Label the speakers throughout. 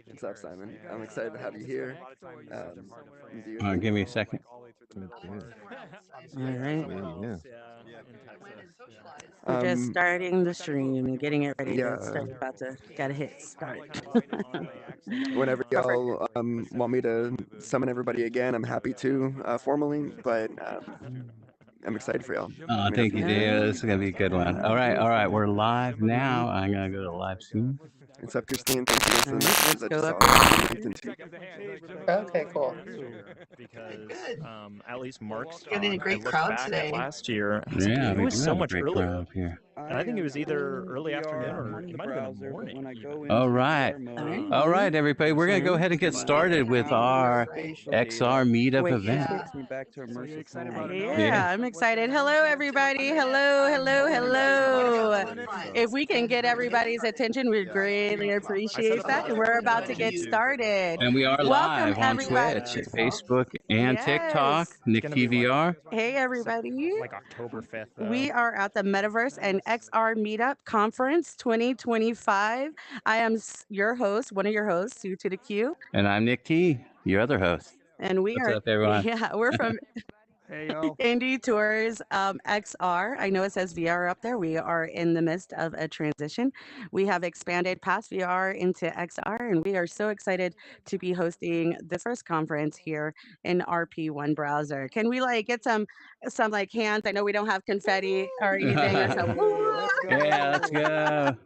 Speaker 1: What's up, Simon? I'm excited to have you here.
Speaker 2: Give me a second.
Speaker 3: All right.
Speaker 4: Yeah.
Speaker 3: We're just
Speaker 1: Um,
Speaker 3: starting the stream and getting it ready to
Speaker 1: yeah,
Speaker 3: start. About to gotta hit start.
Speaker 1: whenever
Speaker 3: Perfect.
Speaker 1: y'all want me to summon everybody again, I'm happy to formally, but I'm excited for y'all. Let me know if
Speaker 2: Thank
Speaker 1: you
Speaker 2: you,
Speaker 1: need anything.
Speaker 2: Dave. This is gonna be a good one. All right. We're live now. I'm gonna go to live soon.
Speaker 1: What's up, Christine? Thanks again
Speaker 3: All
Speaker 1: for the
Speaker 3: right,
Speaker 1: messages.
Speaker 3: let's
Speaker 1: I
Speaker 3: go
Speaker 1: just
Speaker 3: up
Speaker 1: saw
Speaker 3: here.
Speaker 1: it. Looked into it.
Speaker 5: Okay, cool.
Speaker 6: Because at least Mark's
Speaker 5: Getting a
Speaker 6: I
Speaker 5: great
Speaker 6: looked
Speaker 5: crowd
Speaker 6: back at
Speaker 5: today.
Speaker 6: last year.
Speaker 2: Yeah,
Speaker 6: It
Speaker 2: we
Speaker 6: was
Speaker 2: do
Speaker 6: so
Speaker 2: have a
Speaker 6: much
Speaker 2: great
Speaker 6: earlier,
Speaker 2: crowd here.
Speaker 6: and I think it was either early afternoon or it might have been the morning even.
Speaker 2: All right.
Speaker 3: All right.
Speaker 2: All
Speaker 3: Well,
Speaker 2: right, everybody. We're gonna go
Speaker 3: so
Speaker 2: ahead and get started with our XR meetup
Speaker 3: wait.
Speaker 2: event. Yeah.
Speaker 3: Yeah, I'm excited. Hello, everybody. Hello, hello, hello. If we can get everybody's attention, we'd greatly appreciate that. And we're about to get started.
Speaker 2: And we are
Speaker 3: Welcome,
Speaker 2: live on
Speaker 3: everybody.
Speaker 2: Twitch, Facebook, and TikTok.
Speaker 3: Yes.
Speaker 2: Nick
Speaker 6: It's gonna be
Speaker 2: TVR.
Speaker 3: Hey, everybody.
Speaker 6: like October 5th
Speaker 3: We
Speaker 6: though.
Speaker 3: are at the Metaverse and XR Meetup Conference 2025. I am your host, one of your hosts, Sue to the Q,
Speaker 2: And I'm Nick T, your other host.
Speaker 3: and we
Speaker 2: What's
Speaker 3: are,
Speaker 2: up, everyone?
Speaker 3: yeah, we're from
Speaker 7: Hey yo.
Speaker 3: Indie Tours XR. I know it says VR up there. We are in the midst of a transition. We have expanded past VR into XR, and we are so excited to be hosting the first conference here in RP1 browser. Can we like get some like hands? I know we don't have confetti or anything or something.
Speaker 2: Yeah, let's go.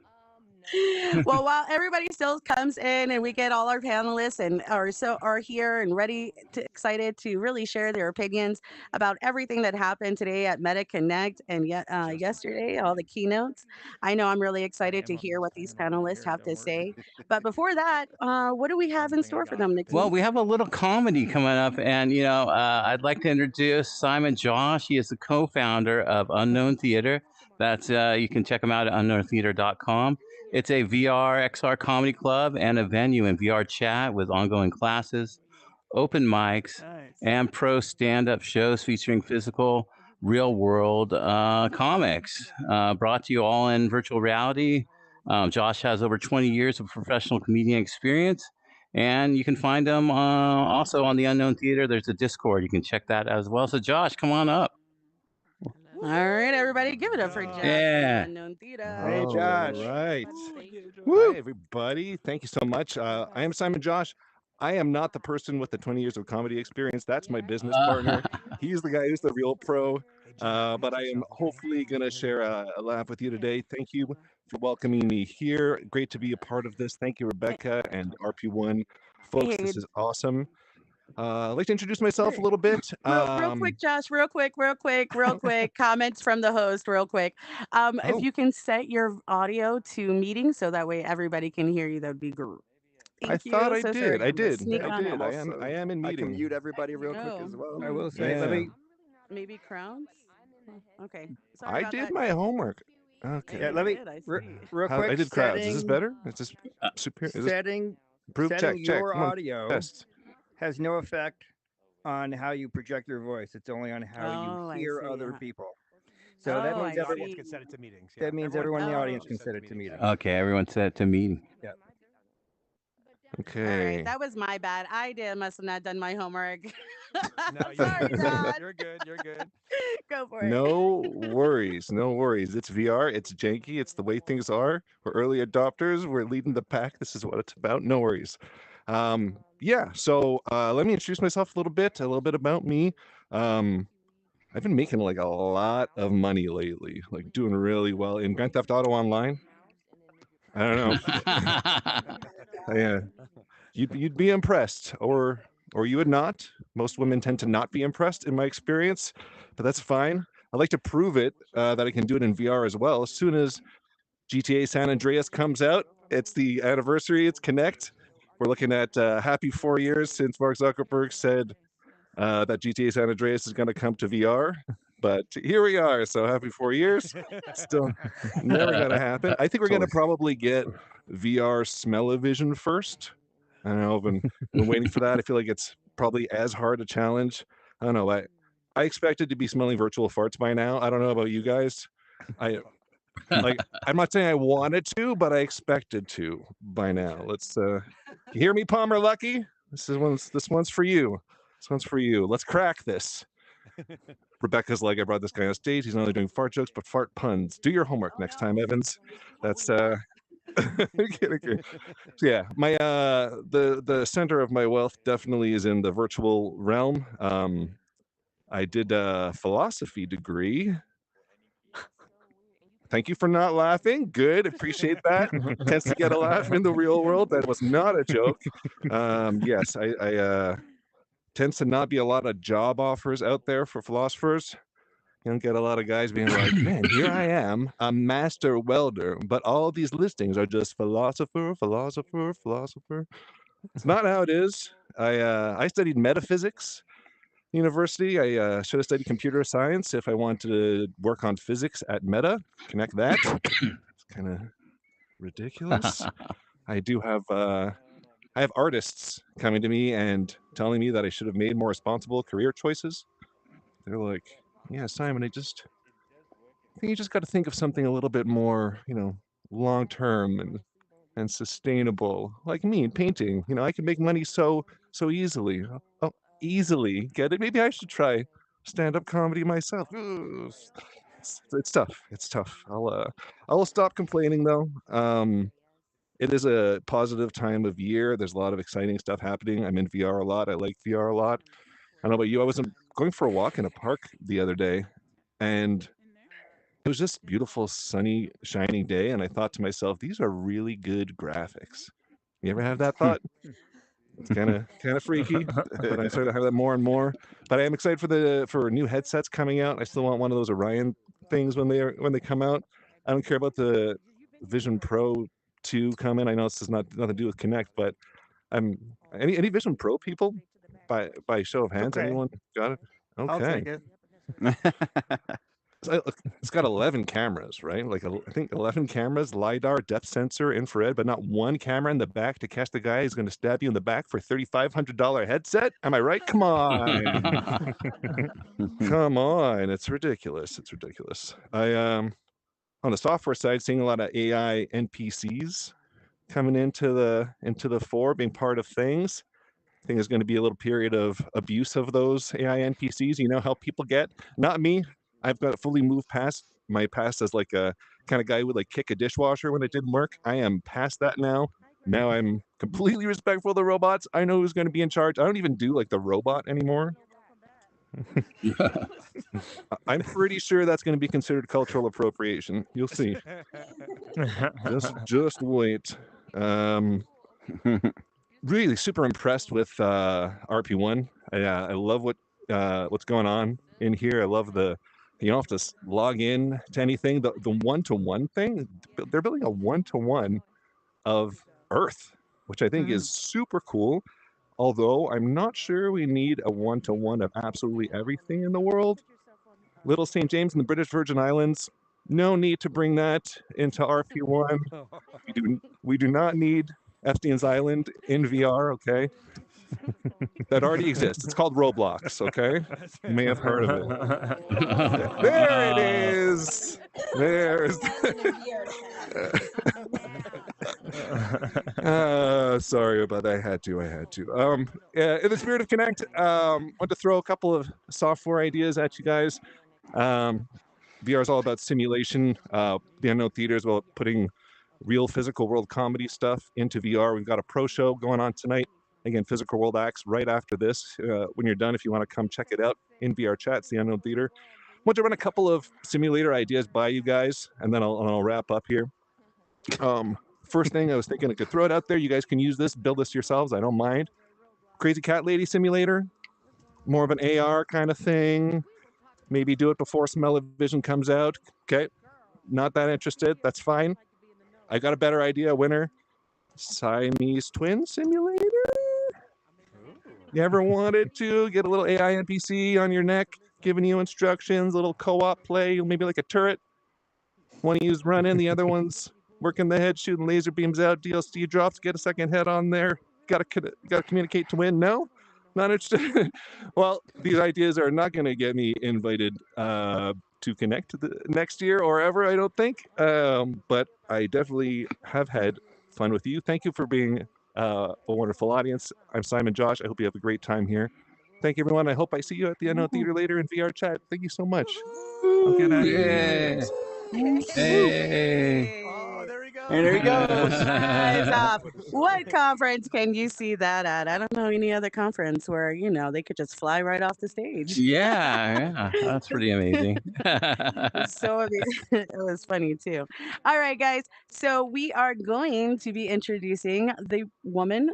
Speaker 3: Well, while everybody still comes in and we get all our panelists and are here and ready to excited to really share their opinions about everything that happened today at Meta Connect and yet yesterday, all the keynotes. I know I'm really excited to hear what these panelists have to say. But before that, what do we have in store for them,
Speaker 2: Well,
Speaker 3: Nikki?
Speaker 2: we have a little comedy coming up, and I'd like to introduce Simon Josh. He is the co-founder of Unknown Theater. That's you can check him out at unknowntheater.com. It's a VR XR comedy club and a venue in VR chat with ongoing classes, open mics, and pro stand-up shows featuring physical, real-world comics. Brought to you all in virtual reality. Josh has over 20 years of professional comedian experience. And you can find them also on the Unknown Theater. There's a Discord. You can check that as well. So, Josh, come on up.
Speaker 3: All right, everybody, give it up for Josh from
Speaker 2: Yeah.
Speaker 3: Unknown Theater.
Speaker 7: Hey Josh.
Speaker 4: All right.
Speaker 7: Woo.
Speaker 4: Hi, everybody. Thank you so much. I am Simon Josh. I am not the person with the 20 years of comedy experience. That's my business partner. He's the guy who's the real pro. But I am hopefully going to share a laugh with you today. Thank you for welcoming me here. Great to be a part of this. Thank you, Rebecca and RP1. Folks,
Speaker 3: Hey,
Speaker 4: this is awesome. I'd like to introduce myself a little bit.
Speaker 3: real quick, Josh, real quick. Comments from the host, real quick. If
Speaker 4: Oh,
Speaker 3: you can set your audio to meeting so that way everybody can hear you, that would be great.
Speaker 4: I
Speaker 3: Thank
Speaker 4: thought
Speaker 3: you.
Speaker 4: I
Speaker 3: So
Speaker 4: did.
Speaker 3: sorry.
Speaker 4: I
Speaker 3: I'm gonna
Speaker 4: did.
Speaker 3: sneak
Speaker 4: I
Speaker 3: on
Speaker 4: did.
Speaker 3: out.
Speaker 4: I am in
Speaker 1: I can
Speaker 4: meeting.
Speaker 1: mute everybody real quick as
Speaker 3: Oh,
Speaker 1: well.
Speaker 7: I will say, let
Speaker 4: Yeah.
Speaker 7: me
Speaker 3: maybe crowns. Oh, okay, sorry
Speaker 4: I
Speaker 3: about
Speaker 4: did
Speaker 3: that.
Speaker 4: my homework.
Speaker 3: Yeah,
Speaker 4: Okay.
Speaker 7: yeah,
Speaker 3: you
Speaker 7: let me
Speaker 3: did. I
Speaker 7: re-
Speaker 3: see.
Speaker 7: real
Speaker 4: I
Speaker 7: quick
Speaker 4: did crowds. Is this
Speaker 7: setting
Speaker 4: better? Is this super? Is this
Speaker 7: setting
Speaker 4: proof?
Speaker 7: setting
Speaker 4: Check.
Speaker 7: your
Speaker 4: Come on.
Speaker 7: audio
Speaker 4: Test.
Speaker 7: has no effect on how you project your voice. It's only on how you
Speaker 3: Oh, I
Speaker 7: hear
Speaker 3: see.
Speaker 7: other people. So that
Speaker 3: Oh,
Speaker 7: means
Speaker 3: I
Speaker 7: everyone
Speaker 3: see.
Speaker 7: that means everyone in the audience
Speaker 3: Oh,
Speaker 7: can set it to meeting.
Speaker 2: Okay, everyone set to meeting.
Speaker 7: Yeah.
Speaker 3: all right.
Speaker 4: Okay.
Speaker 3: That was my bad. Must have not done my homework.
Speaker 6: No,
Speaker 3: Sorry, Josh.
Speaker 6: you're good. You're good.
Speaker 3: Go for it.
Speaker 4: No worries. No worries. It's VR. It's janky. It's the way things are. We're early adopters. We're leading the pack. This is what it's about. No worries. Yeah. So let me introduce myself a little bit about me. I've been making like a lot of money lately, like doing really well in Grand Theft Auto Online. I don't know. Yeah, you'd be impressed, or you would not. Most women tend to not be impressed, in my experience, but that's fine. I like to prove it that I can do it in VR as well. As soon as GTA San Andreas comes out, it's the anniversary. It's Connect. We're looking at happy 4 years since Mark Zuckerberg said that GTA San Andreas is going to come to VR. But here we are. So happy 4 years. Still never going to happen. I think we're going to probably get VR smell-o-vision first. I don't know. I've been waiting for that. I feel like it's probably as hard a challenge. I don't know. I expected to be smelling virtual farts by now. I don't know about you guys. I Like, I'm not saying I wanted to, but I expected to by now. Let's you hear me, Palmer Lucky? This one's for you. This one's for you. Let's crack this. Rebecca's like, I brought this guy on stage. He's not only doing fart jokes, but fart puns. Do your homework next time, Evans. That's kidding. Yeah, my the center of my wealth definitely is in the virtual realm. I did a philosophy degree. Thank you for not laughing. Good, appreciate that. Tends to get a laugh in the real world. That was not a joke. Yes, I tends to not be a lot of job offers out there for philosophers. You don't get a lot of guys being like, man, here I am, a master welder, but all these listings are just philosopher, philosopher, philosopher. It's not how it is. I studied metaphysics university. I should have studied computer science if I wanted to work on physics at Meta. Connect that. It's kind of ridiculous. I do have I have artists coming to me and telling me that I should have made more responsible career choices. They're like, yeah, Simon, I think you just got to think of something a little bit more, long term and sustainable. Like me in painting, I can make money so easily. Oh, easily get it? Maybe I should try stand-up comedy myself. Ugh. It's tough. It's tough. I'll stop complaining though. It is a positive time of year. There's a lot of exciting stuff happening. I'm in VR a lot. I like VR a lot. I don't know about you. I was going for a walk in a park the other day, and it was just beautiful, sunny, shining day. And I thought to myself, these are really good graphics. You ever have that thought? It's kind of freaky, but I'm starting to have that more and more. But I am excited for new headsets coming out. I still want one of those Orion things when they come out. I don't care about the Vision Pro 2 coming. I know this has nothing to do with Connect, but I'm any Vision Pro people by show of hands.
Speaker 7: Okay.
Speaker 4: Anyone got it?
Speaker 7: I'll
Speaker 4: Okay.
Speaker 7: take it.
Speaker 4: It's got 11 cameras, right? Like I think 11 cameras, LiDAR, depth sensor, infrared, but not one camera in the back to catch the guy who's going to stab you in the back for $3,500 headset. Am I right? Come on. Come on. It's ridiculous. It's ridiculous. I on the software side, seeing a lot of AI NPCs coming into the fore, being part of things. I think there's going to be a little period of abuse of those AI NPCs. You know how people get? Not me. I've got fully moved past my past as like a kind of guy who would like kick a dishwasher when it didn't work. I am past that now. Now I'm completely respectful of the robots. I know who's going to be in charge. I don't even do like the robot anymore. I'm pretty sure that's going to be considered cultural appropriation. You'll see. Just wait. Really super impressed with RP1. I love what's going on in here. I love you don't have to log in to anything. The one-to-one thing, they're building a one-to-one of Earth, which I think is super cool. Although I'm not sure we need a one-to-one of absolutely everything in the world. Little St. James and the British Virgin Islands, no need to bring that into RP1. We do not need Epstein's Island in VR, okay? That already exists. It's called Roblox, okay? You may have heard of it. There it is. There's. Sorry about that. I had to. In the spirit of Connect, want to throw a couple of software ideas at you guys. VR is all about simulation. The Unknown Theater is about putting real physical world comedy stuff into VR. We've got a pro show going on tonight. Again, Physical World acts right after this. When you're done, if you want to come check it out in VR chat, it's the Unknown Theater. I want to run a couple of simulator ideas by you guys, and then I'll wrap up here. First thing I was thinking I could throw it out there. You guys can use this, build this yourselves. I don't mind. Crazy Cat Lady Simulator, more of an AR kind of thing. Maybe do it before Smell-O-Vision comes out. Okay, not that interested. That's fine. I got a better idea, winner. Siamese Twin Simulator? You ever wanted to get a little AI NPC on your neck, giving you instructions, a little co-op play, maybe like a turret? One of you's running, the other one's working the head, shooting laser beams out, DLC drops, get a second head on there. Got to communicate to win. No? Not interested? Well, these ideas are not going to get me invited to connect the next year or ever, I don't think. But I definitely have had fun with you. Thank you for being a wonderful audience. I'm Simon Josh. I hope you have a great time here. Thank you, everyone. I hope I see you at the Unknown Theater later in VR chat. Thank you so much. I'll get out of here.
Speaker 2: Hey.
Speaker 6: Oh, there he goes.
Speaker 3: And there he goes. Eyes off. What conference can you see that at? I don't know any other conference where, they could just fly right off the stage.
Speaker 2: Yeah, that's pretty amazing.
Speaker 3: So it was funny too. All right, guys. So we are going to be introducing the woman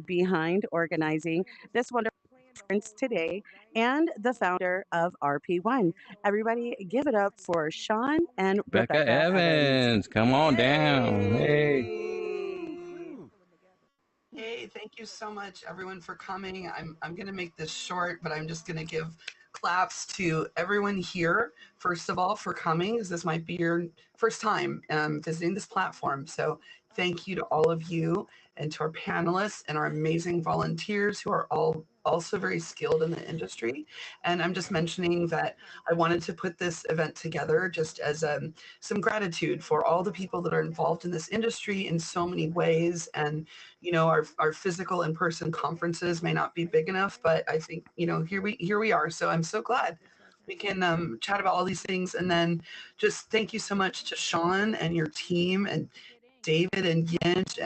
Speaker 3: behind organizing this wonderful conference today and the founder of RP1. Everybody, give it up for Sean and
Speaker 2: Becca
Speaker 3: Rebecca
Speaker 2: Evans, come on down. Hey.
Speaker 8: Hey, thank you so much, everyone, for coming. I'm going to make this short, but I'm just going to give claps to everyone here, first of all, for coming, as this might be your first time visiting this platform. So thank you to all of you and to our panelists and our amazing volunteers who are all also very skilled in the industry. And I'm just mentioning that I wanted to put this event together just as some gratitude for all the people that are involved in this industry in so many ways. And our physical in-person conferences may not be big enough, but I think here we are. So I'm so glad we can chat about all these things. And then just thank you so much to Sean and your team and David and Yinch,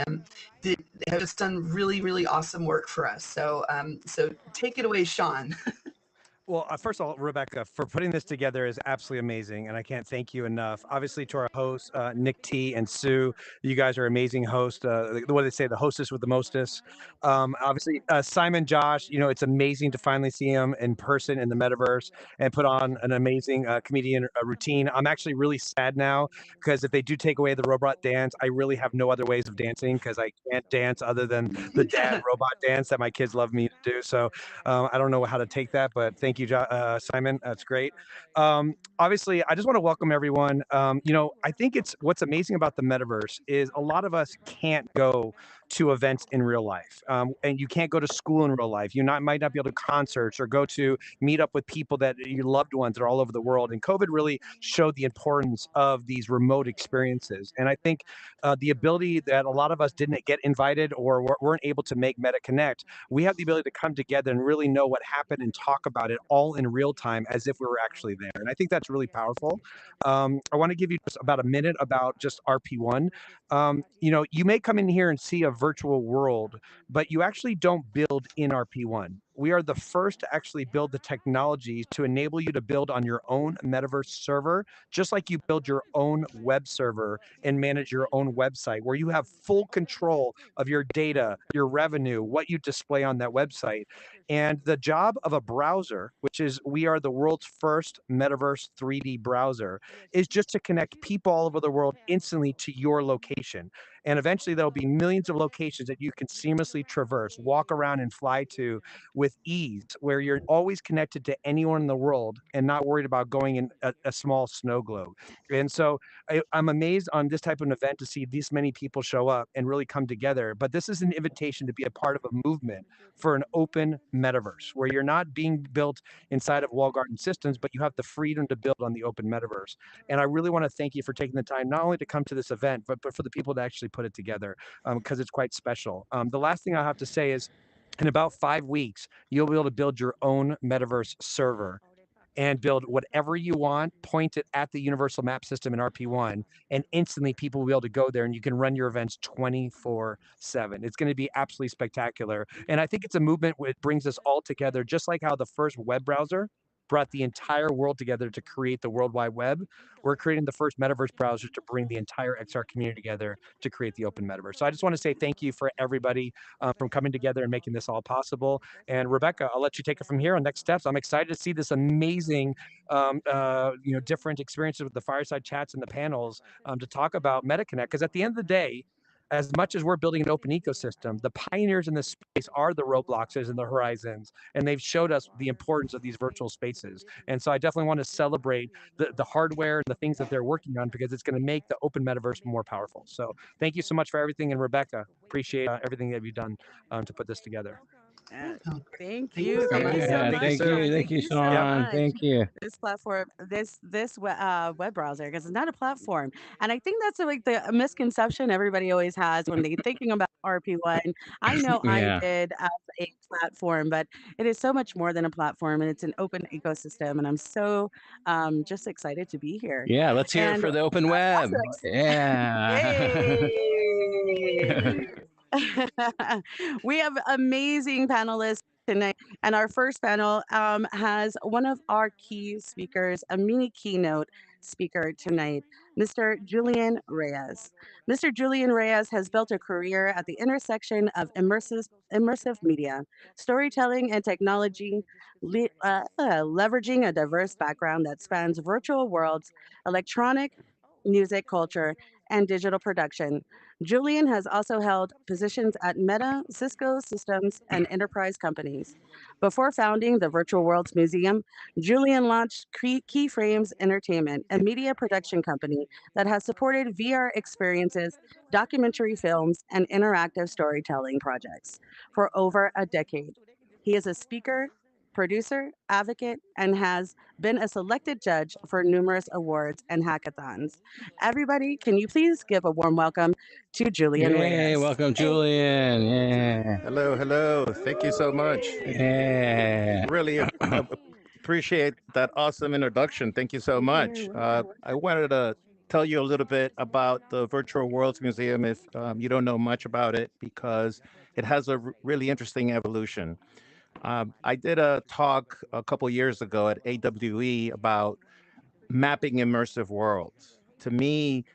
Speaker 8: they have just done really, really awesome work for us. So take it away, Sean.
Speaker 6: Well, first of all, Rebecca, for putting this together is absolutely amazing, and I can't thank you enough. Obviously, to our hosts, Nick T and Sue, you guys are amazing hosts. What do they say? The hostess with the mostest. Obviously, Simon, Josh, it's amazing to finally see him in person in the metaverse and put on an amazing comedian routine. I'm actually really sad now because if they do take away the robot dance, I really have no other ways of dancing because I can't dance other than the dad robot dance that my kids love me to do. So I don't know how to take that, but thank you, Simon. That's great. Obviously, I just want to welcome everyone. I think what's amazing about the metaverse is a lot of us can't go to events in real life, and you can't go to school in real life. You might not be able to concerts or go to meet up with people that your loved ones that are all over the world. And COVID really showed the importance of these remote experiences. And I think the ability that a lot of us didn't get invited or weren't able to make Meta Connect, we have the ability to come together and really know what happened and talk about it all in real time as if we were actually there. And I think that's really powerful. I want to give you just about a minute about just RP1. You may come in here and see a virtual world, but you actually don't build in RP1. We are the first to actually build the technologies to enable you to build on your own metaverse server, just like you build your own web server and manage your own website, where you have full control of your data, your revenue, what you display on that website. And the job of a browser, which is we are the world's first metaverse 3D browser, is just to connect people all over the world instantly to your location. And eventually there'll be millions of locations that you can seamlessly traverse, walk around and fly to with ease, where you're always connected to anyone in the world and not worried about going in a small snow globe. And so I'm amazed on this type of an event to see this many people show up and really come together. But this is an invitation to be a part of a movement for an open metaverse where you're not being built inside of walled garden systems, but you have the freedom to build on the open metaverse. And I really want to thank you for taking the time not only to come to this event, but for the people to actually put it together, because it's quite special. The last thing I have to say is, in about 5 weeks, you'll be able to build your own metaverse server and build whatever you want, point it at the universal map system in RP1, and instantly people will be able to go there and you can run your events 24/7. It's going to be absolutely spectacular. And I think it's a movement which brings us all together, just like how the first web browser brought the entire world together to create the World Wide Web. We're creating the first metaverse browser to bring the entire XR community together to create the open metaverse. So I just want to say thank you for everybody from coming together and making this all possible. And Rebecca, I'll let you take it from here on next steps. I'm excited to see this amazing, different experiences with the fireside chats and the panels to talk about MetaConnect. Because at the end of the day, as much as we're building an open ecosystem, the pioneers in this space are the Robloxes and the Horizons, and they've showed us the importance of these virtual spaces. And so I definitely want to celebrate the hardware and the things that they're working on, because it's going to make the open metaverse more powerful. So thank you so much for everything. And Rebecca, appreciate everything that you've done to put this together.
Speaker 3: Thank
Speaker 8: Thank
Speaker 3: you.
Speaker 8: you so
Speaker 3: Thank you
Speaker 8: much.
Speaker 3: so
Speaker 2: Yeah,
Speaker 3: much.
Speaker 6: Thank you, Sue.
Speaker 2: thank you,
Speaker 3: So
Speaker 2: Sean.
Speaker 3: much.
Speaker 2: Thank you.
Speaker 3: This platform, web browser, because it's not a platform, and I think that's like the misconception everybody always has when they're thinking about RP1. I know I
Speaker 2: Yeah.
Speaker 3: did as a platform, but it is so much more than a platform, and it's an open ecosystem. And I'm so just excited to be here.
Speaker 2: Yeah, let's hear it
Speaker 3: And
Speaker 2: for the open web.
Speaker 3: also,
Speaker 2: Yeah.
Speaker 3: yay! We have amazing panelists tonight. And our first panel has one of our key speakers, a mini keynote speaker tonight, Mr. Julian Reyes. Mr. Julian Reyes has built a career at the intersection of immersive media, storytelling, and technology, leveraging a diverse background that spans virtual worlds, electronic music culture, and digital production. Julian has also held positions at Meta, Cisco Systems, and enterprise companies. Before founding the Virtual Worlds Museum, Julian launched Keyframes Entertainment, a media production company that has supported VR experiences, documentary films, and interactive storytelling projects for over a decade. He is a speaker, producer, advocate, and has been a selected judge for numerous awards and hackathons. Everybody, can you please give a warm welcome to Julian
Speaker 2: Yay,
Speaker 3: Reyes?
Speaker 2: welcome, Julian. Yeah.
Speaker 9: Hello, hello. Thank you so much.
Speaker 2: Yeah.
Speaker 9: Really appreciate that awesome introduction. Thank you so much. I wanted to tell you a little bit about the Virtual Worlds Museum if you don't know much about it, because it has a really interesting evolution. I did a talk a couple years ago at AWE about mapping immersive worlds. To me,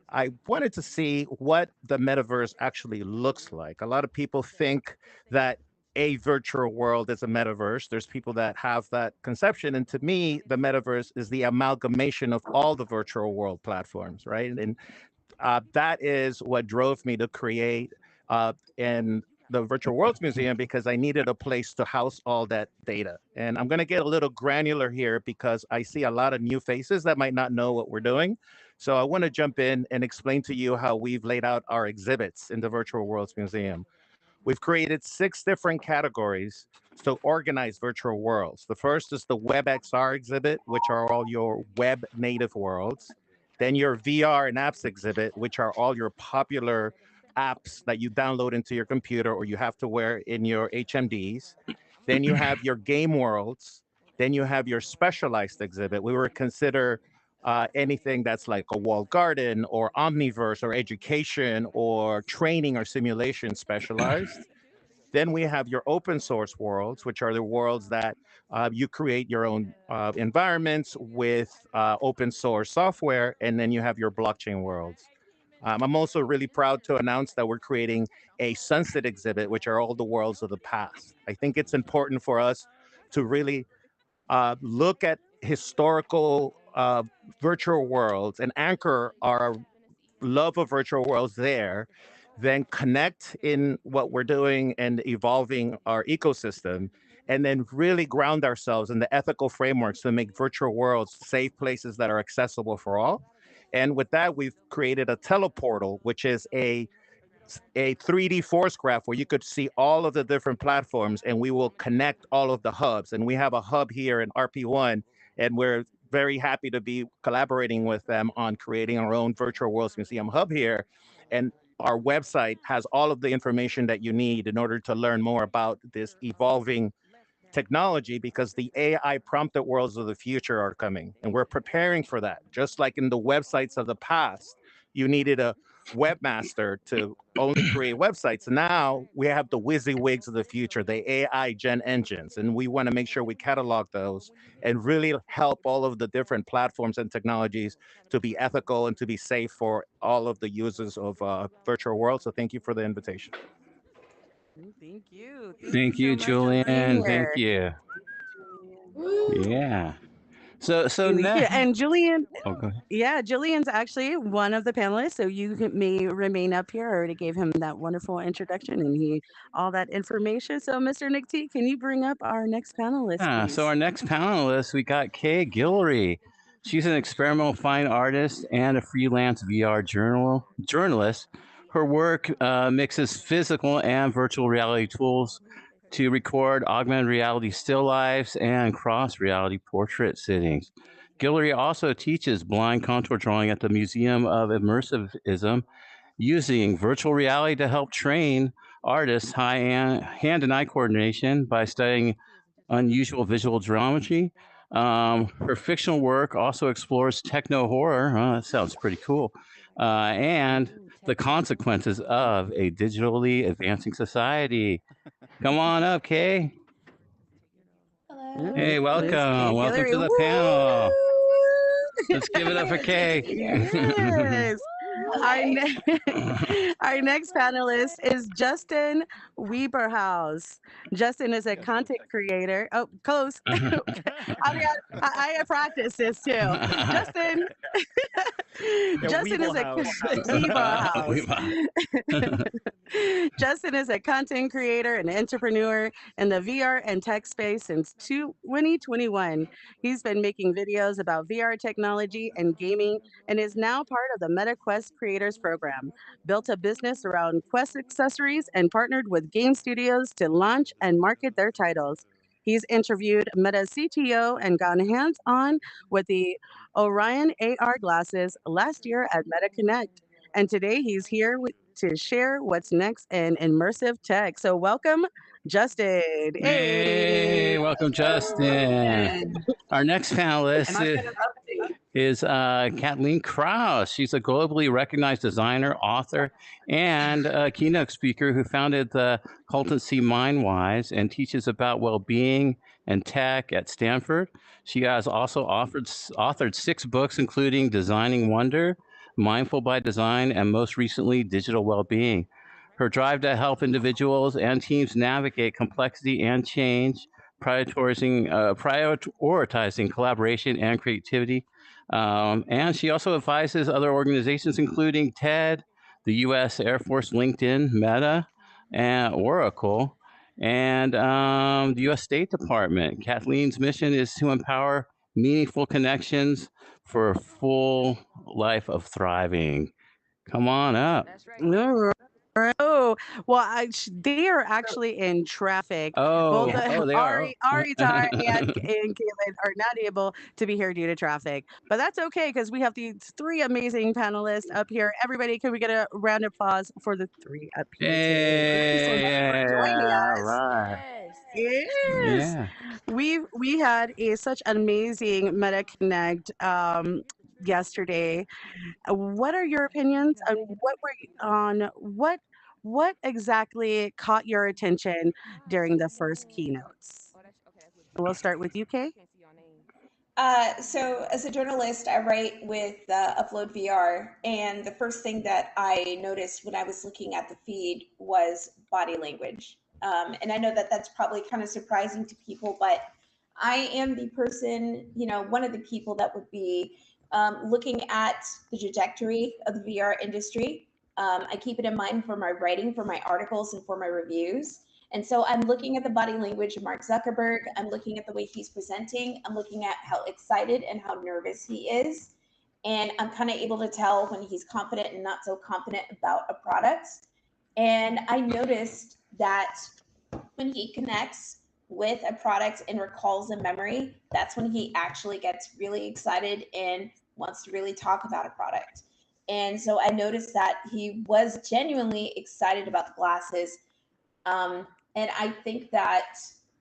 Speaker 9: I wanted to see what the metaverse actually looks like. A lot of people think that a virtual world is a metaverse. There's people that have that conception. And to me, the metaverse is the amalgamation of all the virtual world platforms, right? And that is what drove me to create and the Virtual Worlds Museum, because I needed a place to house all that data. And I'm going to get a little granular here because I see a lot of new faces that might not know what we're doing. So I want to jump in and explain to you how we've laid out our exhibits in the Virtual Worlds Museum. We've created 6 different categories to organize virtual worlds. The first is the Web XR exhibit, which are all your web native worlds. Then your VR and apps exhibit, which are all your popular apps that you download into your computer or you have to wear in your HMDs. Then you have your game worlds. Then you have your specialized exhibit. We would consider anything that's like a walled garden or omniverse or education or training or simulation specialized. Then we have your open source worlds, which are the worlds that you create your own environments with open source software. And then you have your blockchain worlds. I'm also really proud to announce that we're creating a sunset exhibit, which are all the worlds of the past. I think it's important for us to really look at historical virtual worlds and anchor our love of virtual worlds there, then connect in what we're doing and evolving our ecosystem, and then really ground ourselves in the ethical frameworks to make virtual worlds safe places that are accessible for all. And with that, we've created a teleportal, which is a 3D force graph where you could see all of the different platforms, and we will connect all of the hubs. And we have a hub here in RP1, and we're very happy to be collaborating with them on creating our own Virtual Worlds Museum hub here. And our website has all of the information that you need in order to learn more about this evolving technology, because the AI prompted worlds of the future are coming and we're preparing for that. Just like in the websites of the past, you needed a webmaster to only create websites. Now we have the WYSIWYGs of the future, the AI gen engines, and we want to make sure we catalog those and really help all of the different platforms and technologies to be ethical and to be safe for all of the users of virtual worlds. So thank you for the invitation.
Speaker 3: Thank you. Thank you
Speaker 2: Thank
Speaker 3: so
Speaker 2: you,
Speaker 3: much for being
Speaker 2: Julian. Thank
Speaker 3: here.
Speaker 2: you. Yeah. So
Speaker 3: Thank you.
Speaker 2: now,
Speaker 3: And Julian,
Speaker 2: oh, go ahead.
Speaker 3: yeah, Julian's actually one of the panelists, so may remain up here. I already gave him that wonderful introduction and all that information. So, Mr. Nick T, can you bring up our next panelist,
Speaker 2: Yeah, so
Speaker 3: please?
Speaker 2: our next panelist, we got Kay Guillory. She's an experimental fine artist and a freelance VR journalist. Her work mixes physical and virtual reality tools to record augmented reality still lifes and cross-reality portrait sittings. Guillory also teaches blind contour drawing at the Museum of Immersivism, using virtual reality to help train artists hand and eye coordination by studying unusual visual geometry. Her fictional work also explores techno horror. That sounds pretty cool. And the consequences of a digitally advancing society. Come on up, Kay.
Speaker 10: Hello.
Speaker 2: Hey, welcome. Welcome to the
Speaker 3: Woo!
Speaker 2: panel. Let's give it up for Kay.
Speaker 3: Yes. Our next panelist is Justin Weberhaus. Justin is a content creator. Oh, close. I practiced this too. Justin. Justin is a Justin is a content creator and entrepreneur in the VR and tech space since 2021. He's been making videos about VR technology and gaming and is now part of the Meta Quest Creators Program. Built a business around Quest accessories and partnered with game studios to launch and market their titles. He's interviewed Meta CTO and gone hands-on with the Orion AR glasses last year at Meta Connect. And today he's here to share what's next in immersive tech. So welcome, Justin.
Speaker 2: Hey, welcome, Justin. Our next panelist is Kathleen Krause. She's a globally recognized designer, author, and keynote speaker who founded the consultancy Mindwise and teaches about well-being and tech at Stanford. She has also authored 6 books, including Designing Wonder, Mindful by Design, and most recently, Digital Well-Being. Her drive to help individuals and teams navigate complexity and change, prioritizing collaboration and creativity. And she also advises other organizations, including TED, the U.S. Air Force, LinkedIn, Meta, and Oracle, and the U.S. State Department. Kathleen's mission is to empower meaningful connections for a full life of thriving. Come on up.
Speaker 3: Oh, well, they are actually in traffic. Both
Speaker 2: They are.
Speaker 3: Ari Tai and Caitlin are not able to be here due to traffic. But that's okay because we have these 3 amazing panelists up here. Everybody, can we get a round of applause for the 3 up here today? Thank you so much for joining us.
Speaker 2: Right.
Speaker 3: Yes.
Speaker 2: Yeah.
Speaker 3: We had such an amazing Meta Connect yesterday. What are your opinions on what exactly caught your attention during the first keynotes? We'll start with you, Kay.
Speaker 10: So as a journalist, I write with Upload VR, and the first thing that I noticed when I was looking at the feed was body language. And I know that that's probably kind of surprising to people, but I am the person, one of the people that would be looking at the trajectory of the VR industry. I keep it in mind for my writing, for my articles, and for my reviews. And so I'm looking at the body language of Mark Zuckerberg. I'm looking at the way he's presenting. I'm looking at how excited and how nervous he is. And I'm kind of able to tell when he's confident and not so confident about a product. And I noticed that when he connects with a product and recalls a memory, that's when he actually gets really excited and wants to really talk about a product. And so I noticed that he was genuinely excited about the glasses. And I think that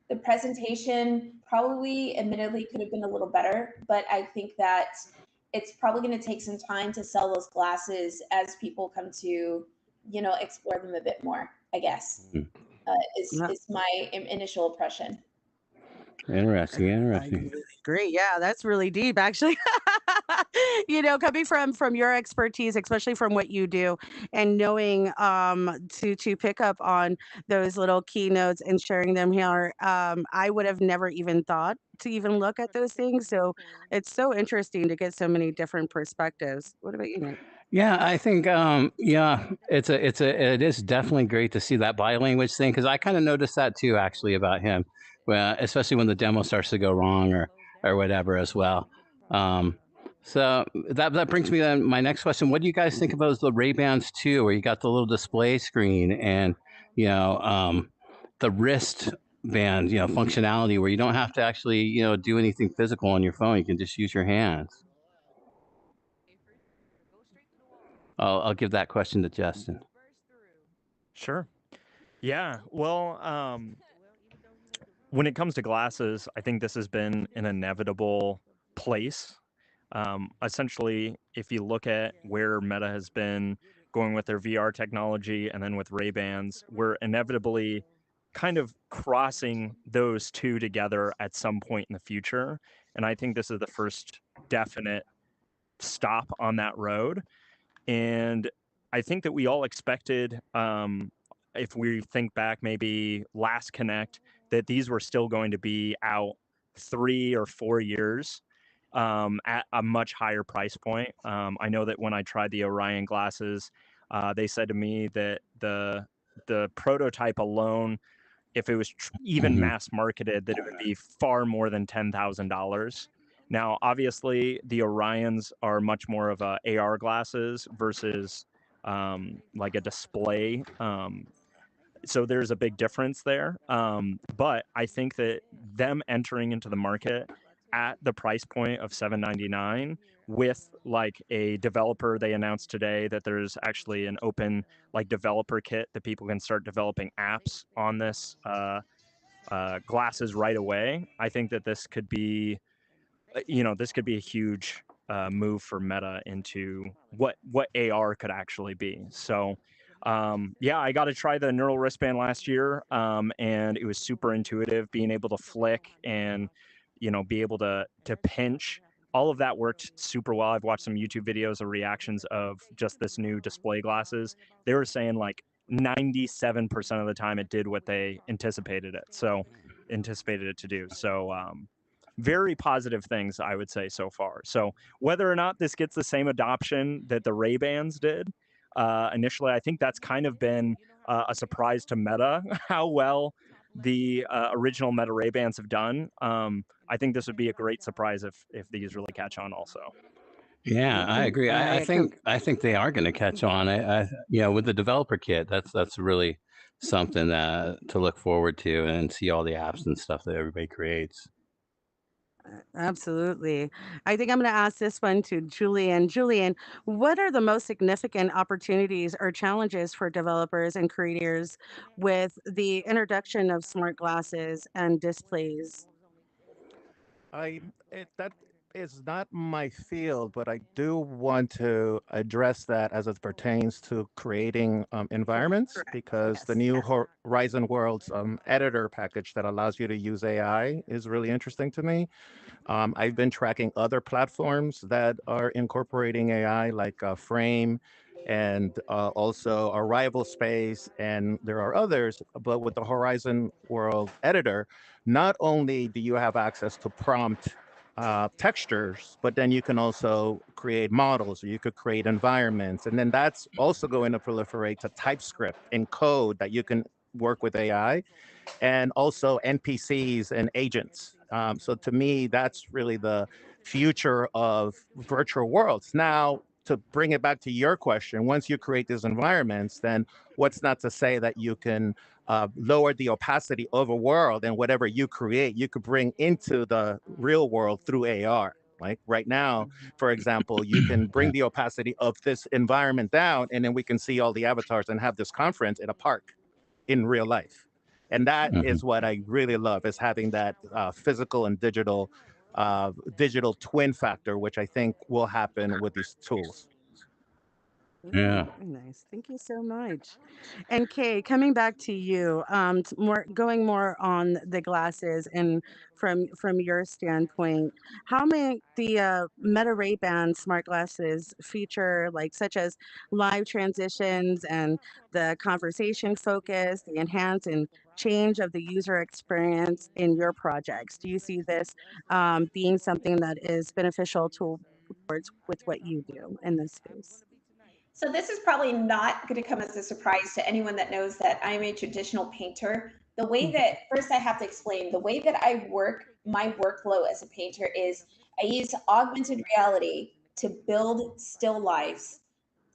Speaker 10: the presentation probably admittedly could have been a little better, but I think that it's probably going to take some time to sell those glasses as people come to, explore them a bit more, I guess, is my initial impression.
Speaker 2: Interesting.
Speaker 3: Great. Yeah, that's really deep, actually. Coming from your expertise, especially from what you do, and knowing to pick up on those little keynotes and sharing them here, I would have never even thought to even look at those things. So it's so interesting to get so many different perspectives. What about you, Nick?
Speaker 2: Yeah, I think it is definitely great to see that body language thing, because I kind of noticed that too, actually, about him. Well, especially when the demo starts to go wrong or whatever as well. So that brings me to my next question. What do you guys think about the Ray-Bans 2, where you got the little display screen and the wristband, functionality where you don't have to actually, do anything physical on your phone. You can just use your hands. I'll give that question to Justin.
Speaker 11: Sure. Yeah. Well, when it comes to glasses, I think this has been an inevitable place. Essentially, if you look at where Meta has been going with their VR technology and then with Ray-Bans, we're inevitably kind of crossing those two together at some point in the future. And I think this is the first definite stop on that road. And I think that we all expected, if we think back maybe last Connect, that these were still going to be out 3 or 4 years at a much higher price point. I know that when I tried the Orion glasses, they said to me that the prototype alone, if it was even mass marketed, that it would be far more than $10,000. Now, obviously, the Orions are much more of a AR glasses versus like a display. So there's a big difference there. But I think that them entering into the market at the price point of $799 with like a developer, they announced today that there's actually an open like developer kit that people can start developing apps on this glasses right away. I think that this could be this could be a huge move for Meta into what AR could actually be. So, yeah, I got to try the neural wristband last year, and it was super intuitive. Being able to flick and be able to pinch, all of that worked super well. I've watched some YouTube videos of reactions of just this new display glasses. They were saying like 97% of the time it did what they anticipated it to do. So very positive things, I would say, so far. So whether or not this gets the same adoption that the Ray-Bans did initially, I think that's kind of been a surprise to Meta, how well the original Meta Ray-Bans have done. I think this would be a great surprise if these really catch on also.
Speaker 2: Yeah, I agree. I think they are going to catch on. With the developer kit, that's really something to look forward to and see all the apps and stuff that everybody creates.
Speaker 3: Absolutely. I think I'm going to ask this one to Julian. Julian, what are the most significant opportunities or challenges for developers and creators with the introduction of smart glasses and displays?
Speaker 9: That is not my field, but I do want to address that as it pertains to creating environments, because the new Horizon Worlds editor package that allows you to use AI is really interesting to me. I've been tracking other platforms that are incorporating AI, like Frame and also Arrival Space, and there are others. But with the Horizon World editor, not only do you have access to prompt textures, but then you can also create models, or you could create environments. And then that's also going to proliferate to TypeScript and code that you can work with AI, and also NPCs and agents. So to me, that's really the future of virtual worlds. Now, to bring it back to your question, once you create these environments, then what's not to say that you can lower the opacity of a world, and whatever you create, you could bring into the real world through AR. Like right now, for example, you can bring the opacity of this environment down, and then we can see all the avatars and have this conference in a park in real life. And that is what I really love, is having that physical and digital twin factor, which I think will happen with these tools.
Speaker 2: Yeah.
Speaker 3: Very nice. Thank you so much. And Kay, coming back to you, going more on the glasses and from your standpoint, how may the Meta Ray-Ban smart glasses feature like such as live transitions and the conversation focus, the enhance and change of the user experience in your projects? Do you see this being something that is beneficial towards with what you do in this space?
Speaker 10: So this is probably not going to come as a surprise to anyone that knows that I'm a traditional painter. The way that, first I have to explain, the way that I work, my workflow as a painter is I use augmented reality to build still lifes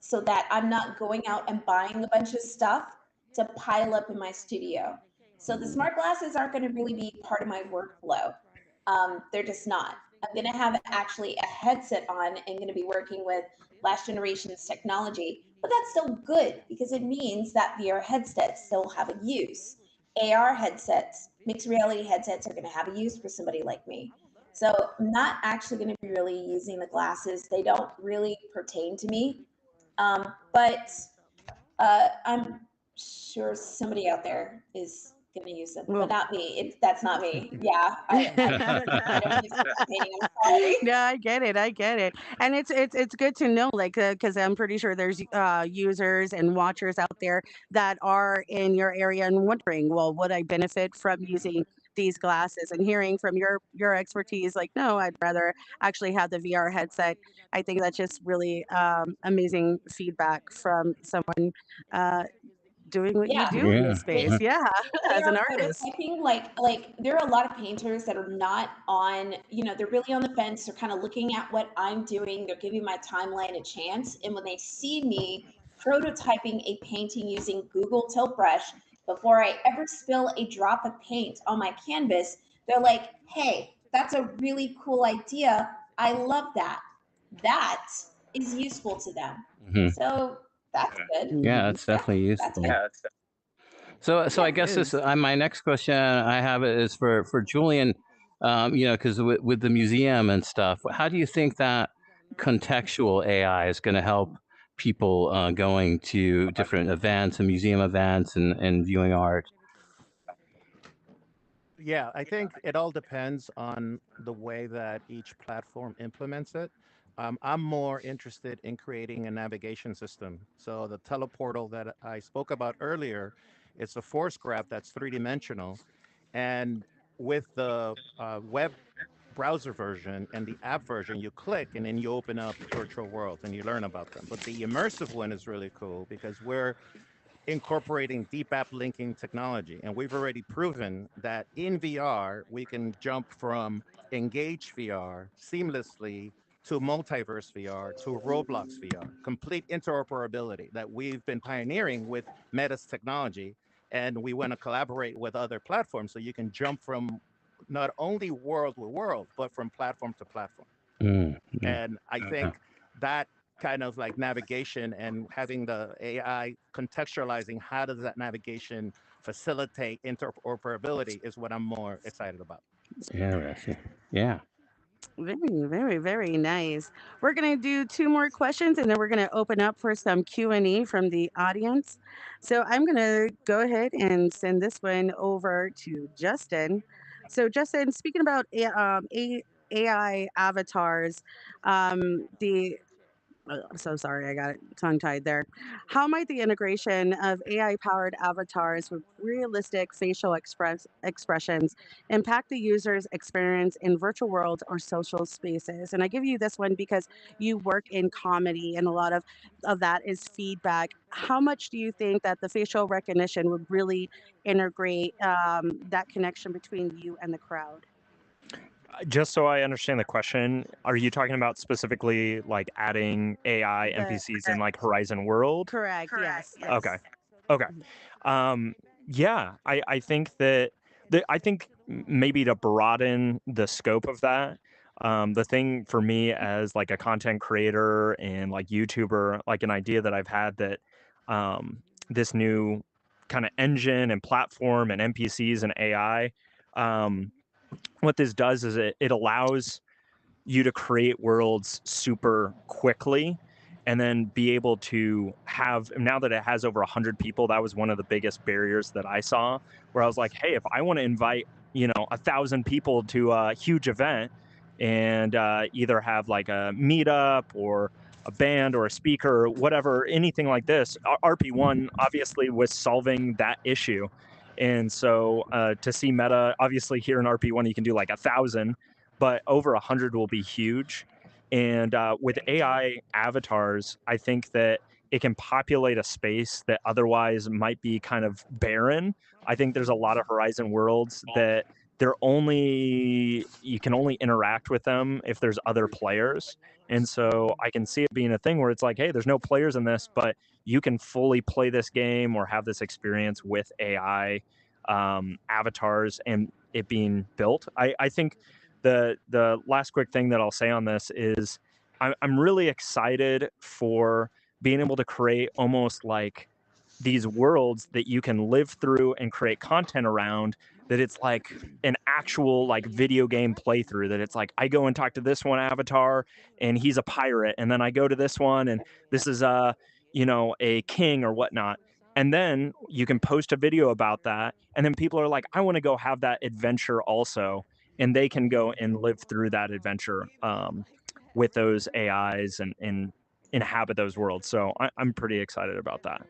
Speaker 10: so that I'm not going out and buying a bunch of stuff to pile up in my studio. So the smart glasses aren't going to really be part of my workflow. They're just not. I'm going to have actually a headset on and going to be working with last generation's technology, but that's still good because it means that VR headsets still have a use. AR headsets, mixed reality headsets, are going to have a use for somebody like me. So I'm not actually going to be really using the glasses. They don't really pertain to me. But I'm sure somebody out there is going to use them, but not me. That's not me. Yeah, I don't use face painting. I'm sorry.
Speaker 3: Yeah, I get it. I get it. And it's good to know, like, because I'm pretty sure there's users and watchers out there that are in your area and wondering, well, would I benefit from using these glasses? And hearing from your expertise, like, no, I'd rather actually have the VR headset. I think that's just really amazing feedback from someone uh, doing what you
Speaker 10: Yeah,
Speaker 3: do in
Speaker 2: Yeah.
Speaker 3: this space. Yeah,
Speaker 10: they
Speaker 3: as an
Speaker 10: are
Speaker 3: artist.
Speaker 10: prototyping. Like there are a lot of painters that are not on, they're really on the fence. They're kind of looking at what I'm doing. They're giving my timeline a chance. And when they see me prototyping a painting using Google Tilt Brush before I ever spill a drop of paint on my canvas, they're like, hey, that's a really cool idea. I love that. That is useful to them.
Speaker 2: Mhm.
Speaker 10: So that's good.
Speaker 2: Yeah, it's definitely
Speaker 10: That's
Speaker 2: useful.
Speaker 10: good.
Speaker 2: So I
Speaker 10: Yeah,
Speaker 2: guess
Speaker 3: it
Speaker 2: this
Speaker 3: is.
Speaker 2: my next question I have is for Julian. Because with the museum and stuff, how do you think that contextual AI is going to help people going to different events and museum events and viewing art?
Speaker 9: Yeah, I think it all depends on the way that each platform implements it. I'm more interested in creating a navigation system. So the teleportal that I spoke about earlier, it's a force graph that's three-dimensional, and with the web browser version and the app version, you click and then you open up virtual worlds and you learn about them. But the immersive one is really cool because we're incorporating deep app linking technology. And we've already proven that in VR, we can jump from Engage VR seamlessly to multiverse VR to Roblox VR, complete interoperability that we've been pioneering with Meta's technology. And we want to collaborate with other platforms so you can jump from not only world to world, but from platform to platform. And I think that kind of like navigation and having the AI contextualizing how does that navigation facilitate interoperability is what I'm more excited about.
Speaker 2: Interesting. Yeah.
Speaker 3: Very, very, very nice. We're gonna do two more questions, and then we're gonna open up for some Q&A from the audience. So I'm gonna go ahead and send this one over to Justin. So Justin, speaking about AI avatars, the I'm so sorry, I got tongue tied there. How might the integration of AI powered avatars with realistic facial expressions impact the user's experience in virtual worlds or social spaces? And I give you this one because you work in comedy and a lot of that is feedback. How much do you think that the facial recognition would really integrate that connection between you and the crowd?
Speaker 11: Just so I understand the question, are you talking about specifically like adding AI
Speaker 3: The
Speaker 11: NPCs in like Horizon World?
Speaker 3: correct, yes,
Speaker 11: Okay.
Speaker 3: yes.
Speaker 11: Okay. Yeah, I think I think maybe to broaden the scope of that, the thing for me as like a content creator and like YouTuber, like an idea that I've had that this new kind of engine and platform and NPCs and AI, what this does is it allows you to create worlds super quickly and then be able to have, now that it has over 100 people, that was one of the biggest barriers that I saw, where I was like, hey, if I want to invite 1,000 people to a huge event and either have like a meetup or a band or a speaker or whatever, anything like this, RP1 obviously was solving that issue. And so to see Meta, obviously here in RP1 you can do like 1,000, but over 100 will be huge. And with AI avatars, I think that it can populate a space that otherwise might be kind of barren. I think there's a lot of Horizon worlds that you can only interact with them if there's other players. And so I can see it being a thing where it's like, hey, there's no players in this, but you can fully play this game or have this experience with AI avatars and it being built. I think the last quick thing that I'll say on this is I'm really excited for being able to create almost like these worlds that you can live through and create content around, that it's like an actual like video game playthrough, that it's like I go and talk to this one avatar and he's a pirate, and then I go to this one and this is a king or whatnot, and then you can post a video about that, and then people are like, I want to go have that adventure also, and they can go and live through that adventure with those AIs and inhabit those worlds. So I'm pretty excited about that.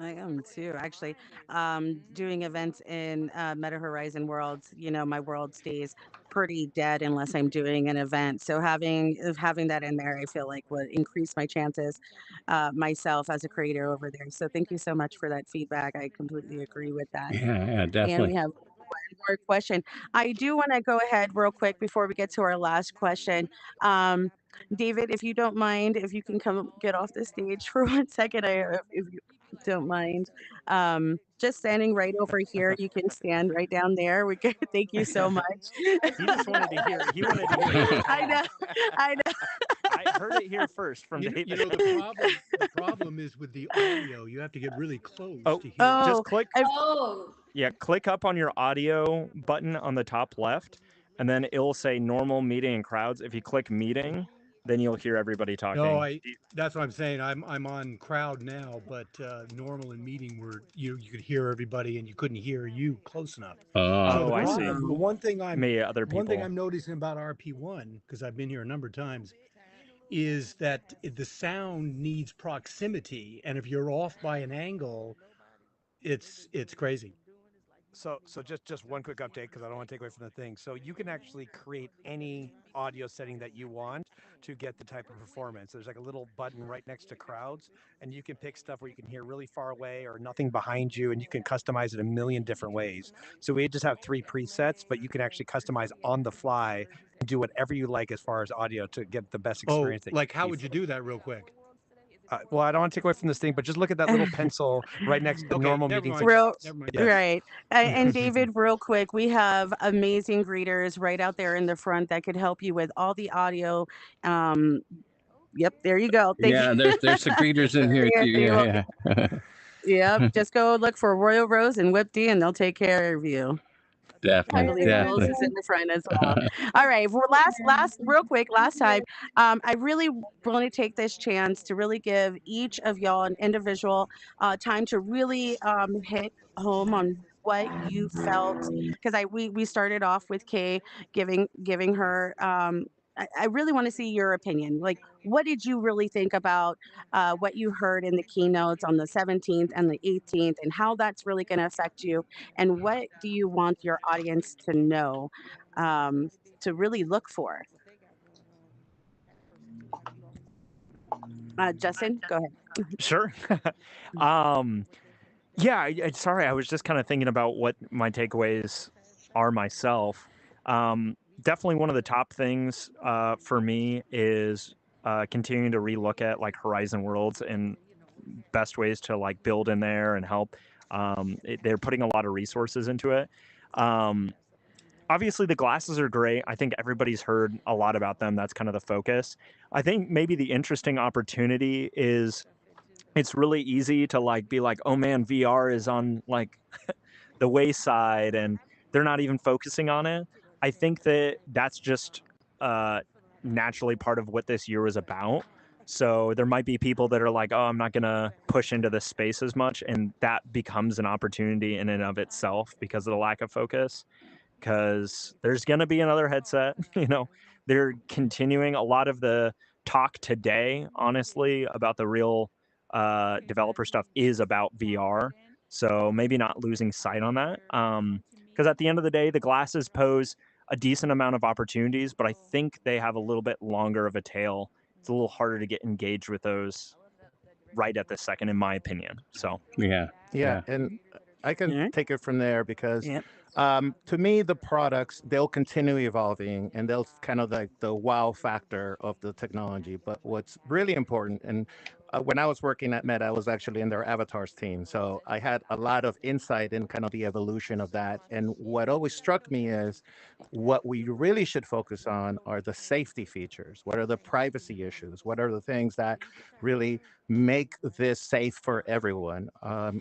Speaker 3: I am too, actually. Doing events in Meta Horizon worlds, my world stays pretty dead unless I'm doing an event. So having that in there, I feel like would increase my chances myself as a creator over there. So thank you so much for that feedback. I completely agree with that.
Speaker 2: Yeah,
Speaker 3: And we
Speaker 2: definitely.
Speaker 3: have one more question. I do want to go ahead real quick before we get to our last question. Um, David, if you don't mind, if you can come get off the stage for 1 second, if you don't mind. Just standing right over here. You can stand right down there. We can thank you so much.
Speaker 11: He just wanted to hear. He wanted to hear.
Speaker 3: I know. I know.
Speaker 11: I heard it here first from David.
Speaker 12: The problem is with the audio. You have to get really close
Speaker 11: Oh,
Speaker 12: to hear.
Speaker 11: just
Speaker 3: Oh,
Speaker 11: click.
Speaker 10: Oh,
Speaker 11: Yeah, click up on your audio button on the top left, and then it'll say normal meeting and crowds. If you click meeting, then you'll hear everybody talking.
Speaker 12: No, that's what I'm saying. I'm on crowd now, but normal in meeting where you could hear everybody and you couldn't hear you close enough.
Speaker 11: Oh, I see.
Speaker 12: The one thing
Speaker 11: Maybe other
Speaker 12: one thing
Speaker 11: people.
Speaker 12: I'm noticing about RP1, because I've been here a number of times, is that the sound needs proximity, and if you're off by an angle, it's crazy.
Speaker 6: So just one quick update, because I don't want to take away from the thing. So you can actually create any audio setting that you want to get the type of performance. There's like a little button right next to crowds, and you can pick stuff where you can hear really far away or nothing behind you, and you can customize it a million different ways. So we just have 3 presets, but you can actually customize on the fly and do whatever you like as far as audio to get the best experience.
Speaker 12: Like how would you do that real quick?
Speaker 6: Well, I don't want to take away from this thing, but just look at that little pencil right next to the normal
Speaker 12: never
Speaker 6: meetings.
Speaker 12: mind.
Speaker 3: Real,
Speaker 12: Never mind.
Speaker 6: Yeah.
Speaker 3: right. And David, real quick, we have amazing greeters right out there in the front that could help you with all the audio. Um, yep, there you go. Thank
Speaker 2: Yeah,
Speaker 3: you.
Speaker 2: there's some greeters in here
Speaker 3: Yeah,
Speaker 2: too.
Speaker 3: you're
Speaker 2: Yeah, yeah.
Speaker 3: Yep, just go look for Royal Rose and Whip D, and they'll take care of you. I
Speaker 2: Definitely,
Speaker 3: believe Jules
Speaker 2: definitely.
Speaker 3: is in the front as well. All right, for real quick, last time, I really want to take this chance to really give each of y'all an individual time to really hit home on what you felt, because we started off with Kay giving her. I really want to see your opinion. Like, what did you really think about what you heard in the keynotes on the 17th and the 18th, and how that's really going to affect you? And what do you want your audience to know, to really look for? Justin, go ahead.
Speaker 11: Sure. Yeah, sorry, I was just kind of thinking about what my takeaways are myself. Definitely one of the top things for me is continuing to relook at like Horizon Worlds and best ways to like build in there and help. They're putting a lot of resources into it. Obviously, the glasses are great. I think everybody's heard a lot about them. That's kind of the focus. I think maybe the interesting opportunity is it's really easy to like be like, oh man, VR is on like the wayside and they're not even focusing on it. I think that that's just naturally part of what this year was about. So there might be people that are like, oh, I'm not going to push into this space as much. And that becomes an opportunity in and of itself because of the lack of focus. Because there's going to be another headset. They're continuing a lot of the talk today, honestly, about the real developer stuff is about VR. So maybe not losing sight on that. Because at the end of the day, the glasses pose a decent amount of opportunities, but I think they have a little bit longer of a tail. It's a little harder to get engaged with those right at this second, in my opinion. So
Speaker 9: Yeah, and I can
Speaker 3: Yeah.
Speaker 9: take it from there because
Speaker 3: Yep.
Speaker 9: to me, the products, they'll continue evolving and they'll kind of like the wow factor of the technology. But what's really important, and when I was working at Meta, I was actually in their avatars team. So I had a lot of insight in kind of the evolution of that. And what always struck me is what we really should focus on are the safety features. What are the privacy issues? What are the things that really make this safe for everyone?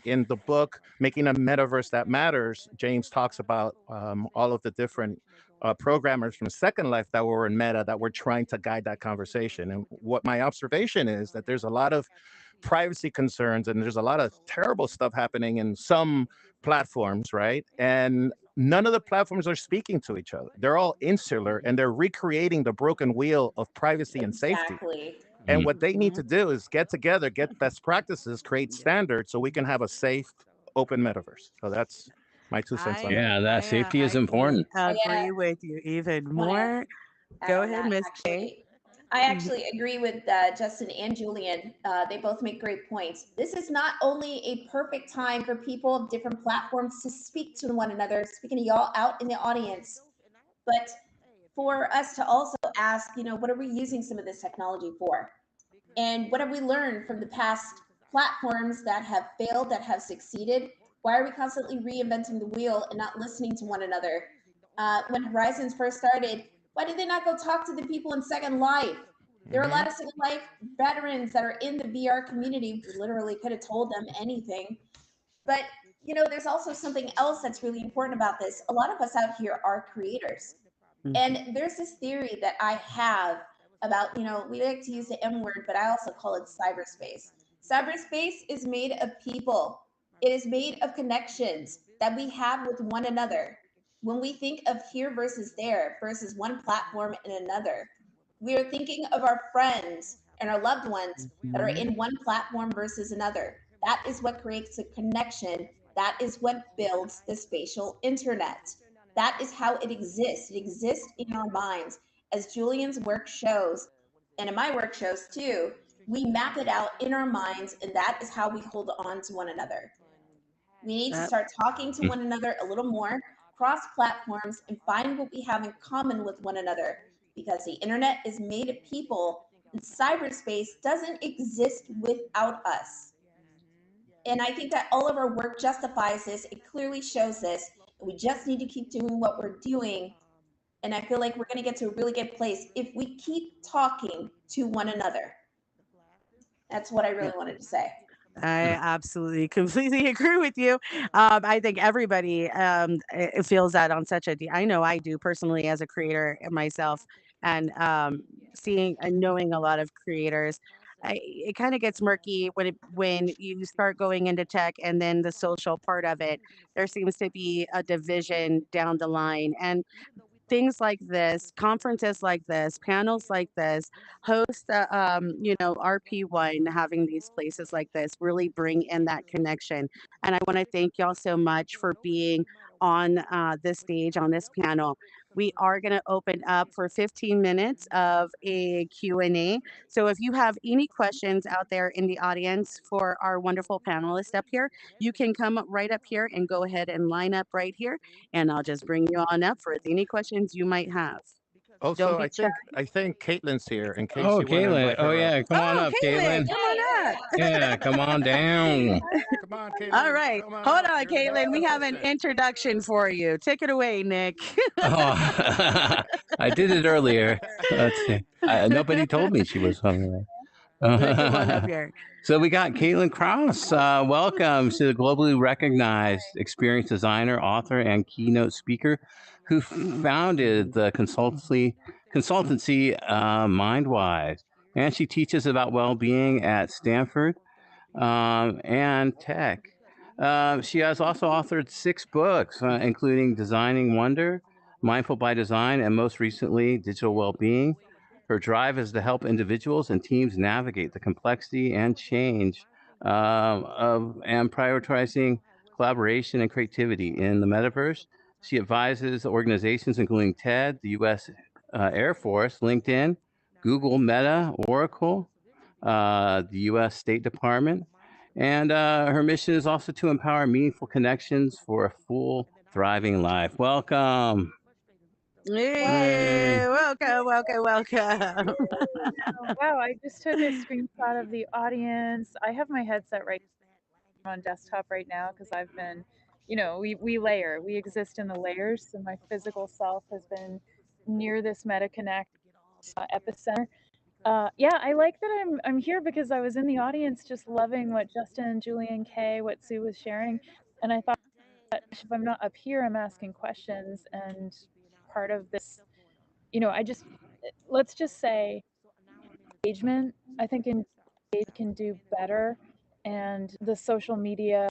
Speaker 9: In the book, Making a Metaverse That Matters, James talks about all of the different programmers from Second Life that were in Meta that were trying to guide that conversation. And what my observation is that there's a lot of privacy concerns and there's a lot of terrible stuff happening in some platforms, right? And none of the platforms are speaking to each other. They're all insular and they're recreating the broken wheel of privacy and safety.
Speaker 10: Exactly.
Speaker 9: And what they need to do is get together, get best practices, create standards so we can have a safe, open metaverse. So that's my 2 cents on that.
Speaker 2: Yeah, that safety is important.
Speaker 3: Agree with you even more. Go ahead, Miss Kay.
Speaker 10: I actually agree with Justin and Julian. They both make great points. This is not only a perfect time for people of different platforms to speak to one another, speaking to y'all out in the audience, but for us to also ask, what are we using some of this technology for? And what have we learned from the past platforms that have failed, that have succeeded? Why are we constantly reinventing the wheel and not listening to one another? When Horizons first started, why did they not go talk to the people in Second Life? There are a lot of Second Life veterans that are in the VR community. We literally could have told them anything. But, there's also something else that's really important about this. A lot of us out here are creators. And there's this theory that I have about, we like to use the M word, but I also call it cyberspace. Cyberspace is made of people. It is made of connections that we have with one another. When we think of here versus there versus one platform and another, we are thinking of our friends and our loved ones that are in one platform versus another. That is what creates a connection. That is what builds the spatial internet. That is how it exists. It exists in our minds. As Julian's work shows, and in my work shows too, we map it out in our minds, and that is how we hold on to one another. We need to start talking to one another a little more, cross platforms, and find what we have in common with one another, because the internet is made of people, and cyberspace doesn't exist without us. And I think that all of our work justifies this. It clearly shows this. We just need to keep doing what we're doing. And I feel like we're going to get to a really good place if we keep talking to one another. That's what I really wanted to say.
Speaker 3: I absolutely, completely agree with you. I think everybody feels that on such a I know I do personally as a creator myself, and seeing and knowing a lot of creators. It kind of gets murky when you start going into tech and then the social part of it. There seems to be a division down the line, and things like this, conferences like this, panels like this, host, RP1, having these places like this really bring in that connection. And I want to thank y'all so much for being on this stage, on this panel. We are going to open up for 15 minutes of a Q&A. So if you have any questions out there in the audience for our wonderful panelists up here, you can come right up here and go ahead and line up right here, and I'll just bring you on up for any questions you might have.
Speaker 9: Also,
Speaker 3: Don't be shy.
Speaker 9: I think Caitlin's here in case
Speaker 2: Oh,
Speaker 9: you want to
Speaker 2: Caitlin.
Speaker 9: invite her
Speaker 2: Oh,
Speaker 9: up.
Speaker 2: yeah. Come on up, Caitlin.
Speaker 3: Come on up.
Speaker 2: Yeah, come on down.
Speaker 9: Come on, Caitlin.
Speaker 3: All right.
Speaker 9: Come on
Speaker 3: Hold
Speaker 9: up.
Speaker 3: on, Caitlin. We have an introduction for you. Take it away, Nick.
Speaker 2: Oh, I did it earlier. Let's see. Nobody told me she was coming.
Speaker 3: Come on up here.
Speaker 2: So we got Caitlin Cross. Welcome to the globally recognized experienced designer, author, and keynote speaker who founded the consultancy Mindwise. And she teaches about well-being at Stanford and tech. She has also authored 6 books, including Designing Wonder, Mindful by Design, and most recently, Digital Wellbeing. Her drive is to help individuals and teams navigate the complexity and change and prioritizing collaboration and creativity in the metaverse. She advises organizations including TED, the U.S. Air Force, LinkedIn, Google, Meta, Oracle, the U.S. State Department. And her mission is also to empower meaningful connections for a full, thriving life. Welcome.
Speaker 3: Hey, welcome, welcome, welcome.
Speaker 13: Wow, I just took a screenshot of the audience. I have my headset right on desktop right now because I've been, we layer, we exist in the layers. So my physical self has been near this MetaConnect epicenter. Yeah, I like that I'm here because I was in the audience just loving what Justin, Julian, Kay, what Sue was sharing, and I thought if I'm not up here, I'm asking questions, and part of this, let's just say engagement. I think engagement can do better, and the social media,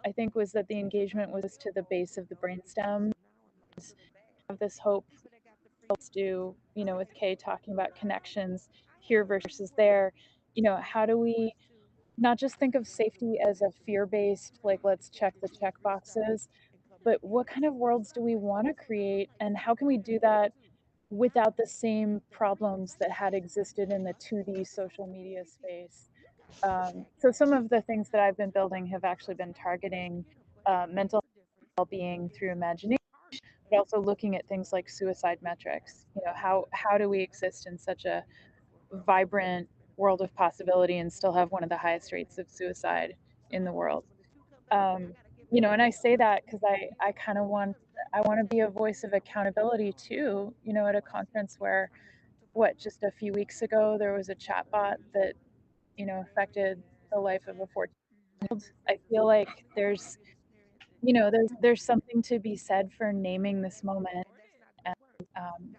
Speaker 13: I think, was that the engagement was to the base of the brainstem. Have this hope. Let's do, with Kay talking about connections here versus there. How do we not just think of safety as a fear-based, like let's check the check boxes, but what kind of worlds do we want to create, and how can we do that without the same problems that had existed in the 2D social media space? So some of the things that I've been building have actually been targeting mental well-being through imagination, but also looking at things like suicide metrics. How do we exist in such a vibrant world of possibility and still have one of the highest rates of suicide in the world? And I say that because I kind of I want to be a voice of accountability too. At a conference where just a few weeks ago there was a chatbot that affected the life of a 14-year-old. I feel like there's something to be said for naming this moment and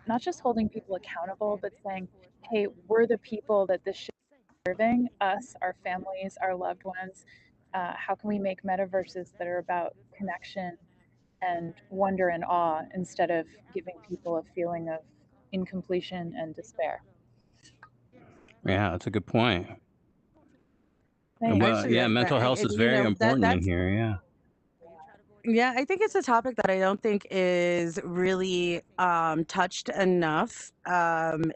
Speaker 13: not just holding people accountable, but saying, hey, we're the people that this should be serving, us, our families, our loved ones. How can we make metaverses that are about connection and wonder and awe instead of giving people a feeling of incompletion and despair?
Speaker 2: Yeah, that's a good point.
Speaker 3: Hey,
Speaker 2: Well,
Speaker 3: actually,
Speaker 2: yeah, mental health is very important in here. Yeah.
Speaker 3: Yeah, I think it's a topic that I don't think is really touched enough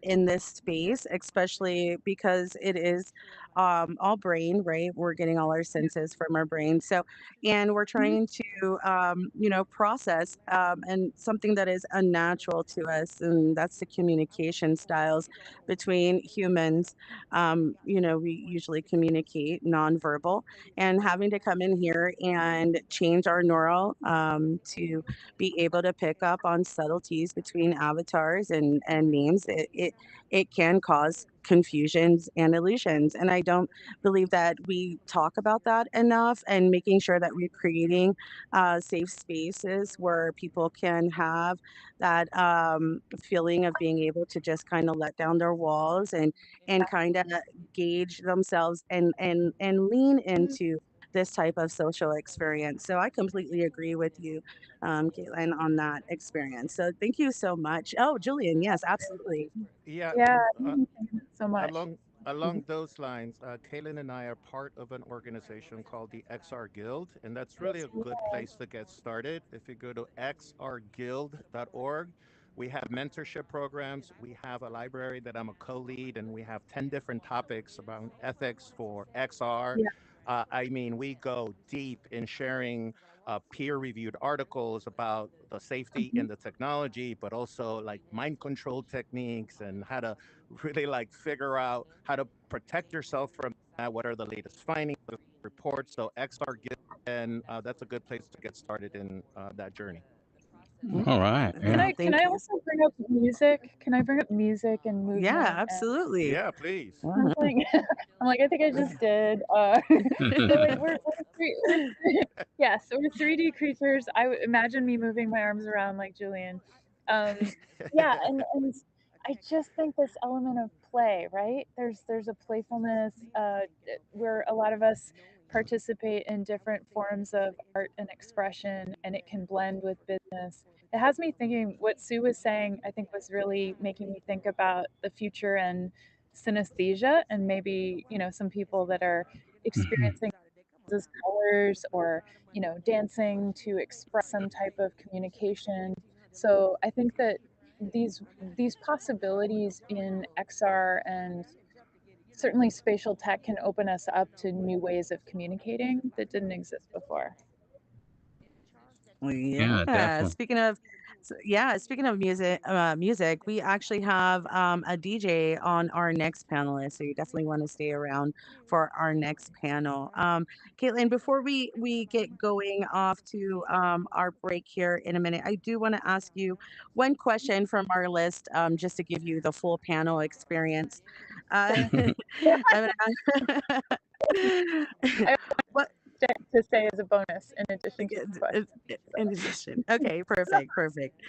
Speaker 3: in this space, especially because it is all brain, right? We're getting all our senses from our brain. So, and we're trying to, process and something that is unnatural to us, and that's the communication styles between humans. We usually communicate nonverbal, and having to come in here and change our neural to be able to pick up on subtleties between avatars and names, it can cause confusions and illusions. And I don't believe that we talk about that enough, and making sure that we're creating safe spaces where people can have that feeling of being able to just kind of let down their walls and kind of gauge themselves and lean into this type of social experience. So I completely agree with you, Caitlin, on that experience. So thank you so much. Oh, Julian, yes, absolutely.
Speaker 9: Yeah,
Speaker 13: Yeah,
Speaker 9: uh,
Speaker 13: thank you so much.
Speaker 9: along those lines, Kaylin and I are part of an organization called the XR Guild, and that's really a good place to get started. If you go to xrguild.org, we have mentorship programs. We have a library that I'm a co-lead, and we have 10 different topics about ethics for XR.
Speaker 13: Yeah.
Speaker 9: I mean, we go deep in sharing peer-reviewed articles about the safety in the technology, but also like mind control techniques and how to really like figure out how to protect yourself from that. What are the latest findings, reports? So XR Guild, and that's a good place to get started in that journey.
Speaker 2: All right.
Speaker 13: Can
Speaker 2: Yeah.
Speaker 13: I also bring up music? Can I bring up music and movement?
Speaker 3: Yeah,
Speaker 13: And
Speaker 3: absolutely.
Speaker 9: Yeah, please.
Speaker 13: something? I'm like, I think I just did. So like yes, we're 3D creatures. I would imagine me moving my arms around like Julian. Yeah, and I just think this element of play, right? There's a playfulness where a lot of us participate in different forms of art and expression, and it can blend with business. It has me thinking what Sue was saying, I think was really making me think about the future and synesthesia, and maybe, some people that are experiencing as colors or, dancing to express some type of communication. So I think that these possibilities in XR and certainly spatial tech can open us up to new ways of communicating that didn't exist before.
Speaker 3: Yeah.
Speaker 2: definitely.
Speaker 3: Speaking of So, yeah, speaking of music, we actually have a DJ on our next panelist, so you definitely want to stay around for our next panel. Caitlin, before we get going off to our break here in a minute, I do want to ask you one question from our list, just to give you the full panel experience. I'm gonna what
Speaker 13: to say as a bonus in addition to the question.
Speaker 3: in addition. Okay, perfect.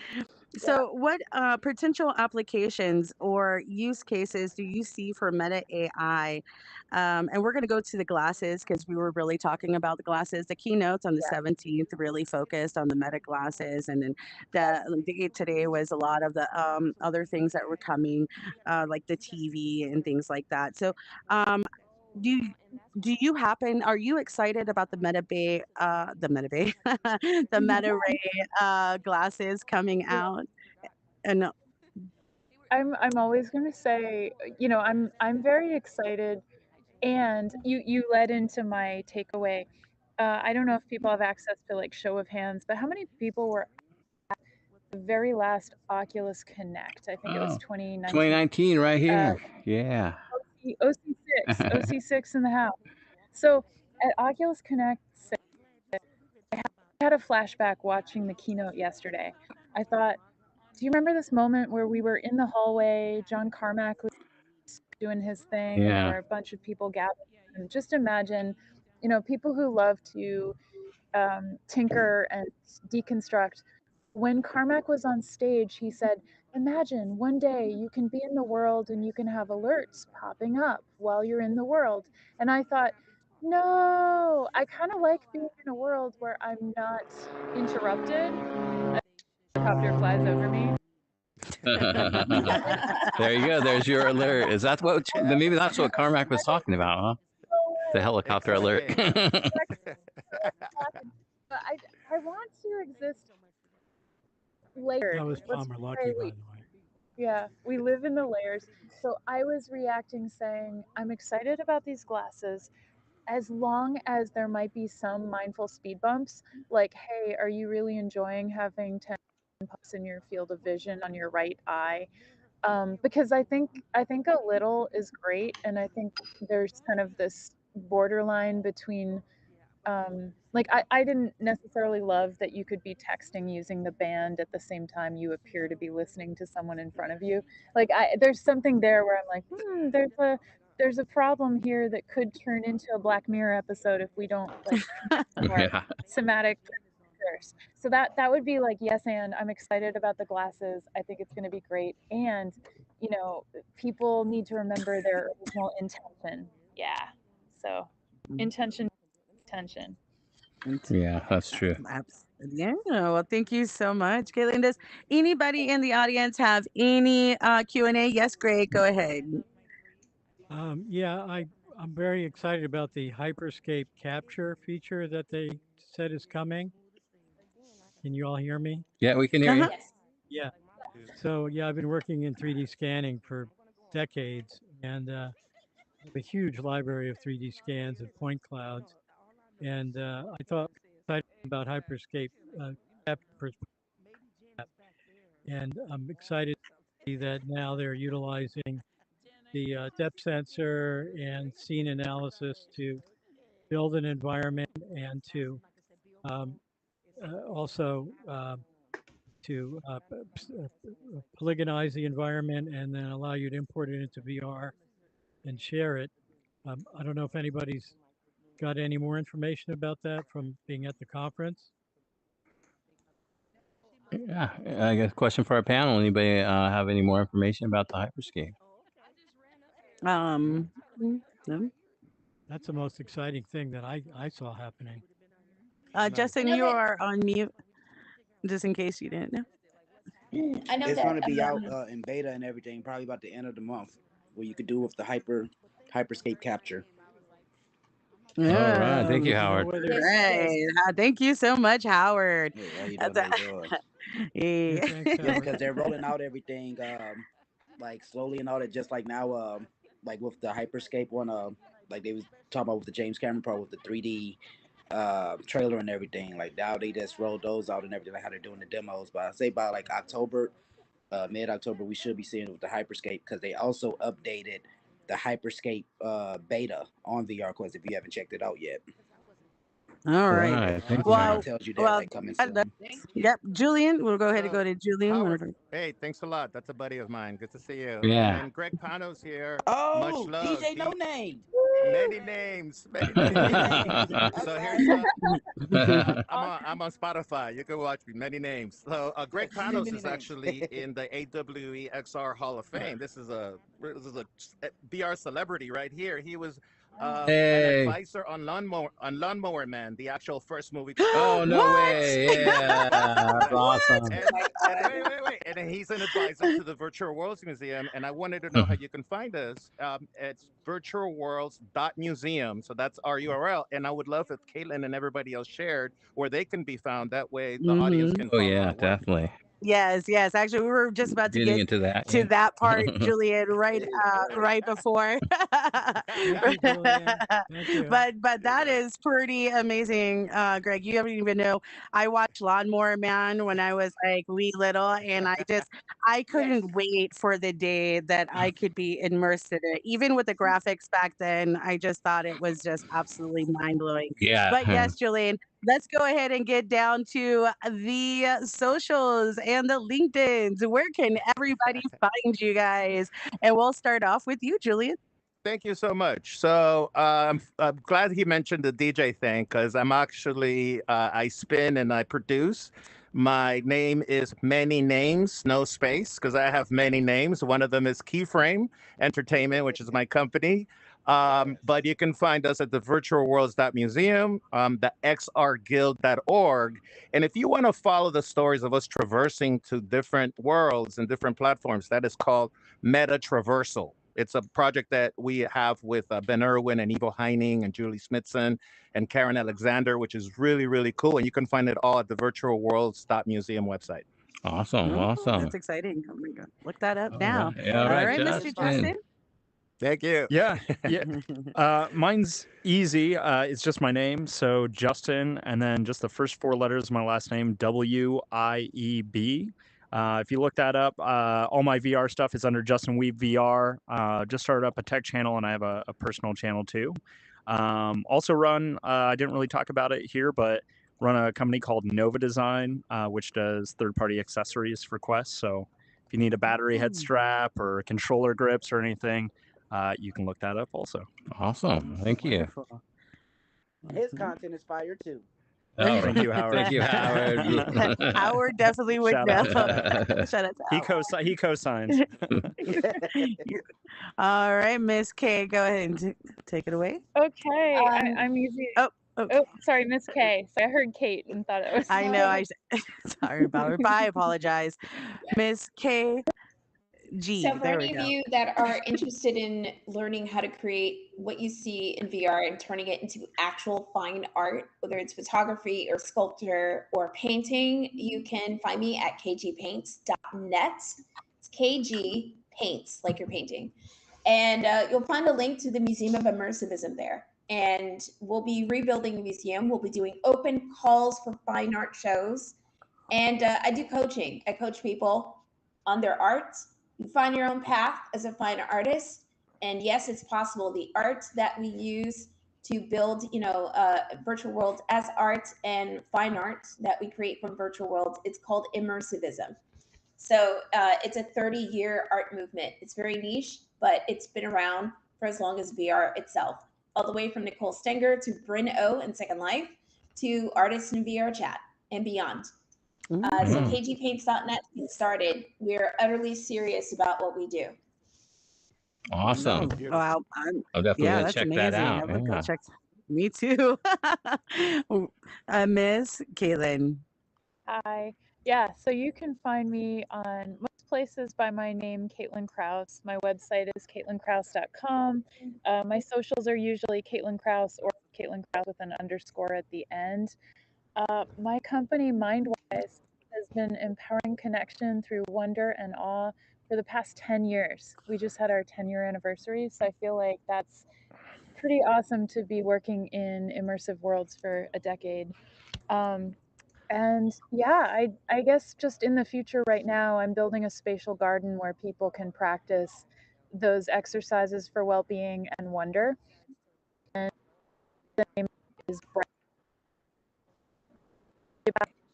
Speaker 3: So, what potential applications or use cases do you see for Meta AI? And we're going to go to the glasses because we were really talking about the glasses. The keynotes on the 17th really focused on the Meta glasses, and then the day today was a lot of the other things that were coming, like the TV and things like that. So, um, do you, are you excited about the Meta Bay, the Meta Ray glasses coming out? And
Speaker 13: I'm always going to say, I'm very excited, and you led into my takeaway. I don't know if people have access to like show of hands, but how many people were at the very last Oculus Connect? I think it was 2019.
Speaker 2: 2019 right here. Yeah.
Speaker 13: OC6 in the house. So at Oculus Connect 6, I had a flashback watching the keynote yesterday. I thought, do you remember this moment where we were in the hallway, John Carmack was doing his thing, and there were a bunch of people gathered? And just imagine, people who love to tinker and deconstruct. When Carmack was on stage, he said, imagine one day you can be in the world and you can have alerts popping up while you're in the world. And I thought, no, I kind of like being in a world where I'm not interrupted. A helicopter flies over me.
Speaker 2: There you go. There's your alert. Is that what? Maybe that's what Carmack was talking about, huh? The helicopter alert.
Speaker 13: But I want to exist layered.
Speaker 12: That was Palmer Lucky, by the way.
Speaker 13: Yeah, we live in the layers. So I was reacting saying, I'm excited about these glasses as long as there might be some mindful speed bumps. Like, hey, are you really enjoying having 10 puffs in your field of vision on your right eye? Because I think a little is great, and I think there's kind of this borderline between like I didn't necessarily love that you could be texting using the band at the same time you appear to be listening to someone in front of you. Like there's something there where I'm like, there's a problem here that could turn into a Black Mirror episode if we don't like more somatic first. So that would be like, yes, and I'm excited about the glasses. I think it's going to be great, and people need to remember their original intention. Yeah. So intention.
Speaker 2: Yeah, that's true.
Speaker 3: Yeah, well, thank you so much, Caitlin. Does anybody in the audience have any Q&A? Yes, Greg, go ahead.
Speaker 12: Yeah, I'm very excited about the Hyperscape capture feature that they said is coming. Can you all hear me?
Speaker 2: Yeah, we can hear you.
Speaker 12: Yeah. So yeah, I've been working in 3D scanning for decades, and I have a huge library of 3D scans and point clouds. And I thought excited about Hyperscape capture, and I'm excited to see that now they're utilizing the depth sensor and scene analysis to build an environment and to also to polygonize the environment and then allow you to import it into VR and share it. I don't know if anybody's got any more information about that from being at the conference.
Speaker 2: Yeah, I guess question for our panel. Anybody have any more information about the Hyperscape?
Speaker 3: No.
Speaker 12: That's the most exciting thing that I saw happening.
Speaker 3: Justin, you are on mute, just in case you didn't know.
Speaker 10: I know
Speaker 14: It's going to be out in beta and everything, probably about the end of the month, where you could do with the Hyperscape capture.
Speaker 2: All right, thank you, Howard.
Speaker 3: Right. Thank you so much, Howard.
Speaker 14: Hey, how you doing? How you doing?
Speaker 3: Yeah.
Speaker 14: Yeah, because they're rolling out everything like slowly and all that, just like now, like with the Hyperscape one, like they was talking about with the James Cameron part with the 3D trailer and everything. Like now they just rolled those out and everything, like how they're doing the demos. But I say by like October, mid-October, we should be seeing it with the Hyperscape, because they also updated the Hyperscape beta on VR Quest if you haven't checked it out yet.
Speaker 3: All right.
Speaker 2: Right, thank you.
Speaker 3: Well,
Speaker 14: Tells you that
Speaker 3: well,
Speaker 14: like coming soon.
Speaker 3: yep. Julian, we'll go ahead and go to Julian.
Speaker 9: Howard, hey, thanks a lot. That's a buddy of mine. Good to see you.
Speaker 2: Yeah.
Speaker 9: And Greg Pano's here.
Speaker 14: Oh,
Speaker 9: Much love.
Speaker 14: DJ No Name.
Speaker 9: Many names, many names. So here's I'm on Spotify. You can watch me. Many names. So Greg Panos is actually in the AWE XR Hall of Fame. This is a VR celebrity right here. He was an advisor on Lawnmower Man, the actual first movie.
Speaker 2: Oh, no way. Yeah, that's awesome.
Speaker 9: And wait. And then he's an advisor to the Virtual Worlds Museum. And I wanted to know how you can find us. It's virtualworlds.museum. So that's our URL. And I would love if Caitlin and everybody else shared where they can be found. That way the audience can
Speaker 2: Oh,
Speaker 9: follow
Speaker 2: yeah,
Speaker 9: our work.
Speaker 2: definitely.
Speaker 3: Yes. Actually, we were just about to
Speaker 2: Getting
Speaker 3: get
Speaker 2: into that.
Speaker 3: to
Speaker 2: Yeah.
Speaker 3: that part, Julian, right before.
Speaker 12: Thank you, Julian. Thank you.
Speaker 3: But that is pretty amazing, Greg. You don't even know. I watched Lawnmower Man when I was like wee little, and I couldn't wait for the day that I could be immersed in it. Even with the graphics back then, I just thought it was just absolutely mind blowing.
Speaker 2: Yeah.
Speaker 3: But yes, Julian, let's go ahead and get down to the socials and the LinkedIn's. Where can everybody find you guys? And we'll start off with you, Julian.
Speaker 9: Thank you so much. So I'm glad he mentioned the DJ thing, because I'm actually, I spin and I produce. My name is Many Names, no space, because I have many names. One of them is Keyframe Entertainment, which is my company. But you can find us at the virtualworlds.museum, the xrguild.org. And if you want to follow the stories of us traversing to different worlds and different platforms, that is called Meta Traversal. It's a project that we have with Ben Irwin and Ivo Heining and Julie Smithson and Karen Alexander, which is really, really cool. And you can find it all at the virtualworlds.museum website.
Speaker 2: Awesome. Awesome.
Speaker 3: That's exciting. Oh my God. Look that up
Speaker 2: All
Speaker 3: now.
Speaker 2: right. All right,
Speaker 3: Mr. Justin.
Speaker 9: Thank you.
Speaker 11: Yeah. Mine's easy. It's just my name. So Justin, and then just the first four letters of my last name, WIEB. If you look that up, all my VR stuff is under Justin Weeb VR. Just started up a tech channel, and I have a personal channel too. Also run, I didn't really talk about it here, but run a company called Nova Design, which does third-party accessories for Quest. So if you need a battery head strap or controller grips or anything, you can look that up also.
Speaker 2: Awesome. Thank you.
Speaker 14: His content is fire too.
Speaker 2: Oh,
Speaker 11: thank you, Howard.
Speaker 2: Thank you, Howard.
Speaker 3: Howard definitely would
Speaker 11: Shout
Speaker 3: know.
Speaker 11: out.
Speaker 3: Shout out to
Speaker 11: He co-signs.
Speaker 3: All right, Miss K, go ahead and take it away.
Speaker 13: Okay, I'm using. Oh, sorry, Miss K. So I heard Kate and thought it was.
Speaker 3: I know. Sorry about it. I apologize, Miss K. G.
Speaker 10: So for
Speaker 3: There we
Speaker 10: any of
Speaker 3: go.
Speaker 10: you that are interested in learning how to create what you see in VR and turning it into actual fine art, whether it's photography or sculpture or painting, you can find me at kgpaints.net. It's KG Paints, like you're painting. And you'll find a link to the Museum of Immersivism there. And we'll be rebuilding the museum. We'll be doing open calls for fine art shows. And I do coaching. I coach people on their art. You find your own path as a fine artist. And yes, it's possible. The art that we use to build, virtual worlds as art and fine art that we create from virtual worlds, it's called immersivism. So it's a 30-year art movement. It's very niche, but it's been around for as long as VR itself. All the way from Nicole Stenger to Bryn O in Second Life to artists in VR chat and beyond. So kgpaints.net to get started. We're utterly serious about what we do.
Speaker 2: Awesome.
Speaker 3: Wow.
Speaker 2: I'm definitely
Speaker 3: Yeah,
Speaker 2: going to
Speaker 3: that's
Speaker 2: check
Speaker 3: amazing.
Speaker 2: that out.
Speaker 3: I would go
Speaker 2: Yeah.
Speaker 3: check. Me too. Miss Caitlin.
Speaker 13: Hi. Yeah, so you can find me on most places by my name, Caitlin Kraus. My website is caitlinkraus.com. My socials are usually Caitlin Kraus or Caitlin Kraus with an underscore at the end. My company, Mindwise, has been empowering connection through wonder and awe for the past 10 years. We just had our 10-year anniversary, so I feel like that's pretty awesome to be working in immersive worlds for a decade. Um, and yeah, I guess just in the future right now, I'm building a spatial garden where people can practice those exercises for well-being and wonder. And the name is Bright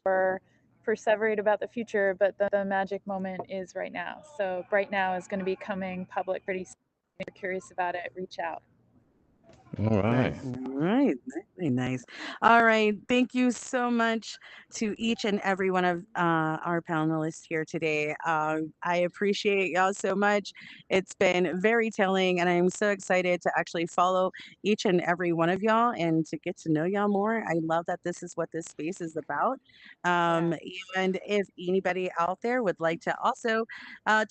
Speaker 13: for perseverate about the future, but the magic moment is right now. So Bright Now is going to be coming public pretty soon. If you're curious about it, reach out.
Speaker 2: All right.
Speaker 3: All right, very nice. All right, thank you so much to each and every one of our panelists here today. I appreciate y'all so much. It's been very telling, and I'm so excited to actually follow each and every one of y'all and to get to know y'all more. I love that this is what this space is about. And if anybody out there would like to also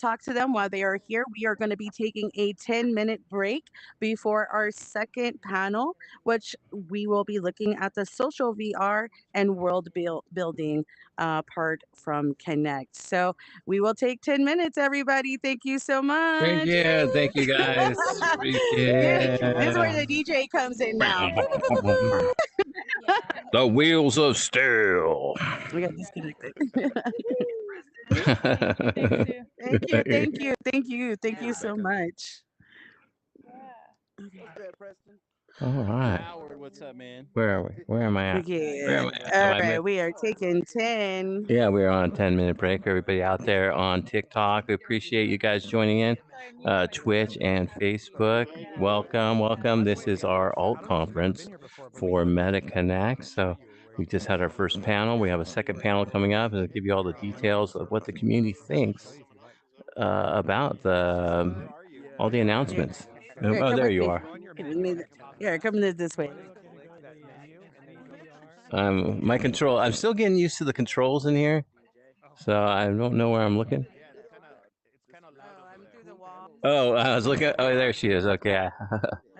Speaker 3: talk to them while they are here, we are going to be taking a 10-minute break before our second panel, which we will be looking at the social VR and world building part from Connect. So we will take 10 minutes, everybody. Thank you so much.
Speaker 2: Thank you guys.
Speaker 3: This is where
Speaker 2: Yeah.
Speaker 3: the DJ comes in now.
Speaker 2: The wheels of steel.
Speaker 3: We got disconnected.
Speaker 13: Thanks, Sue.
Speaker 3: Thank you so much.
Speaker 2: All right.
Speaker 15: Howard, what's up, man?
Speaker 2: Where are we? Where am I at? Where
Speaker 3: Yeah.
Speaker 2: am I at?
Speaker 3: All right, we are taking 10.
Speaker 2: Yeah, we're on a 10-minute break. Everybody out there on TikTok, we appreciate you guys joining in. Twitch and Facebook, welcome. This is our alt conference for Meta Connect. So we just had our first panel. We have a second panel coming up, and I'll give you all the details of what the community thinks about all the announcements.
Speaker 3: Here,
Speaker 2: Oh,
Speaker 3: come
Speaker 2: there
Speaker 3: with
Speaker 2: you
Speaker 3: me.
Speaker 2: are.
Speaker 3: Here, come this way.
Speaker 2: My control. I'm still getting used to the controls in here, so I don't know where I'm looking. Oh, I was looking. Oh, there she is. Okay.
Speaker 3: I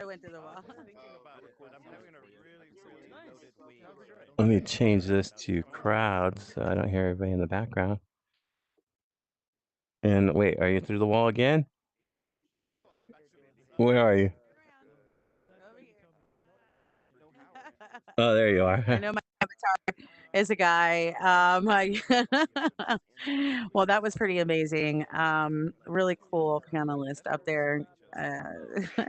Speaker 3: went to the wall.
Speaker 2: Let me change this to crowd so I don't hear everybody in the background. And wait, are you through the wall again? Where are you? Oh, there you are.
Speaker 3: I know my avatar is a guy. Well, that was pretty amazing. Really cool panelist up there.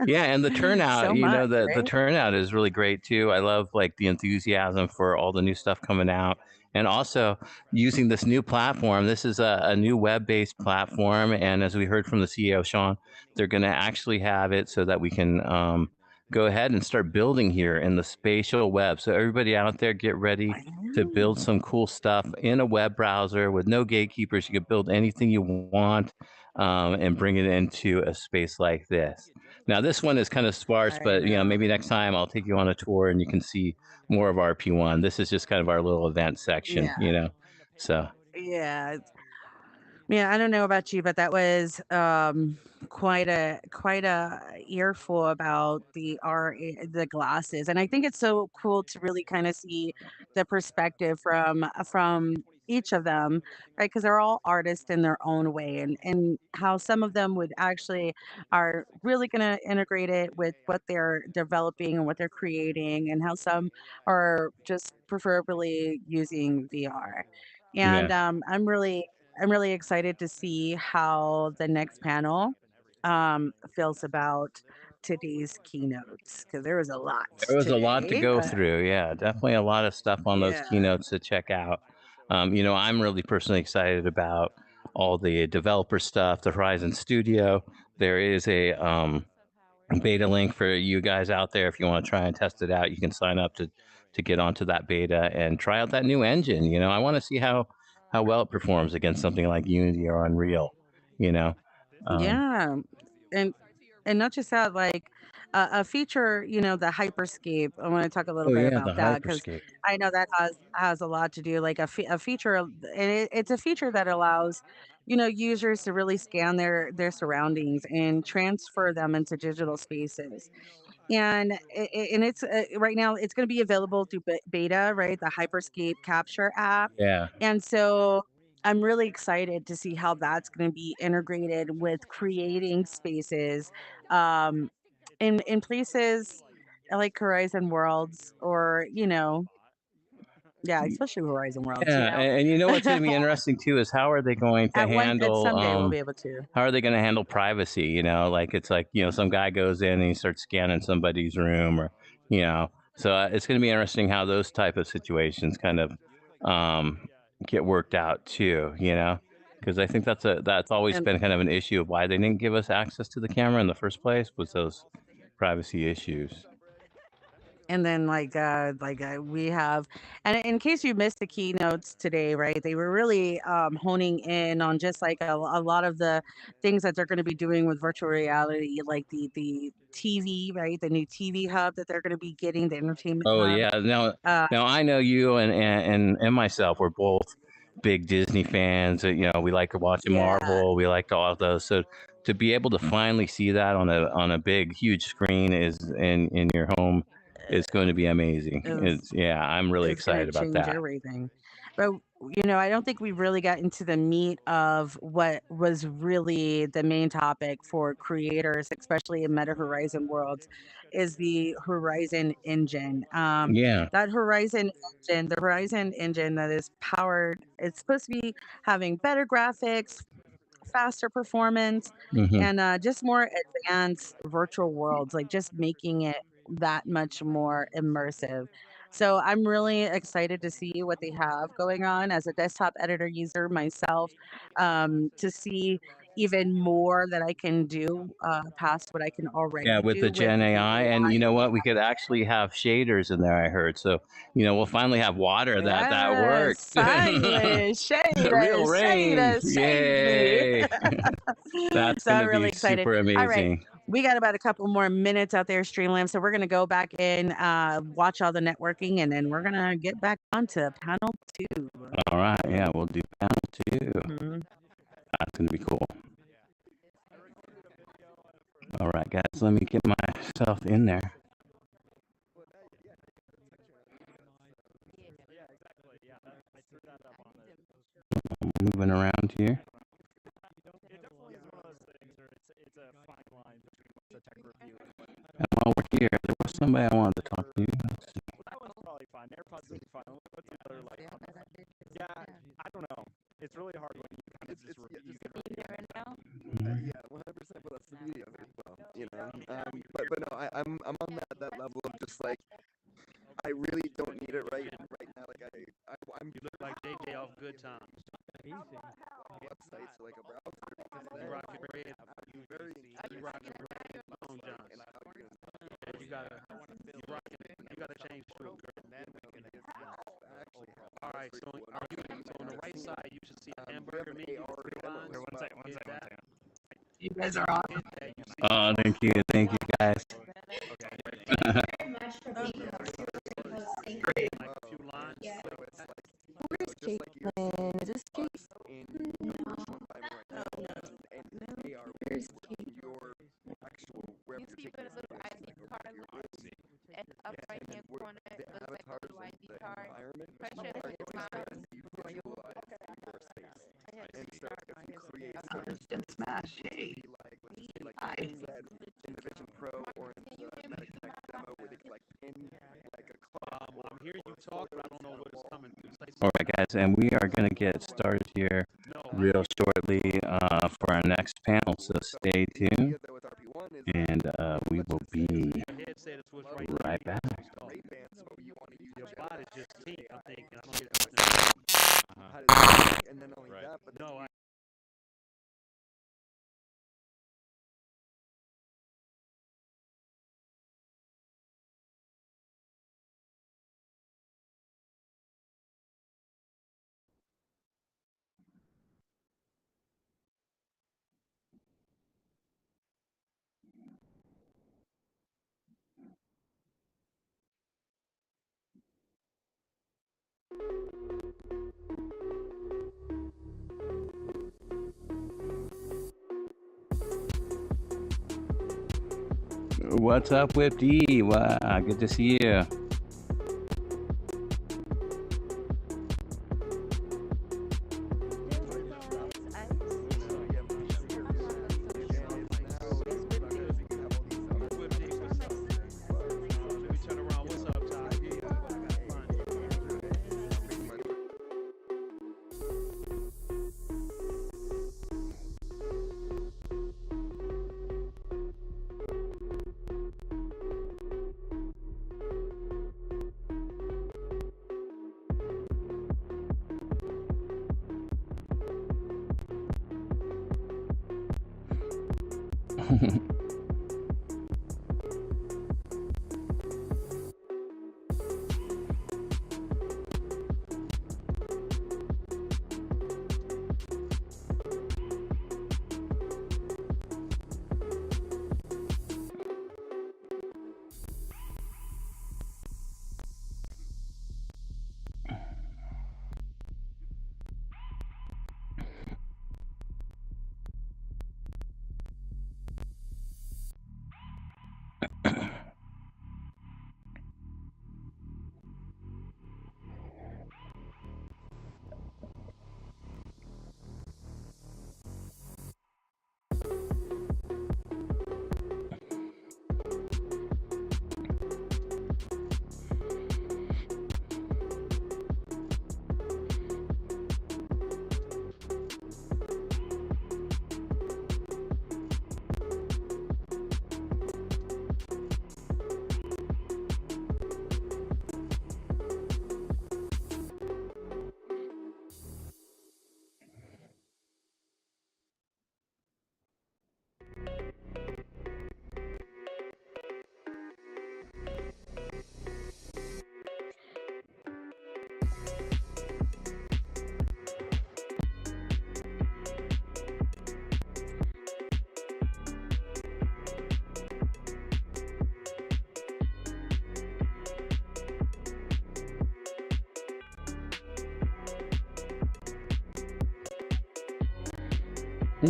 Speaker 2: Yeah, and the turnout,
Speaker 3: So much,
Speaker 2: the
Speaker 3: right?
Speaker 2: turnout is really great too. I love like the enthusiasm for all the new stuff coming out, and also using this new platform. This is a new web-based platform, and as we heard from the CEO Sean, they're going to actually have it so that we can go ahead and start building here in the spatial web. So everybody out there, get ready to build some cool stuff in a web browser with no gatekeepers. You can build anything you want and bring it into a space like this. Now, this one is kind of sparse, but maybe next time I'll take you on a tour and you can see more of RP1. This is just kind of our little event section, So
Speaker 3: Yeah. Yeah, I don't know about you, but that was quite a earful about the glasses, and I think it's so cool to really kind of see the perspective from each of them, right? Because they're all artists in their own way, and how some of them would actually are really going to integrate it with what they're developing and what they're creating, and how some are just preferably using VR. And
Speaker 2: yeah.
Speaker 3: I'm really excited to see how the next panel feels about today's keynotes because there was a lot
Speaker 2: There was a lot to
Speaker 3: today.
Speaker 2: go through. Yeah, definitely a lot of stuff on those
Speaker 3: Yeah.
Speaker 2: keynotes to check out. I'm really personally excited about all the developer stuff, the Horizon Studio. There is a beta link for you guys out there. If you want to try and test it out, you can sign up to get onto that beta and try out that new engine. I want to see how well it performs against something like Unity or Unreal. You know, um,
Speaker 3: Yeah, and not just that, like a feature, the Hyperscape. I want to talk a little
Speaker 2: oh
Speaker 3: bit
Speaker 2: yeah, the
Speaker 3: about that because
Speaker 2: Hyperscape.
Speaker 3: I know that has a lot to do, like a feature, and it's a feature that allows, users to really scan their surroundings and transfer them into digital spaces. And it's right now it's going to be available through beta, right? The Hyperscape Capture app,
Speaker 2: Yeah.
Speaker 3: and so I'm really excited to see how that's going to be integrated with creating spaces um, in places. like Horizon Worlds, or yeah, especially Horizon Worlds.
Speaker 2: Yeah, and you know what's going to be interesting too is how are they going to
Speaker 3: At someday we'll
Speaker 2: handle
Speaker 3: be able to.
Speaker 2: how are they going to handle privacy? Like it's like some guy goes in and he starts scanning somebody's room, or so it's going to be interesting how those type of situations kind of get worked out too. Because I think that's always
Speaker 3: And
Speaker 2: been kind of an issue of why they didn't give us access to the camera in the first place, was those privacy issues.
Speaker 3: and then we have, and in case you missed the keynotes today, right, they were really honing in on just like a lot of the things that they're going to be doing with virtual reality, like the TV, right, the new TV hub that they're going to be getting, the entertainment
Speaker 2: Oh
Speaker 3: hub.
Speaker 2: yeah. Now I know you and myself. We're both big Disney fans. We like watching
Speaker 3: Yeah,
Speaker 2: Marvel. We like all of those. So to be able to finally see that on a big, huge screen is in your home is going to be amazing.
Speaker 3: is
Speaker 2: I'm really
Speaker 3: it's going to
Speaker 2: excited about
Speaker 3: change
Speaker 2: that.
Speaker 3: everything. But I don't think we really got into the meat of what was really the main topic for creators, especially in Meta Horizon worlds, is the Horizon engine.
Speaker 2: Yeah.
Speaker 3: That Horizon engine, the Horizon engine that is powered, it's supposed to be having better graphics, faster performance,
Speaker 2: Hmm.
Speaker 3: and just more advanced virtual worlds, like just making it that much more immersive. So I'm really excited to see what they have going on as a desktop editor user myself, to see even more that I can do past what I can
Speaker 2: Yeah,
Speaker 3: already
Speaker 2: with the
Speaker 3: do with
Speaker 2: Gen
Speaker 3: the
Speaker 2: AI, and you know what? We could actually have shaders in there, I heard. So, we'll finally have water that
Speaker 3: Yes,
Speaker 2: works.
Speaker 3: finally, shade
Speaker 2: Real
Speaker 3: us, shade
Speaker 2: rain.
Speaker 3: us, shade me.
Speaker 2: Yay. That's
Speaker 3: So
Speaker 2: going
Speaker 3: I'm
Speaker 2: to
Speaker 3: really
Speaker 2: be
Speaker 3: excited.
Speaker 2: super
Speaker 3: All right,
Speaker 2: amazing.
Speaker 3: we got about a couple more minutes out there, Streamlam. So we're gonna go back in, watch all the networking, and then we're gonna get back onto panel 2.
Speaker 2: All right. Yeah, we'll do panel 2.
Speaker 3: Mhm.
Speaker 2: That's going to be cool. All right, guys, let me get myself in there. Moving around here. And while we're here, there was somebody I wanted to talk to. Let's see.
Speaker 11: That was probably fine. AirPods is fine. What's the other Yeah, I don't know. It's really hard when you kind of just repeat. You can repeat it now.
Speaker 1: Yeah, 100%. But that's the beauty of it. Well, but no, I'm on that level of just like, I really don't need it right now. Like I'm.
Speaker 15: You look like JJ off Good Times.
Speaker 1: Websites like a browser.
Speaker 15: You rocking red. You rocking red Long Johns. Yeah, you gotta change to a girl. All right, so on the right side you should see a hamburger menu.
Speaker 11: One second.
Speaker 8: You guys are awesome.
Speaker 2: Oh, thank you guys.
Speaker 8: Great.
Speaker 3: Where's Caitlin? Is this Caitlin? Where's
Speaker 1: your actual where
Speaker 16: You see where the little ID card looks? And up right hand corner, it looks like a little ID card. Pressure the time.
Speaker 8: And smash. Yay. Hi.
Speaker 1: Innovation Pro or demo where they could like pin like a club.
Speaker 15: I'm hearing you talk, but I don't know what is coming through.
Speaker 2: All right, guys, and we are going to get started here real shortly for our next panel. So stay tuned, and we will be right back.
Speaker 15: Your body's just teeth, I think. I don't get
Speaker 1: And then only that, but
Speaker 15: no,
Speaker 2: What's up, Whip D? Wow, good to see you.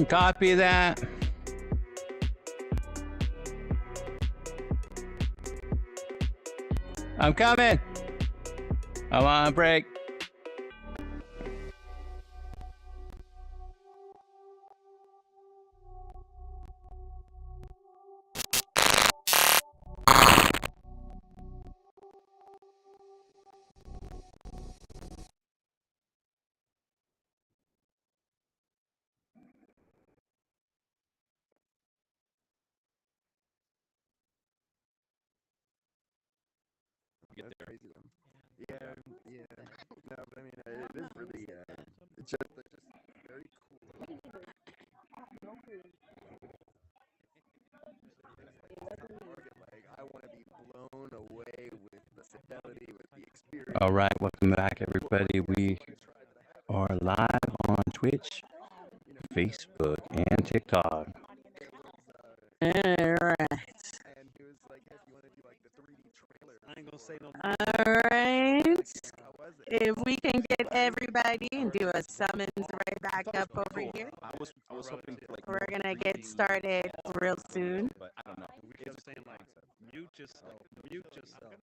Speaker 2: Copy that. I'm coming. I'm on a break.
Speaker 1: That's crazy though. Yeah, yeah. No, but I mean, it is really, it's just very cool. Like, I want to be blown away with the fidelity, with the experience.
Speaker 2: All right, welcome back, everybody. We are live on Twitch, Facebook, and TikTok.
Speaker 3: All right.
Speaker 1: And he was like, hey, if you want to do like the 3D trailer.
Speaker 15: I ain't gonna say no.
Speaker 3: All right. If we can get everybody and do a summons right back up over here.
Speaker 17: I was hoping to, like,
Speaker 3: We're gonna get started real soon.
Speaker 17: but I don't know.
Speaker 15: We kept saying like, mute yourself, mute yourself.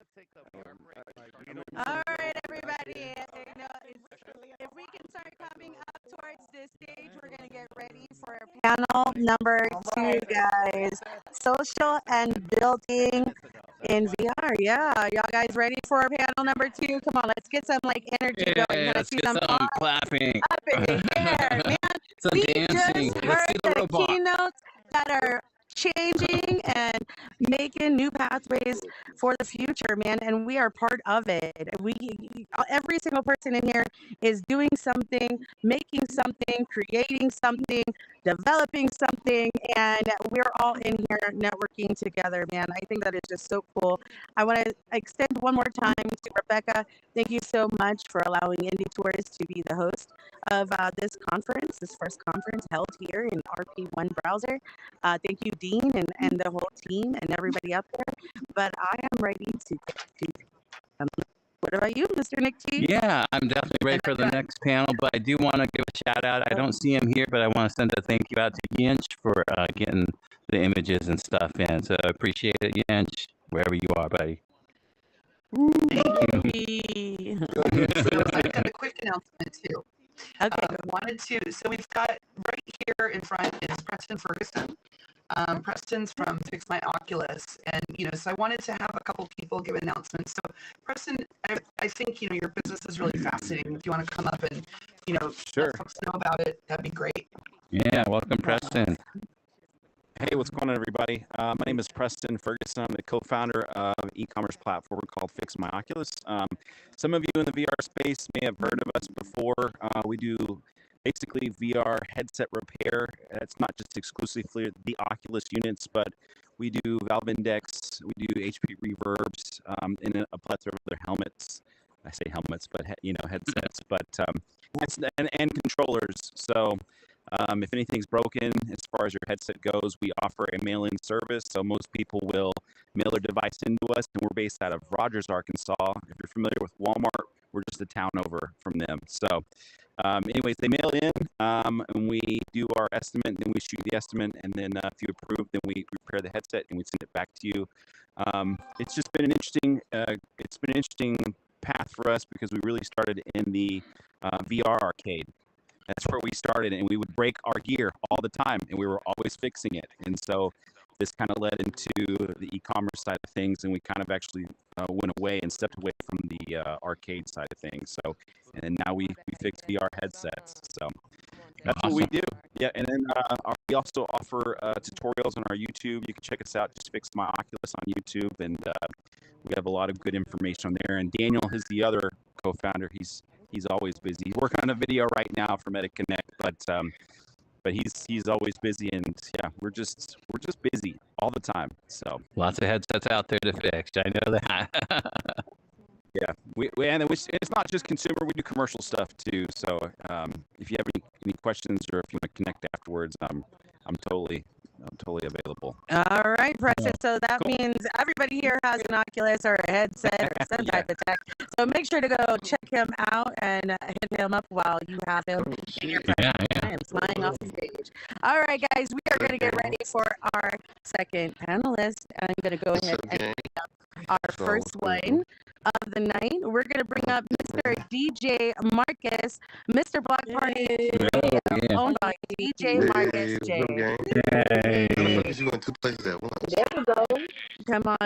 Speaker 3: All right, everybody. You know, if we can start coming up towards this stage, we're gonna get ready for panel number 2, guys. Social and building in VR. Yeah, y'all guys ready for our panel number 2? Come on, let's get some like energy going. Can I
Speaker 2: let's
Speaker 3: see
Speaker 2: get some
Speaker 3: arms
Speaker 2: clapping.
Speaker 3: up in the air, man?
Speaker 2: Some
Speaker 3: We
Speaker 2: dancing.
Speaker 3: just
Speaker 2: Let's
Speaker 3: heard
Speaker 2: see the
Speaker 3: the
Speaker 2: robot.
Speaker 3: keynotes that are changing and making new pathways for the future, man, and we are part of it. Every single person in here is doing something, making something, creating something, developing something, and we're all in here networking together, man. I think that is just so cool. I want to extend one more time to Rebecca. Thank you so much for allowing Indie Tours to be the host of this conference, this first conference held here in RP1 browser. Thank you, Dean, and the whole team and everybody up there. But I am ready to what about you, Mr. Nick T?
Speaker 2: Yeah, I'm definitely ready for the next panel, but I do want to give a shout out. I don't see him here, but I want to send a thank you out to Yinch for getting the images and stuff in. So I appreciate it, Yinch, wherever you are, buddy.
Speaker 8: Thank you. So I've got a quick announcement too.
Speaker 3: Okay.
Speaker 8: So we've got right here in front is Preston Ferguson. Preston's from Fix My Oculus, and so I wanted to have a couple people give announcements. So Preston, I think your business is really fascinating. If you want to come up and
Speaker 17: Sure.
Speaker 8: let folks know about it, that'd be great.
Speaker 2: Yeah, welcome, Preston.
Speaker 17: Hey, what's going on, everybody? My name is Preston Ferguson. I'm the co-founder of an e-commerce platform called Fix My Oculus. Some of you in the VR space may have heard of us before. We do basically VR headset repair. It's not just exclusively the Oculus units, but we do Valve Index, we do HP reverbs, and a plethora of other helmets. I say helmets, but headsets, but and controllers. So if anything's broken as far as your headset goes, we offer a mail-in service. So most people will mail their device into us, and we're based out of Rogers, Arkansas. If you're familiar with Walmart, we're just a town over from them. So anyways, they mail in, and we do our estimate, and then we shoot the estimate, and then if you approve, then we repair the headset and we send it back to you. It's just been an interesting path for us because we really started in the VR arcade. That's where we started, and we would break our gear all the time, and we were always fixing it. And so this kind of led into the e-commerce side of things, and we kind of actually went away and stepped away from the arcade side of things. So, and now we fix VR headsets. So that's what we do. Yeah, and then we also offer tutorials on our YouTube. You can check us out. Just Fix My Oculus on YouTube, and we have a lot of good information on there. And Daniel is the other co-founder. He's always busy. He's working on a video right now for MetaConnect, but he's always busy, and yeah, we're just busy all the time. So
Speaker 2: lots of headsets out there to fix. I know that.
Speaker 17: Yeah, and it's not just consumer. We do commercial stuff too. So if you have any questions or if you want to connect afterwards, I'm totally available.
Speaker 3: All right, Preston. So that means everybody here has an Oculus or a headset or some type of tech. So make sure to go check him out and hit him up while you have him in your presence. I am flying off the stage. All right, guys, we are going to get ready for our second panelist. I'm going to go ahead and bring up our first one of the night. We're going to bring up Mr. DJ Marcus, Mr. Block Party Radio, owned by DJ Marcus J.
Speaker 18: You went two places at once.
Speaker 3: There we go. Come on.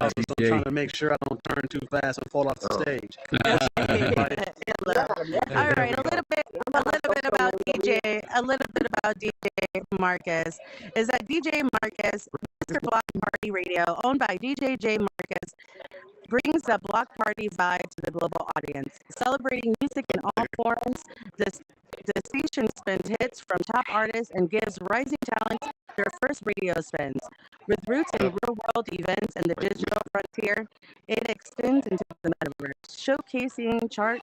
Speaker 15: I'm trying to make sure I don't turn too fast and fall off the stage.
Speaker 3: All right, a little bit about DJ Marcus is that DJ Marcus, Mr. Block Party Radio, owned by DJ J Marcus, brings the block party vibe to the global audience. Celebrating music in all forms, the station spins hits from top artists and gives rising talents their first radio spins. With roots in real-world events and the digital frontier, it extends into the metaverse, showcasing chart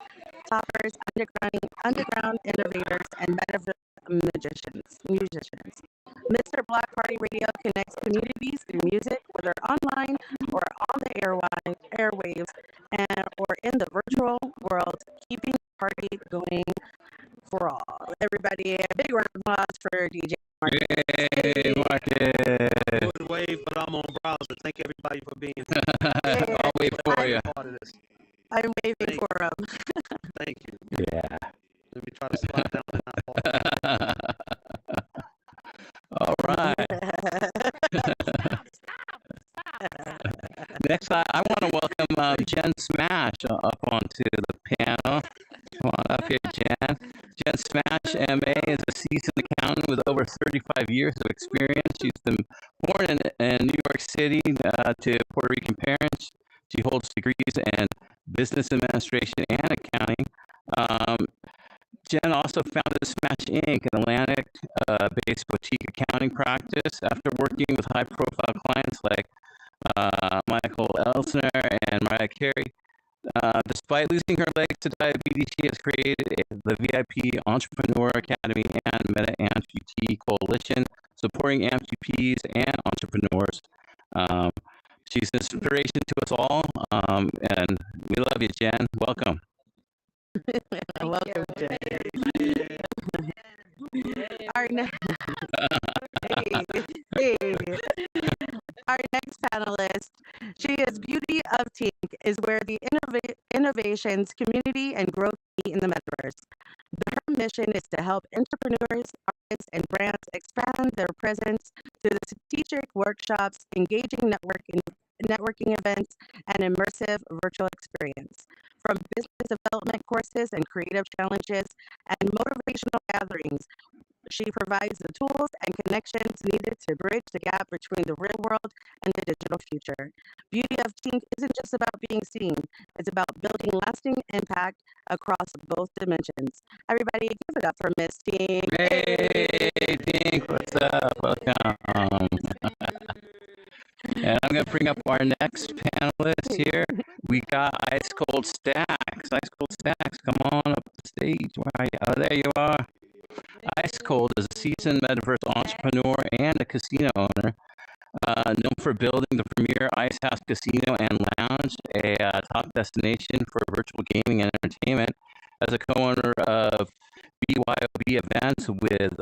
Speaker 3: toppers, underground innovators, and metaverse musicians. Mr. Block Party Radio connects communities through music, whether online or on the airwaves, or in the virtual world, keeping the party going for all. Everybody, a big round of applause for DJ Marcus.
Speaker 2: Hey, Marcus.
Speaker 15: I would wave, but I'm on browser. Thank everybody for being here.
Speaker 2: I'll wait for you.
Speaker 3: I'm waving for him.
Speaker 15: Thank you.
Speaker 2: Yeah.
Speaker 15: Let me try to slide down and not fall.
Speaker 2: All right. Next, I want to welcome Jen Smash up onto the panel. Come on up here, Jen. Jen Smash, MA, is a seasoned accountant with over 35 years of experience. She's been born in New York City to Puerto Rican parents. She holds degrees in business administration and accounting. Jen also founded Smash Inc., an Atlantic-based boutique accounting practice. After working with high-profile clients like Michael Elsner and Mariah Carey, despite losing her legs to diabetes, she has created the VIP Entrepreneur Academy and Meta Amputee Coalition, supporting amputees and entrepreneurs. She's an inspiration to us all, and we love you, Jen. Welcome.
Speaker 3: Welcome, Jen. Our next panelist, she is Beauty of Tink, is where the innovations, community, and growth meet in the metaverse. Her mission is to help entrepreneurs, artists, and brands expand their presence through the strategic workshops, engaging networking events, and immersive virtual experience. From business development courses and creative challenges and motivational gatherings, She provides the tools and connections needed to bridge the gap between the real world and the digital future. Beauty of Tink isn't just about being seen, it's about building lasting impact across both dimensions. Everybody, give it up for Miss Tink.
Speaker 2: Hey, Pink, what's up? Welcome. And I'm going to bring up our next panelist here. We got Ice Cold Stacks. Ice Cold Stacks, come on up the stage. Where are you? Oh, there you are. Ice Cold is a seasoned metaverse entrepreneur and a casino owner. Known for building the premier Ice House Casino and Lounge, a top destination for virtual gaming and entertainment. As a co-owner of BYOB events with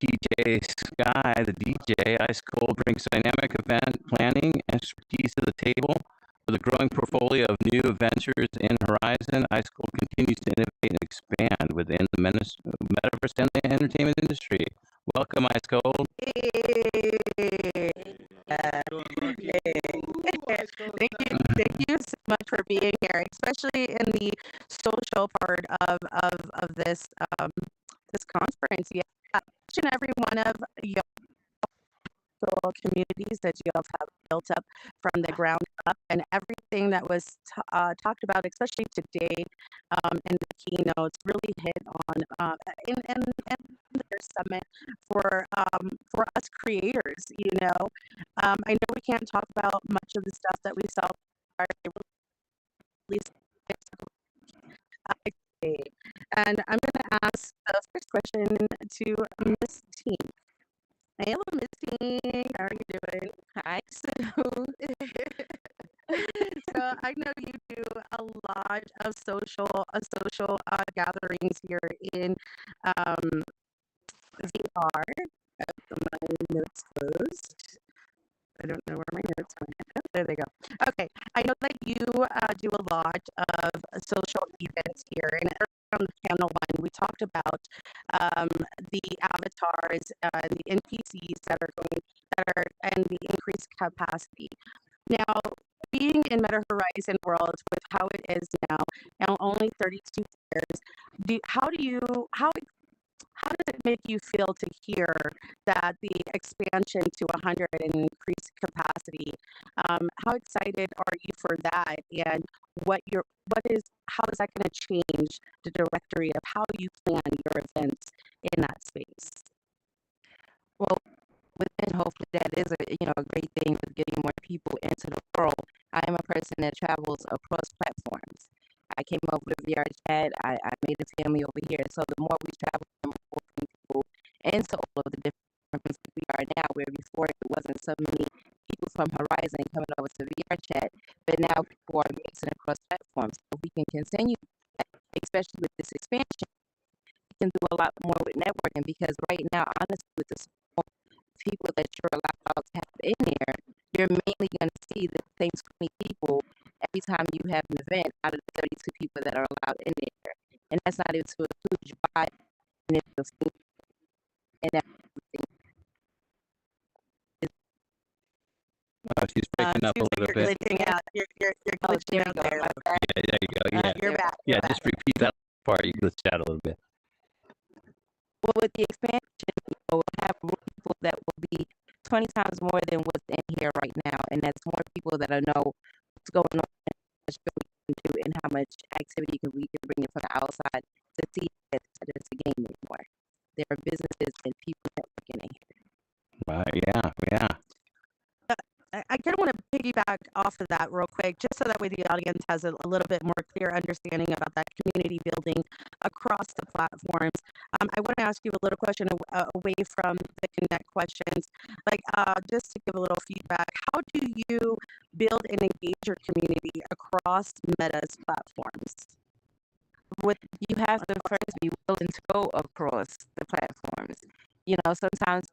Speaker 2: TJ Sky, the DJ, Ice Cold brings dynamic event planning expertise to the table. With a growing portfolio of new ventures in Horizon, Ice Cold continues to innovate and expand within the metaverse and the entertainment industry. Welcome, Ice Cold.
Speaker 3: Thank you so much for being here, especially in the social part of this this conference. Yeah, each and every one of your communities that you have built up from the ground up, and everything that was talked about, especially today in the keynotes, really hit on in their summit for us creators. You know, I know we can't talk about much of the stuff that we saw, at least. And I'm going to ask the first question to Miss T. Hello, Miss T. How are you doing? Hi, Sue. So I know you do a lot of social gatherings here in VR. My notes closed. I don't know where my notes went. Oh, there they go. Okay, I know that you do a lot of social events here, and on panel one, we talked about the avatars, the NPCs and the increased capacity. Now, being in Meta Horizon worlds with how it is now only 32 players, how does it make you feel to hear that the expansion to 100 and increased capacity? How excited are you for that? And how is that going to change the directory of how you plan your events in that space?
Speaker 19: Well, within hopefully that is a great thing with getting more people into the world. I am a person that travels across platforms. I came up with a VR chat. I made a family over here. So the more we travel, the more people into all of the different places we are now, where before it wasn't so many people from Horizon coming over to VR chat, but now people are mixing across platforms. So we can continue, especially with this expansion, we can do a lot more with networking, because right now, honestly, with the small people that you're allowed to have in there, you're mainly going to see the same 20 people every time you have an event out of the 32 people that are allowed in there. And that's not even to include your body and the food and everything.
Speaker 2: She's breaking up a little bit.
Speaker 3: You're glitching out there.
Speaker 2: Yeah, there you go. Yeah,
Speaker 3: you're back.
Speaker 2: Yeah, just repeat that part. You glitched out a little bit.
Speaker 19: Well, with the expansion, we'll have more people that will be 20 times more than what's in here right now, and that's more people that know what's going on, and how much activity we can bring in from the outside to see that it's a game anymore. There are businesses and people networking in here.
Speaker 2: Right. Yeah.
Speaker 3: I kind of want to piggyback off of that real quick, just so that way the audience has a little bit more clear understanding about that community building across the platforms. I want to ask you a little question away from the Connect questions, just to give a little feedback. How do you build and engage your community across Meta's platforms?
Speaker 19: You have to first be willing to go across the platforms. Sometimes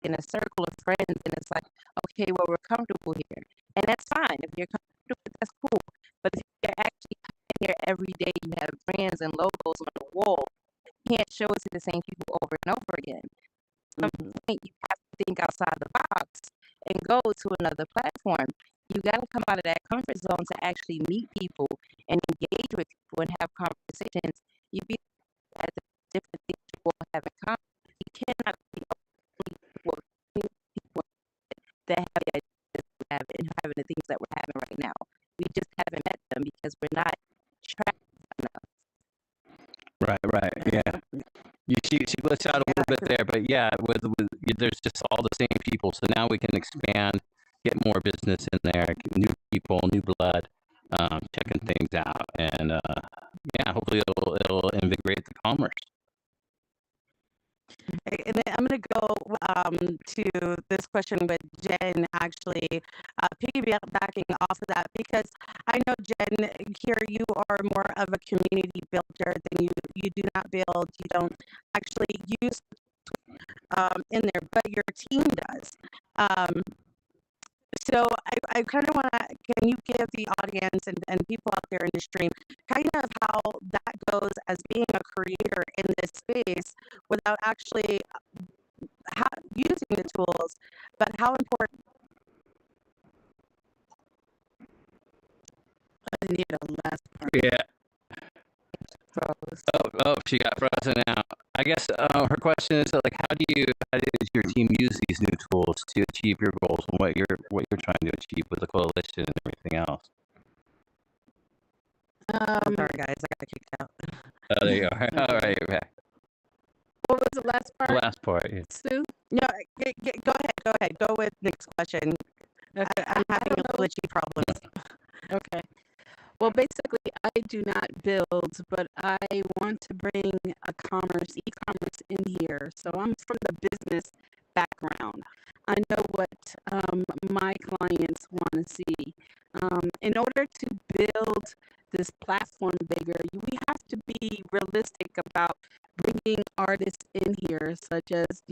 Speaker 19: in a circle of friends, and it's like, okay, well, we're comfortable here, and that's fine. If you're comfortable, that's cool. But if you're actually here every day, you have brands and logos on the wall, you can't show it to the same people over and over again. You have to think outside the box and go to another platform. You got to come out of that comfort zone to actually meet people and engage with people and have conversations. You be at the different things you all have in common. not the only people that have the ideas we have and having the things that we're having right now. We just haven't met them because we're not tracked enough.
Speaker 2: Right. Yeah. She glitched out a little bit there, but yeah, there's just all the same people. So now we can expand, get more business in there, get new people, new blood, checking things out, and yeah, hopefully it'll invigorate the commerce.
Speaker 3: And then I'm going to go to this question with Jen, actually, piggybacking off of that, because I know, Jen, here you are more of a community builder than you do not build, you don't actually use in there, but your team does. So I kind of want to, can you give the audience and people out there in the stream kind of how that goes as being a creator in this space without actually using the tools, but how important? I need a last part.
Speaker 2: Yeah. Oh, she got frozen out. I guess her question is like, how does your team use these new tools to achieve your goals and what you're trying to achieve with the coalition and everything else?
Speaker 3: Sorry, guys, I got kicked out.
Speaker 2: Oh, there you are. All right, you're back.
Speaker 5: What was the last part?
Speaker 2: The last part. Yeah.
Speaker 5: Sue?
Speaker 3: No, go ahead. Go with Nick's question.
Speaker 5: Okay.
Speaker 3: I'm having glitchy problems.
Speaker 5: Okay. Well, basically, I do not build, but I want to bring e-commerce in here. So I'm from the business background. I know what my clients want to see. In order to build this platform bigger, we have to be realistic about bringing artists in here, such as,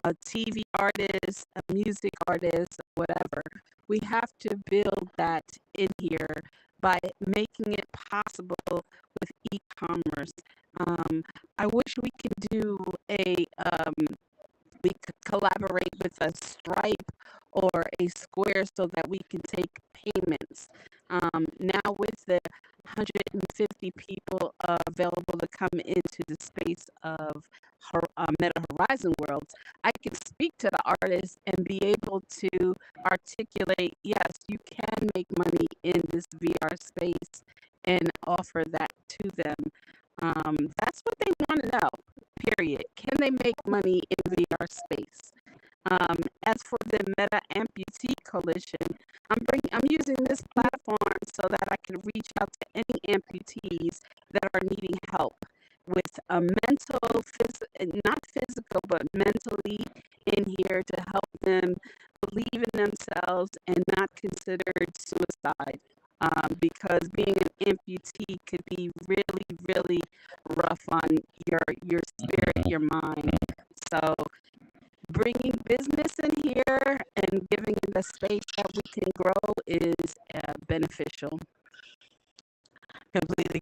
Speaker 5: a TV artist, a music artist, whatever. We have to build that in here by making it possible with e-commerce. I wish we could do we could collaborate with a Stripe or a Square so that we can take payments. Now with the 150 people available to come into the space of Meta Horizon Worlds, I can speak to the artists and be able to articulate, yes, you can make money in this VR space and offer that to them. That's what they want to know, period. Can they make money in VR space? As for the Meta Amputee Coalition, I'm using this platform so that I can reach out to any amputees that are needing help with a not physical, but mentally in here to help them believe in themselves and not considered suicide. Because being an amputee could be really, really rough on your spirit, your mind. So bringing business in here and giving it a space that we can grow is beneficial.
Speaker 3: Completely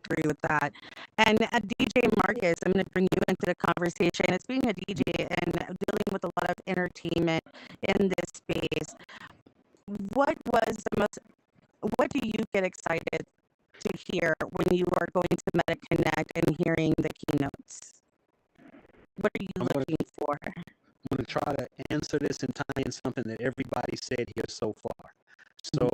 Speaker 3: agree with that. And DJ Marcus, I'm going to bring you into the conversation. As being a DJ and dealing with a lot of entertainment in this space, what do you get excited to hear when you are going to Meta Connect and hearing the keynotes? What are you looking for?
Speaker 15: I'm going to try to answer this and tie in something that everybody said here so far. So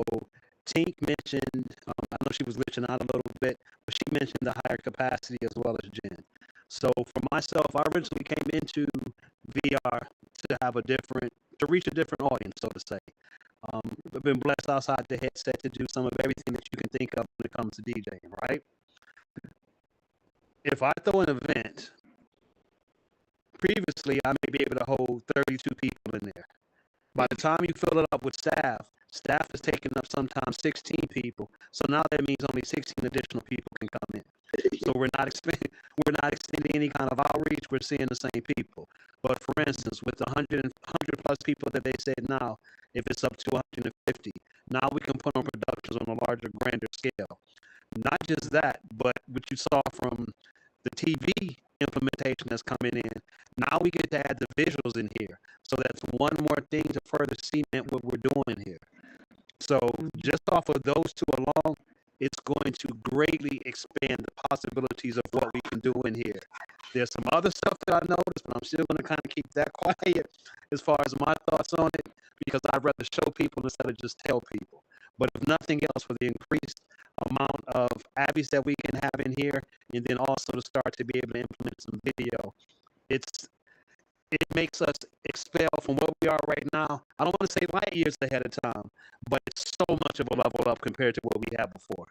Speaker 15: Tink mentioned, I know she was glitching out a little bit, but she mentioned the higher capacity as well as Jen. So for myself, I originally came into VR to reach a different audience, so to say. I've been blessed outside the headset to do some of everything that you can think of when it comes to DJing, right? If I throw an event, previously I may be able to hold 32 people in there. By the time you fill it up with staff is taking up sometimes 16 people. So now that means only 16 additional people can come in. So we're not extending any kind of outreach. We're seeing the same people. But for instance, with the 100 plus people that they said now, if it's up to 150, now we can put on productions on a larger, grander scale. Not just that, but what you saw from the TV implementation that's coming in, now we get to add the visuals in here. So that's one more thing to further cement what we're doing here. So just off of those two alone, it's going to greatly expand the possibilities of what we can do in here. There's some other stuff that I noticed, but I'm still going to kind of keep that quiet as far as my thoughts on it, because I'd rather show people instead of just tell people. But if nothing else, for the increased amount of Abbeys that we can have in here, and then also to start to be able to implement some video, it makes us expel from what we are right now. I don't want to say light years ahead of time, but it's so much of a level up compared to what we had before.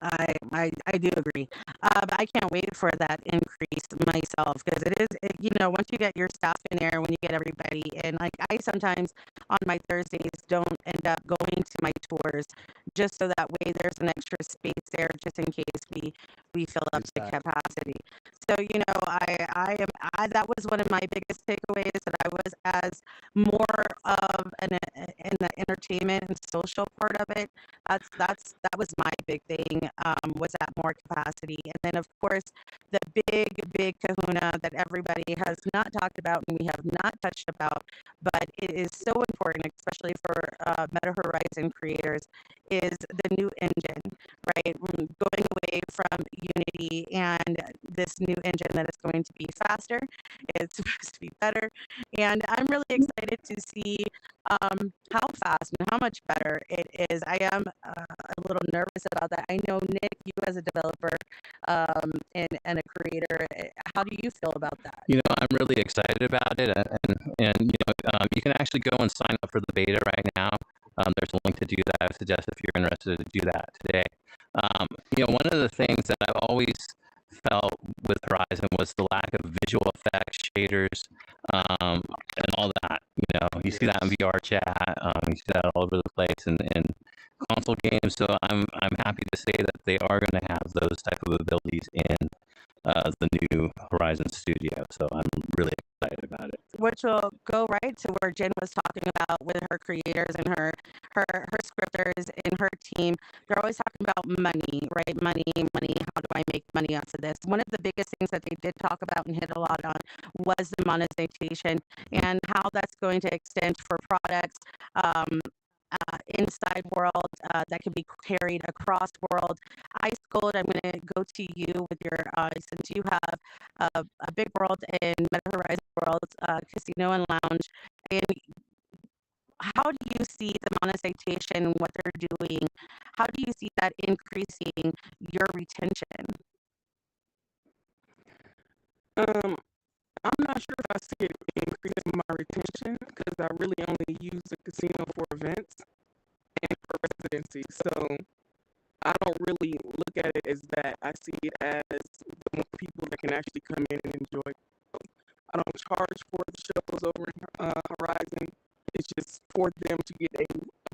Speaker 3: I do agree. I can't wait for that increase myself, because you know, once you get your staff in there, when you get everybody in, like I sometimes on my Thursdays don't end up going to my tours, just so that way there's an extra space there just in case we fill up the capacity. So, you know, that was one of my biggest takeaways, that I was as more of in the entertainment and social part of it. That was my big thing, was that more capacity. And then of course the big kahuna that everybody has not talked about and we have not touched about, but it is so important, especially for Meta Horizon creators, is the new engine, right? Going away from Unity and this new engine that is going to be faster, it's supposed to be better, and I'm really excited to see how fast and how much better it is. I am a little nervous about that. I know, Nick, you as a developer and a creator, how do you feel about that?
Speaker 2: You know, I'm really excited about it, and you know, you can actually go and sign up for the beta right now. There's a link to do that. I would suggest if you're interested to do that today. You know, one of the things that I've always felt with Horizon was the lack of visual effects, shaders, and all that. You know, you see that in VR chat, you see that all over the place in console games. So I'm happy to say that they are going to have those type of abilities in the new Horizon Studio. So I'm really excited about it.
Speaker 3: Which will go right to where Jen was talking about with her creators and her scripters and her team. They're always talking about money, right? Money. How do I make money off of this? One of the biggest things that they did talk about and hit a lot on was the monetization and how that's going to extend for products inside world that can be carried across world. Ice Gold, I'm going to go to you with your, since you have a big world in Meta Horizon World, Casino and Lounge, and how do you see the monetization, what they're doing? How do you see that increasing your retention?
Speaker 20: I'm not sure if I see it increasing my retention, because I really only use the casino for events and for residency. So I don't really look at it as that. I see it as the more people that can actually come in and enjoy. I don't charge for the shows over in Horizon. It's just for them to get a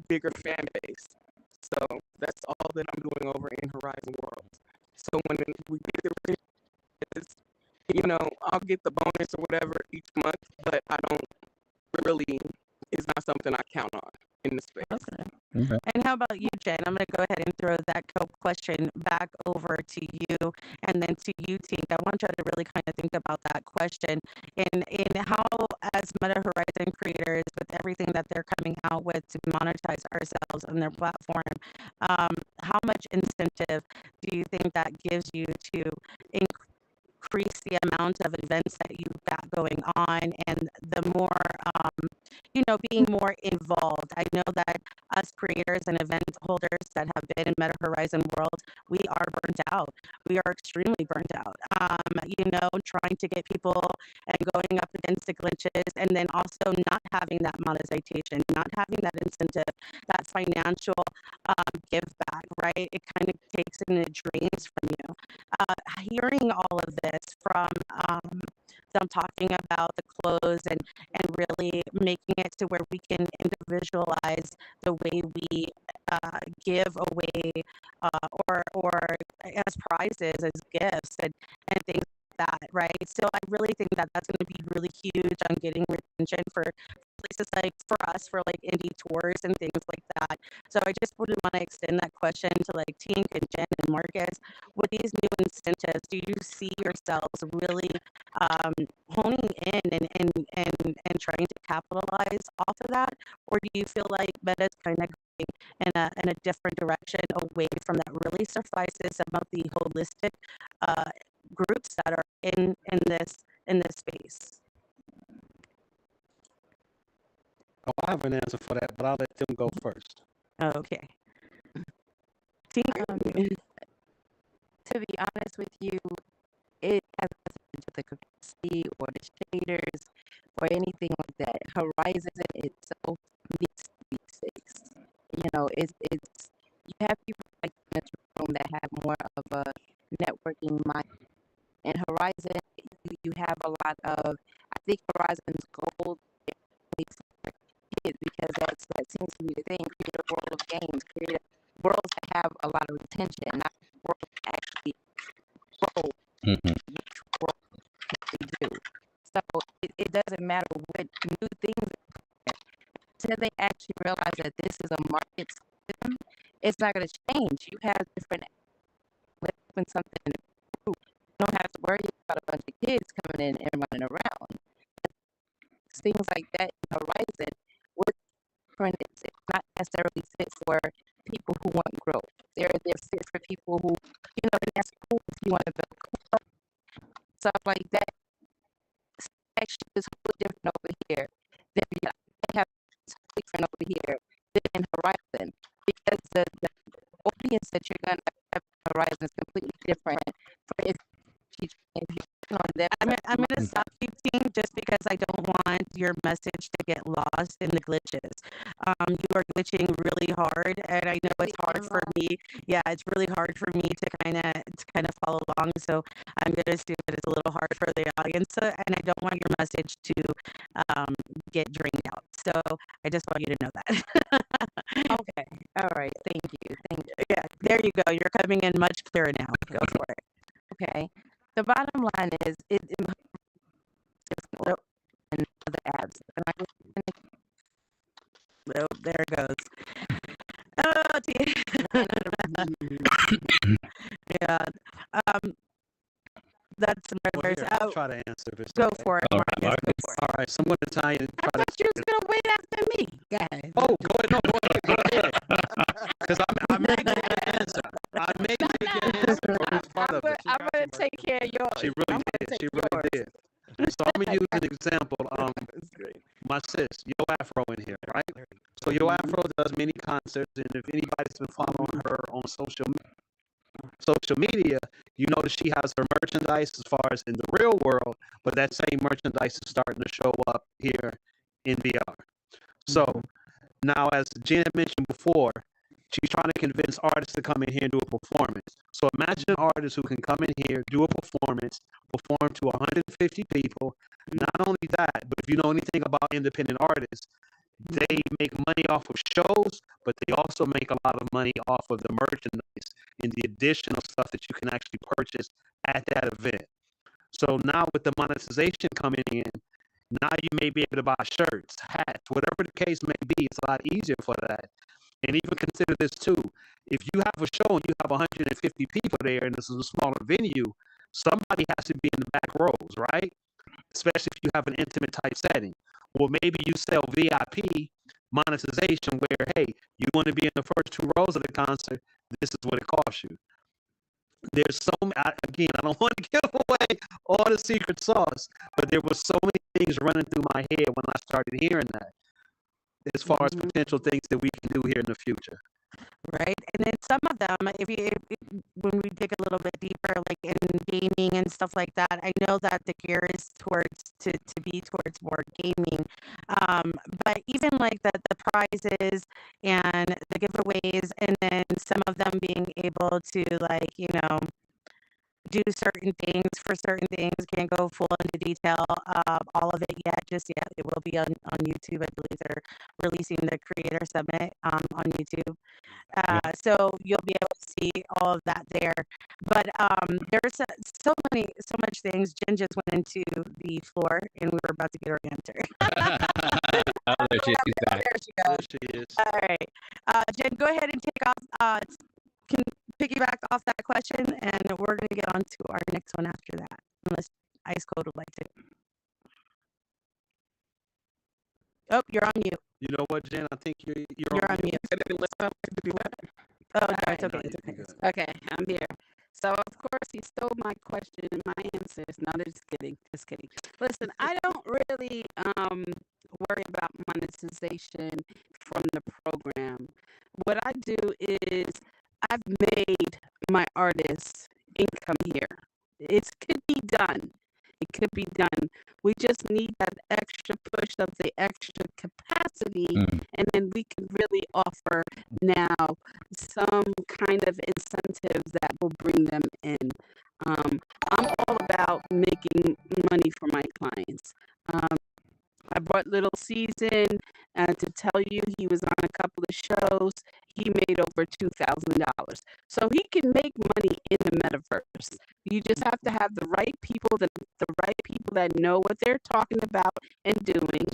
Speaker 20: bigger fan base. So that's all that I'm doing over in Horizon World. So when we get the retention, you know, I'll get the bonus or whatever each month, but I don't really, it's not something I count on in the space.
Speaker 3: Okay. And how about you, Jen? I'm going to go ahead and throw that question back over to you and then to you, Tink. I want you to really kind of think about that question in how, as Meta Horizon creators, with everything that they're coming out with to monetize ourselves on their platform, how much incentive do you think that gives you to increase the amount of events that you've got going on, and the more, you know, being more involved? I know that us creators and event holders that have been in Meta Horizon World, we are burnt out. We are extremely burnt out. You know, trying to get people and going up against the glitches, and then also not having that monetization, not having that incentive, that financial give back, right? It kind of takes and it drains from you. Hearing all of this from them talking about the clothes and really making it to where we can individualize the way we give away or as prizes, as gifts and things like that, right? So I really think that that's going to be really huge on getting retention for places like for us, for like indie tours and things like that. So I just would want to extend that question to like Tink and Jen and Marcus. With these new incentives, do you see yourselves really honing in and trying to capitalize off of that? Or do you feel like Meta's kind of in a different direction away from that really suffices some of the holistic groups that are in this space.
Speaker 15: Oh, I have an answer for that, but I'll let them go first.
Speaker 3: Okay.
Speaker 19: To be honest with you, it has nothing to do with the capacity or the shaders or anything like that. Horizon itself needs to be fixed. You know, it's you have people like in this room that have more of a networking mind. And Horizon, you have a lot of, I think Horizon's goal is for kids because that seems to be the thing. Create a world of games, create worlds that have a lot of retention, not worlds that actually grow which world they do. So it doesn't matter what new things until they actually realize that this is a market system, it's not going to change. You have different, let's open something in a group. You don't have to worry about a bunch of kids coming in and running around. Things like that in Horizon, what's different is it's not necessarily fit for people who want growth. They're fit for people who, you know, that's cool if you want to build stuff like that. Actually, is totally different over here. Then we have totally different over here than Horizon because the audience that you're going to have in Horizon is completely different. For if you on that,
Speaker 3: I'm going to stop you, team, just because I don't want your message to get lost in the glitches. You are glitching really hard, and I know it's hard for me. Yeah, it's really hard for me to kind of follow along. So I'm going to assume that it's a little hard for the audience, and I don't want your message to get drained out. So I just want you to know that.
Speaker 19: Okay. All right. Thank you. Thank you.
Speaker 3: Yeah, there you go. You're coming in much clearer now. Go for it.
Speaker 19: Okay. The bottom line is and other apps.
Speaker 3: Well, there it goes. Oh, yeah. That's the
Speaker 15: Well,
Speaker 3: Metaverse.
Speaker 15: here, I'll try to answer this.
Speaker 3: Go
Speaker 15: okay?
Speaker 3: for it, Marcus. Go for it.
Speaker 15: All right, so I'm going to try and try to.
Speaker 19: You was gonna wait after me, guys.
Speaker 15: Oh, go ahead. No, go ahead. Because I may give you an answer. I may give you an answer.
Speaker 19: I'm gonna take care of yours.
Speaker 15: She really did. She really did. So I'm gonna use an example. My sis, Yo Afro in here, right? So Yo Afro does many concerts, and if anybody's been following her on social media, you notice she has her merchandise as far as in the real world, but that same merchandise is starting to show up here in VR. So now, as Jen mentioned before, she's trying to convince artists to come in here and do a performance. So imagine an artist who can come in here, do a performance, perform to 150 people. Not only that, but if you know anything about independent artists, they make money off of shows, but they also make a lot of money off of the merchandise and the additional stuff that you can actually purchase at that event. So now with the monetization coming in, now you may be able to buy shirts, hats, whatever the case may be. It's a lot easier for that. And even consider this too. If you have a show and you have 150 people there and this is a smaller venue, somebody has to be in the back rows, right? Especially if you have an intimate type setting. Well, maybe you sell VIP monetization where, hey, you want to be in the first 2 rows of the concert, this is what it costs you. There's so many, again, I don't want to give away all the secret sauce, but there were so many things running through my head when I started hearing that, as far as potential things that we can do here in the future.
Speaker 3: Right, and then some of them, when we dig a little bit deeper, like in gaming and stuff like that, I know that the gear is towards to be towards more gaming, but even like the prizes and the giveaways, and then some of them being able to do certain things for certain things. Can't go full into detail all of it yet, just yet. It will be on YouTube. I believe they're releasing the Creator Summit on YouTube. So you'll be able to see all of that there. But there's so much things. Jen just went into the floor and we were about to get her answer.
Speaker 2: There she is.
Speaker 3: There she goes.
Speaker 15: There she is.
Speaker 3: All right. Jen, go ahead and take off. Can piggyback off that question, and we're going to get on to our next one after that, unless Ice Cold would like to. Oh, you're on mute.
Speaker 15: You know what, Jen? I think you're
Speaker 5: You're
Speaker 15: on
Speaker 5: on
Speaker 15: mute.
Speaker 5: mute. Oh, no, it's okay. It's okay. Okay, I'm here. So of course he stole my question and my answers. No, they're just kidding. Just kidding. Listen, I don't really worry about monetization from the program. What I do is I've made my artists income here. It could be done. It could be done. We just need that extra push of the extra capacity, and then we can really offer now some kind of incentives that will bring them in. I'm all about making money for my clients. I brought Little Season to tell you he was on a couple of shows. He made over $2,000. So he can make money in the metaverse. You just have to have the right people, the right people that know what they're talking about and doing,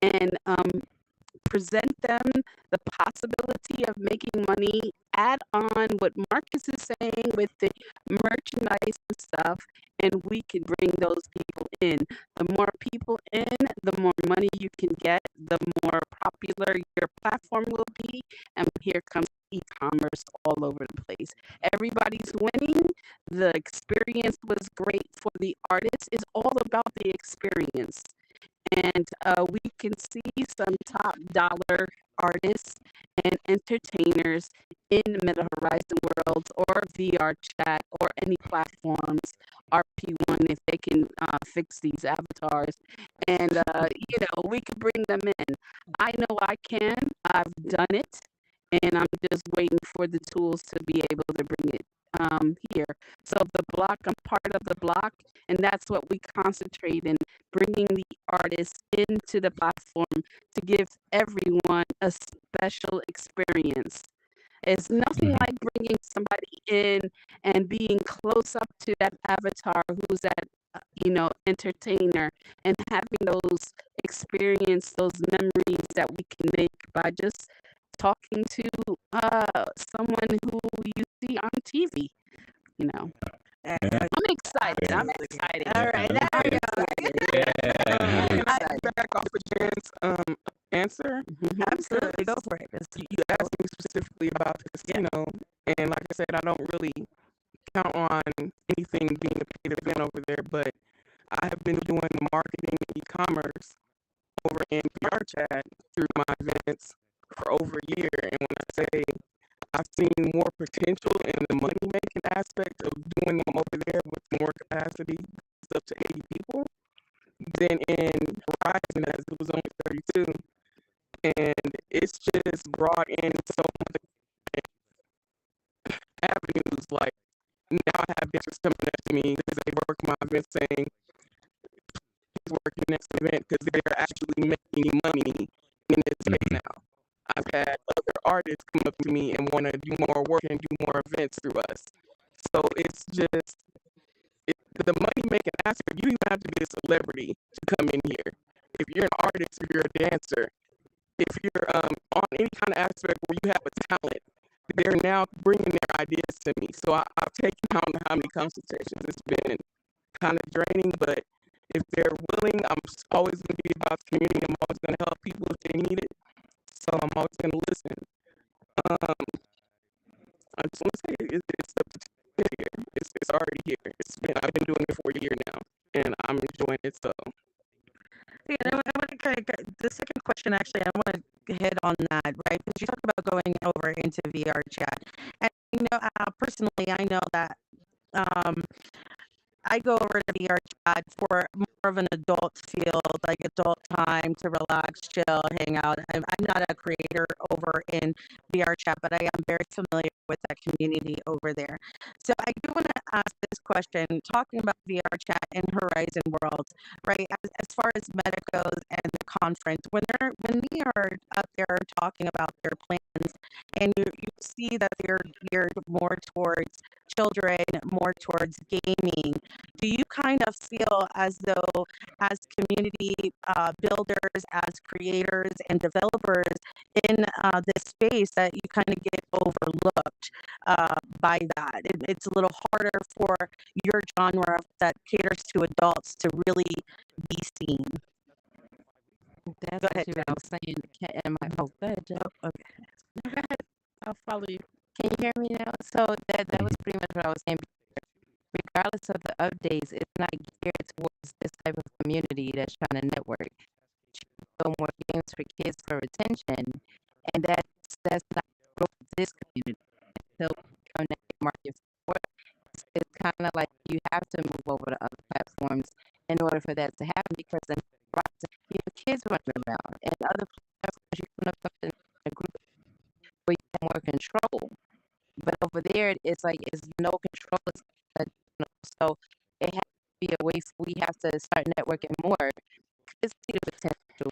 Speaker 5: and present them the possibility of making money. Add on what Marcus is saying with the merchandise and stuff, and we can bring those people in. The more people in, the more money you can get, the more popular your platform will be, and here comes e-commerce all over the place. Everybody's winning. The experience was great for the artists. It's all about the experience. And we can see some top dollar artists and entertainers in Meta Horizon Worlds or VR chat or any platforms, RP1, if they can fix these avatars. And, we can bring them in. I know I can. I've done it. And I'm just waiting for the tools to be able to bring it here. So the block, I'm part of the block, and that's what we concentrate in, bringing the artists into the platform to give everyone a special experience. It's nothing like bringing somebody in and being close up to that avatar who's that, entertainer, and having those experience, those memories that we can make by just talking to someone who you see on TV, I'm excited. I'm excited. All right, there we go.
Speaker 20: Can I back off of Jen's answer?
Speaker 5: Absolutely, go for it.
Speaker 20: You asked me specifically about the casino, and like I said, I don't really count on anything being a paid event over there, but I have been doing marketing and e-commerce over in VR chat through my events for over a year, and when I say I've seen more potential in the money-making aspect of doing them over there with more capacity, it's up to 80 people, than in Horizon, as it was only 32. And it's just brought in so many avenues. Like, now I have guests coming up to me because they work my event saying, he's working next event because they're actually making money in this space now. I've had other artists come up to me and want to do more work and do more events through us. So it's just the money making aspect. You don't even have to be a celebrity to come in here. If you're an artist, if you're a dancer, if you're on any kind of aspect where you have a talent, they're now bringing their ideas to me. So I've taken on how many consultations. It's been kind of draining, but if they're willing, I'm always going to be about the community. I'm always going to help people if they need it. So I'm always going to listen. I just want to say it's here. It's already here. I've been doing it for a year now, and I'm enjoying it. So.
Speaker 3: Yeah, the second question, actually, I want to hit on that, right? Because you talk about going over into VR chat, and personally, I know that I go over to VR chat for more of an adult feel, like adult time to relax, chill, hang out. I'm not a creator over in VR chat, but I am very familiar with that community over there. So I do want to ask this question, talking about VR chat and Horizon Worlds, right? As far as Meta goes and the conference, when we are up there talking about their plans, and you see that they're geared more towards children, more towards gaming, do you kind of feel as though, as community builders, as creators and developers in this space, that you kind of get overlooked by that? It's a little harder for your genre that caters to adults to really be seen.
Speaker 5: That's
Speaker 3: Go ahead,
Speaker 5: what
Speaker 3: Jen.
Speaker 5: I was saying. Am I? Oh, go ahead, Jen.
Speaker 3: Oh, okay.
Speaker 5: No, go ahead. I'll follow you. Can you hear me now? So that was pretty much what I was saying. Regardless of the updates, it's not geared towards this type of community that's trying to network. Build more games for kids for retention, and that's not growth of this community. So become that market for it. It's kind of like you have to move over to other platforms in order for that to happen because then kids running around and other platforms you can up in a group where you have more control. But over there, it's like it's no control. So it has to be a way we have to start networking more. Kids see the potential.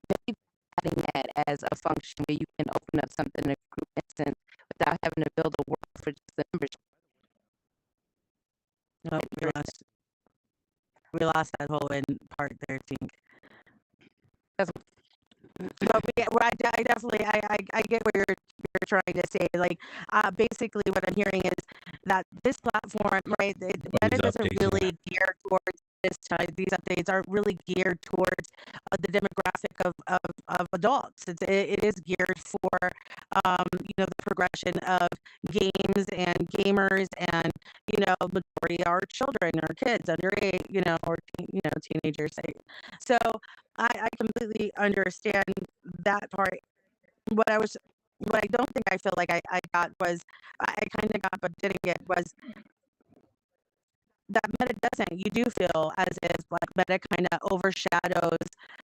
Speaker 5: Maybe adding that as a function where you can open up something in a group instance without having to build a world for just the membership.
Speaker 3: Oh, we lost that whole end part there, Tink. But I definitely I get what you're trying to say. Like basically what I'm hearing is that this platform, right, Meta doesn't really gear towards this time. These updates aren't really geared towards the demographic of adults. It is geared for the progression of games and gamers, and majority are children or kids underage, or teenagers. So I completely understand that part. What I don't think I feel like I got was I kind of got but didn't get was that Meta doesn't. You do feel as if like Meta kind of overshadows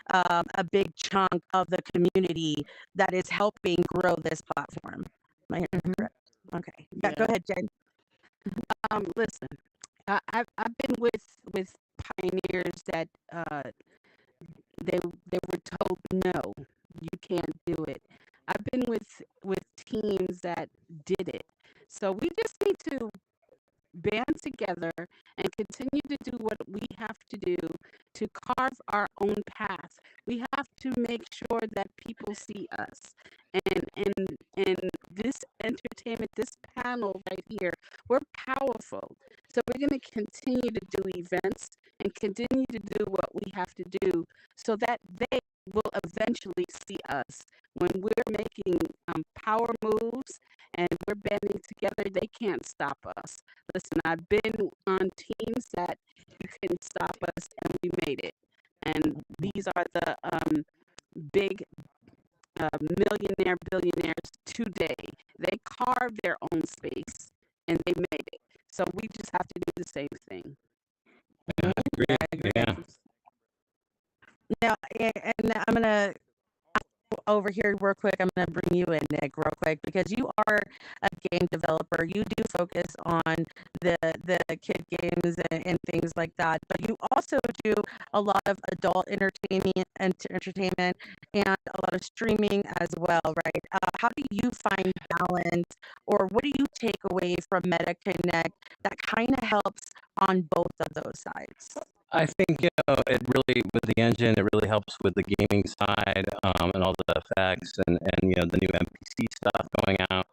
Speaker 3: a big chunk of the community that is helping grow this platform. Am I hearing that correct? Okay. Yeah, go ahead, Jen.
Speaker 5: Listen, I've been with pioneers that they were told no, you can't do it. I've been with teams that did it. So we just need to band together and continue to do what we have to do to carve our own path. We have to make sure that people see us. And this entertainment, this panel right here, we're powerful. So we're going to continue to do events and continue to do what we have to do so that they will eventually see us. When we're making power moves and we're banding together, they can't stop us. Listen, I've been on teams that you couldn't stop us, and we made it. And these are the big billionaires today. They carved their own space, and they made it. So we just have to do the same thing.
Speaker 2: I agree. Yeah.
Speaker 3: Now, and I'm gonna over here real quick. I'm gonna bring you in, Nick, real quick, because you are a game developer. You do focus on the kid games and things like that, but you also do a lot of adult entertainment and a lot of streaming as well, right? How do you find balance, or what do you take away from Meta Connect that kind of helps on both of those sides?
Speaker 2: I think it really with the engine, it really helps with the gaming side and all the effects and the new NPC stuff going out,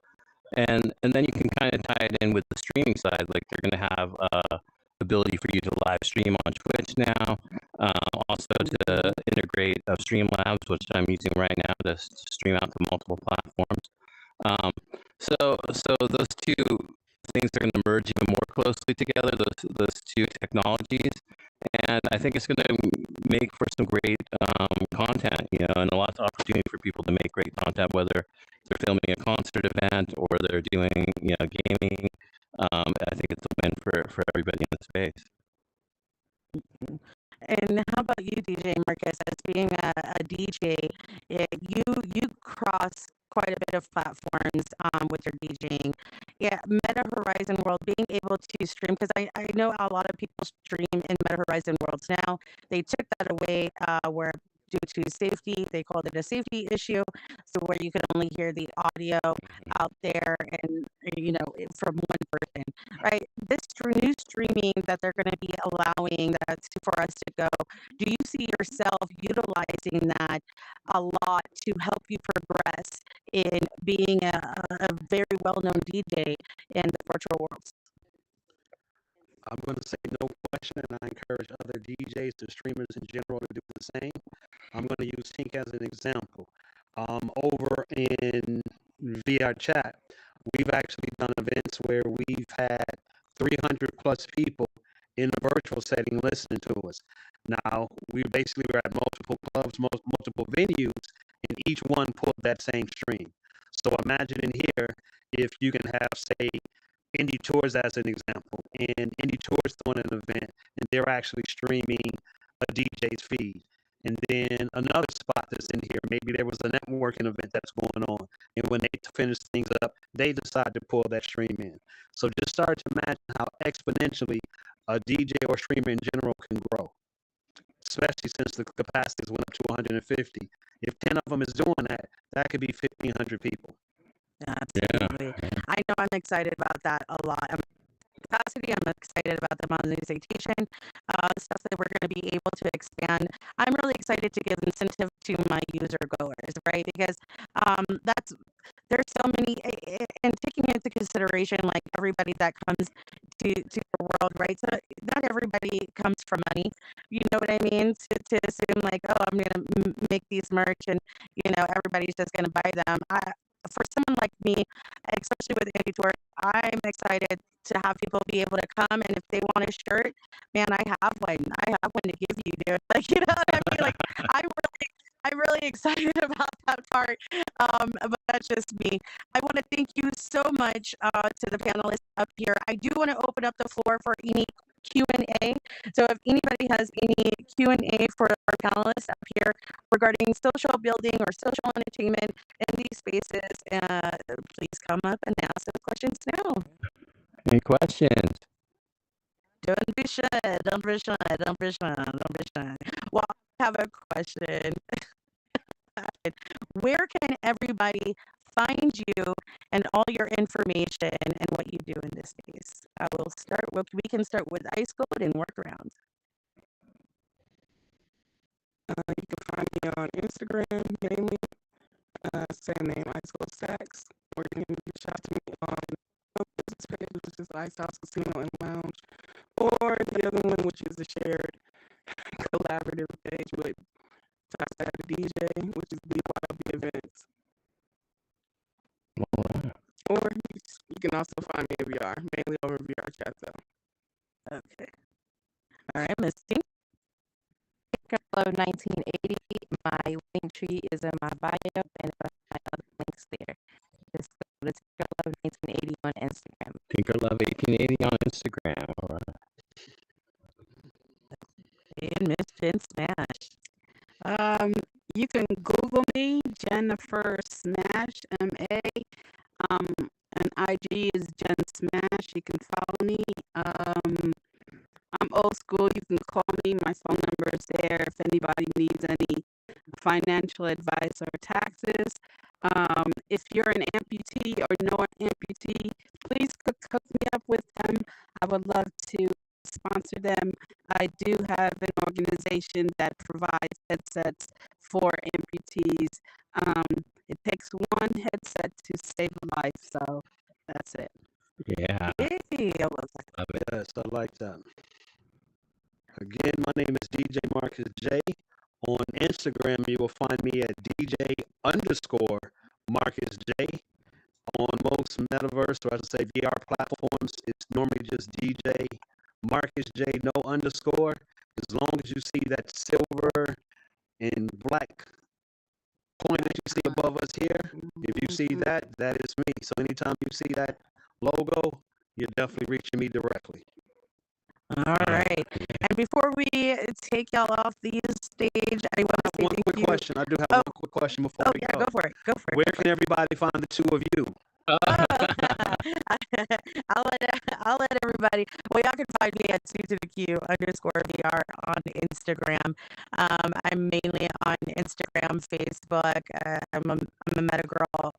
Speaker 2: and then you can kind of tie it in with the streaming side. Like they're going to have ability for you to live stream on Twitch now, also to integrate Streamlabs, which I'm using right now to stream out to multiple platforms. So those two things are going to merge even more closely together. Those two technologies. And I think it's going to make for some great content, and a lot of opportunity for people to make great content, whether they're filming a concert event or they're doing, gaming. I think it's a win for everybody in the space.
Speaker 3: And how about you, DJ Marcus? As being a DJ, you cross quite a bit of platforms with your DJing. Yeah, Meta Horizon World, being able to stream, because I know a lot of people stream in Meta Horizon Worlds now. They took that away where due to safety, they called it a safety issue, so where you could only hear the audio out there and from one person, right? This new streaming that they're going to be allowing for us to go, do you see yourself utilizing that a lot to help you progress in being a very well-known DJ in the virtual worlds?
Speaker 15: I'm going to say no question, and I encourage other DJs to streamers in general to do the same. I'm going to use Tink as an example. Over in VR chat, we've actually done events where we've had 300 plus people in a virtual setting listening to us. Now, we basically were at multiple clubs, multiple venues, and each one pulled that same stream. So imagine in here, if you can have, say, Indie Tours as an example, and Indie Tours throwing an event, and they're actually streaming a DJ's feed. And then another spot that's in here, maybe there was a networking event that's going on, and when they finish things up, they decide to pull that stream in. So just start to imagine how exponentially a DJ or streamer in general can grow, especially since the capacities went up to 150. If 10 of them is doing that, that could be 1,500 people.
Speaker 3: Absolutely. I know I'm excited about that a lot. Capacity, I'm excited about the monetization, stuff that we're going to be able to expand. I'm really excited to give incentive to my user goers, right? Because there's so many, and taking into consideration like everybody that comes to the world, right? So not everybody comes for money, you know what I mean? To assume like, oh, I'm going to make these merch and, you know, everybody's just going to buy them. For someone like me, especially with Indie Tour, I'm excited to have people be able to come, and if they want a shirt, man, I have one. I have one to give you, dude. Like, you know what I mean? Like, I'm really excited about that part. But that's just me. I want to thank you so much to the panelists up here. I do want to open up the floor for any Q&A. So if anybody has any Q&A for our panelists up here regarding social building or social entertainment in these spaces, please come up and ask those questions now.
Speaker 2: Any questions?
Speaker 3: Don't be shy. Don't be shy. Don't be shy. Don't be shy. Well, I have a question. Where can everybody find you and all your information and what you do in this space? I will start. We can start with Ice Code and work around.
Speaker 20: You can find me on Instagram, mainly, same name, Ice Cold Stacks, or you can reach out to me on my business page, which is Ice House Casino and Lounge, or the other one, which is the shared collaborative page with Outside the DJ, which is BYOB Events. Or you can also find me at VR, mainly over VR chat though.
Speaker 3: Okay. All right, Miss T.
Speaker 19: Love 1980. My link tree is in my bio, and my other links there. Just go to Love 1980 on Instagram.
Speaker 2: Tinkerlove 1880 on Instagram. All right.
Speaker 3: And Miss Jen Smash.
Speaker 5: You can Google me, Jennifer Smash, M-A. And IG is Jen Smash. You can follow me. I'm old school. You can call me. My phone number is there if anybody needs any financial advice or taxes. If you're an amputee or know an amputee, please hook me up with them. I would love to sponsor them. I do have an organization that provides headsets for amputees. It takes one headset to save a life, so that's it.
Speaker 2: Yeah.
Speaker 3: Hey,
Speaker 15: Yes, I like that. Again, my name is DJ Marcus J. On Instagram, you will find me at DJ_Marcus J. On most Metaverse, or as I say, VR platforms, it's normally just DJ Marcus J, no underscore. As long as you see that silver and black point that you see above us here, if you see that, that is me. So anytime you see that logo, you're definitely reaching me directly.
Speaker 3: All right. And before we take y'all off the stage, I want to say
Speaker 15: one quick question. I do have one quick question before we go.
Speaker 3: Go for it. Go for it.
Speaker 15: Where can everybody find the two of you?
Speaker 3: I'll let everybody. Well, y'all can find me at 2to_VR on Instagram. I'm mainly on Instagram, Facebook. I'm a meta girl.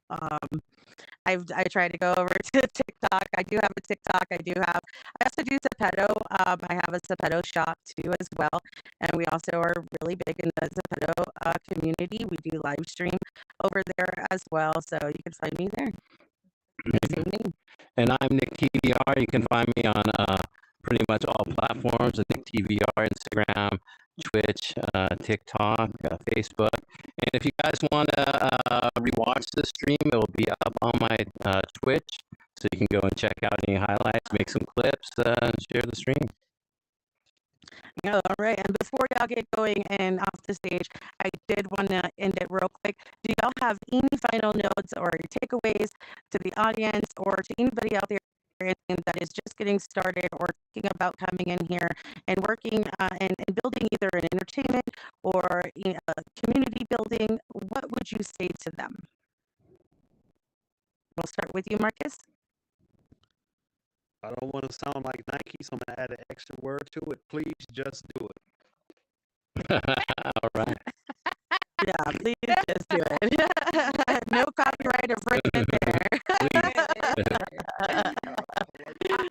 Speaker 3: I try to go over to TikTok. I do have a TikTok. I also do Zepeto. I have a Zepeto shop too as well. And we also are really big in the Zepeto community. We do live stream over there as well. So you can find me there. Same name.
Speaker 2: And I'm Nick TVR. You can find me on pretty much all platforms. Nick TVR, Instagram, Twitch, TikTok, Facebook. And if you guys want to rewatch the stream, it will be up on my Twitch. So you can go and check out any highlights, make some clips, share the stream.
Speaker 3: Yeah, all right. And before y'all get going and off the stage, I did want to end it real quick. Do y'all have any final notes or takeaways to the audience or to anybody out there that is just getting started or thinking about coming in here and working and building either an entertainment or community building? What would you say to them? We'll start with you, Marcus.
Speaker 15: I don't want to sound like Nike, so I'm gonna add an extra word to it. Please just do it.
Speaker 2: All right.
Speaker 3: Yeah, please just do it. No copyright infringement there.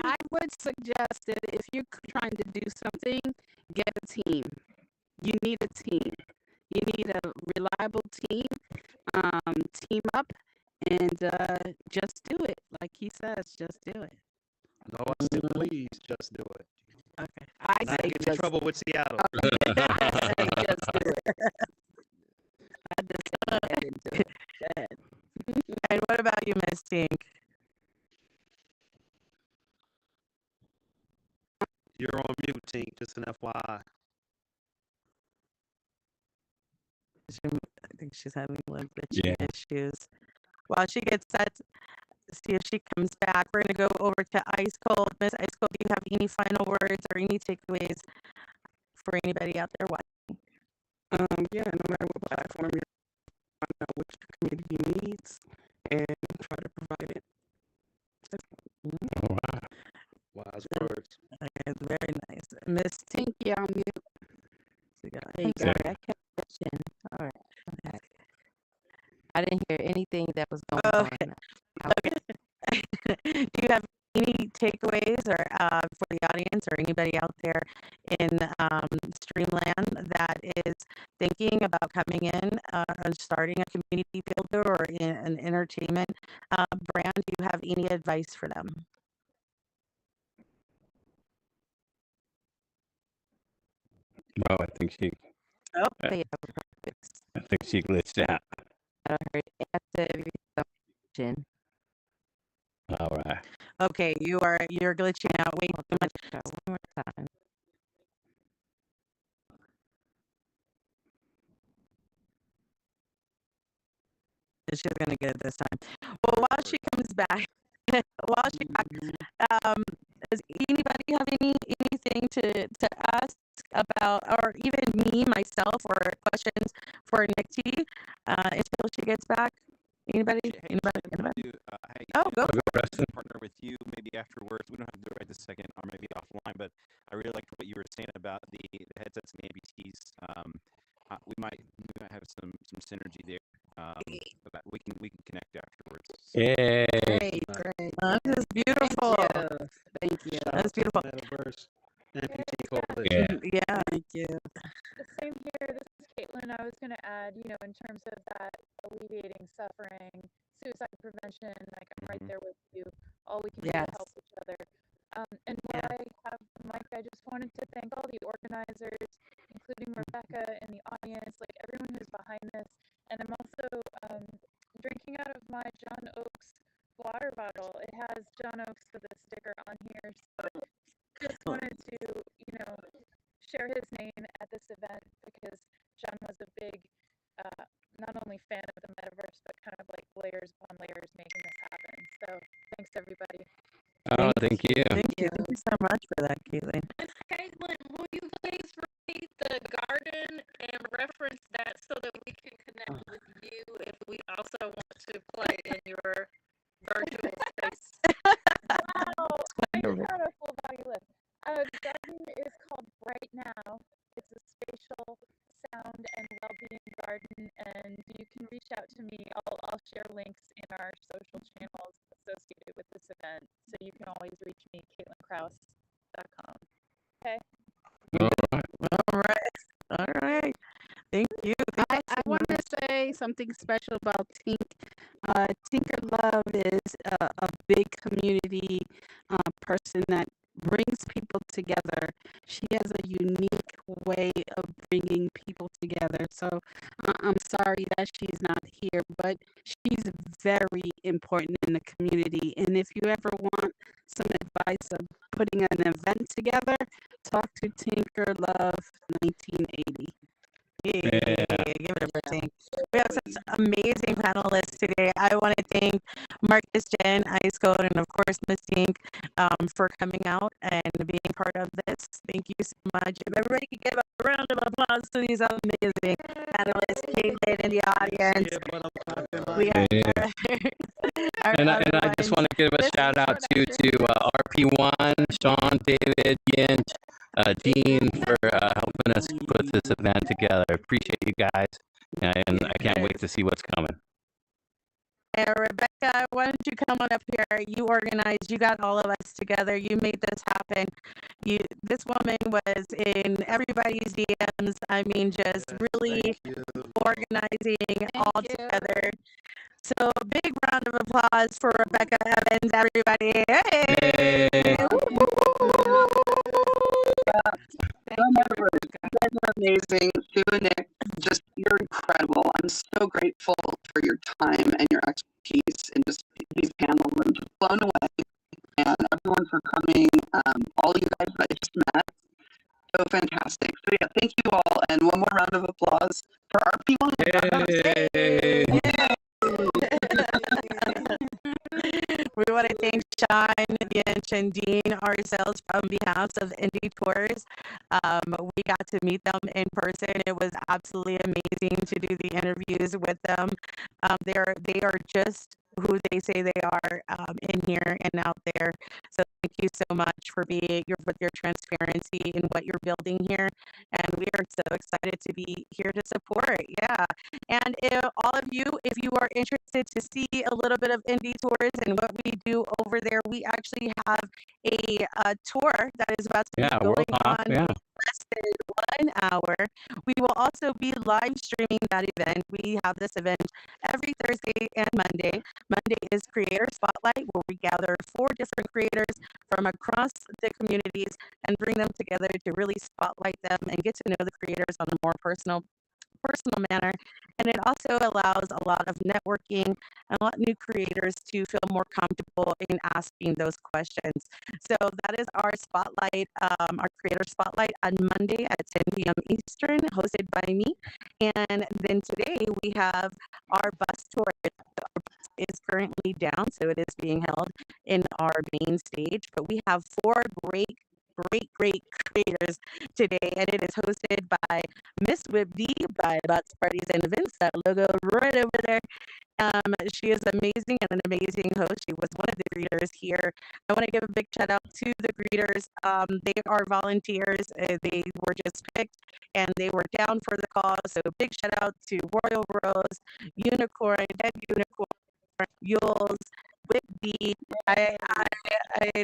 Speaker 5: I would suggest that if you're trying to do something, get a team. You need a team. You need a reliable team. Team up and just do it. Like he says, just do it.
Speaker 15: No, I said please just do it.
Speaker 5: Okay. I
Speaker 15: Not
Speaker 5: say
Speaker 15: get in
Speaker 5: just
Speaker 15: trouble with Seattle.
Speaker 5: I say just do it. I just go ahead and do it. Go ahead.
Speaker 3: And what about you, Miss Tink?
Speaker 15: You're on mute, Tink. Just an FYI.
Speaker 3: I think she's having lip glitching issues. While she gets set, see if she comes back. We're gonna go over to Ice Cold. Miss Ice Cold, do you have any final words or any takeaways for anybody out there watching?
Speaker 20: Yeah, no matter what platform you're on, find out what your community needs and try to provide it.
Speaker 2: All right.
Speaker 15: Wise words.
Speaker 3: Okay, very nice. Miss Tink,
Speaker 5: you're on mute.
Speaker 19: There you go. I kept question. All right. Okay. I didn't hear anything that was going on.
Speaker 3: Okay. Do you have any takeaways or for the audience or anybody out there in Streamland that is thinking about coming in and starting a community builder or in an entertainment brand? Do you have any advice for them?
Speaker 2: Oh, I think she.
Speaker 19: Oh,
Speaker 2: I
Speaker 19: yeah.
Speaker 2: think she glitched out.
Speaker 19: I heard after every question.
Speaker 2: All right.
Speaker 3: Okay, you're glitching out way too much.
Speaker 19: One more time.
Speaker 3: She's gonna get it this time. Well, while she comes back, does anybody have anything to ask about, or even me myself, or questions for Nick T until she gets back? Anybody? Anybody? Oh, go.
Speaker 17: Partner with you maybe afterwards. We don't have to do it right this second, or maybe offline. But I really liked what you were saying about the headsets and the ABTs. We might have some synergy there. But we can connect afterwards.
Speaker 2: Yay!
Speaker 3: Great. This is beautiful.
Speaker 5: Thank you.
Speaker 3: That's beautiful.
Speaker 15: Metaverse and coalition.
Speaker 3: Yeah. Thank you.
Speaker 13: The same here. This is Caitlin. I was going to add, in terms of that alleviating suffering, suicide prevention, like I'm right there with you. All we can do to help each other. And while I have the mic, I just wanted to thank all the organizers, including Rebecca and the audience, like everyone who's behind this. And I'm also drinking out of my John Oakes water bottle. It has John Oakes for the sticker on here. So just wanted to, share his name at this event because John was a big, not only fan of the metaverse, but kind of like layers upon layers making this happen. So thanks, everybody.
Speaker 2: Oh, thank you.
Speaker 3: Thank you so much for that, Caitlin.
Speaker 21: Miss Caitlin, will you please repeat the garden and reference that so that we can connect with you if we also want to play in your virtual space?
Speaker 13: Wow, I just got a full body lift. The garden is called Right Now. It's a spatial sound and well-being garden, and you can reach out to me. I'll share links in our social channels associated with this event, so you can always reach me, CaitlinKraus.com. Okay.
Speaker 3: All right. Thank you.
Speaker 5: I want to say something special about Tink. Tinker Love is a big community person that brings people together. She has a unique way of bringing people together. So I'm sorry that she's not here, but she's very important in the community. And if you ever want some advice of putting an event together, talk to Tinker Love 1980.
Speaker 3: Yeah, give it up for Tink. We have such amazing panelists today. I want to thank Marcus, Jen, Ice Code, and of course Miss Tink for coming out and being part of this. Thank you so much. If everybody could give a round of applause to these amazing panelists, Caitlin in the audience. We have
Speaker 2: And I just want to give a shout out to RP1, Sean, David, Yin, Dean for helping us put this event together. Appreciate you guys, and I can't wait to see what's coming.
Speaker 3: And Rebecca, why don't you come on up here? You organized, you got all of us together, you made this happen. This woman was in everybody's DMs. I mean, just really organizing all together. So big round of applause for Rebecca Evans, everybody. Hey!
Speaker 8: You guys are amazing. Sue and Nick, just you're incredible. I'm so grateful for your time and your expertise and just these panels. I'm just blown away. And everyone for coming, all you guys that I just met. So fantastic. So yeah, thank you all. And one more round of applause for RP1.
Speaker 3: Yay! We want to thank Sean, Yinch, and Dean ourselves on behalf of Indie Tours. We got to meet them in person. It was absolutely amazing to do the interviews with them. They are just who they say they are in here and out there. So thank you so much for with your transparency in what you're building here. And we are so excited to be here to support. Yeah. And if all of you, if you are interested to see a little bit of Indie Tours and what we do over there, we actually have a tour that is about to be going on. Less than 1 hour. We will also be live streaming that event. We have this event every Thursday and Monday. Monday is Creator Spotlight, where we gather 4 different creators from across the communities and bring them together to really spotlight them and get to know the creators on a more personal manner. And it also allows a lot of networking and a lot of new creators to feel more comfortable in asking those questions. So that is our spotlight, our creator spotlight on Monday at 10 p.m. Eastern, hosted by me. And then today we have our bus tour. Our bus is currently down, so it is being held in our main stage. But we have 4 great creators today, and it is hosted by Miss Whip D by Bots Parties and Events. That logo right over there. She is amazing and an amazing host. She was one of the greeters here. I want to give a big shout out to the greeters. They are volunteers. They were just picked and they were down for the cause. So big shout out to Royal Rose, Unicorn, Dead Unicorn, Yules, with the I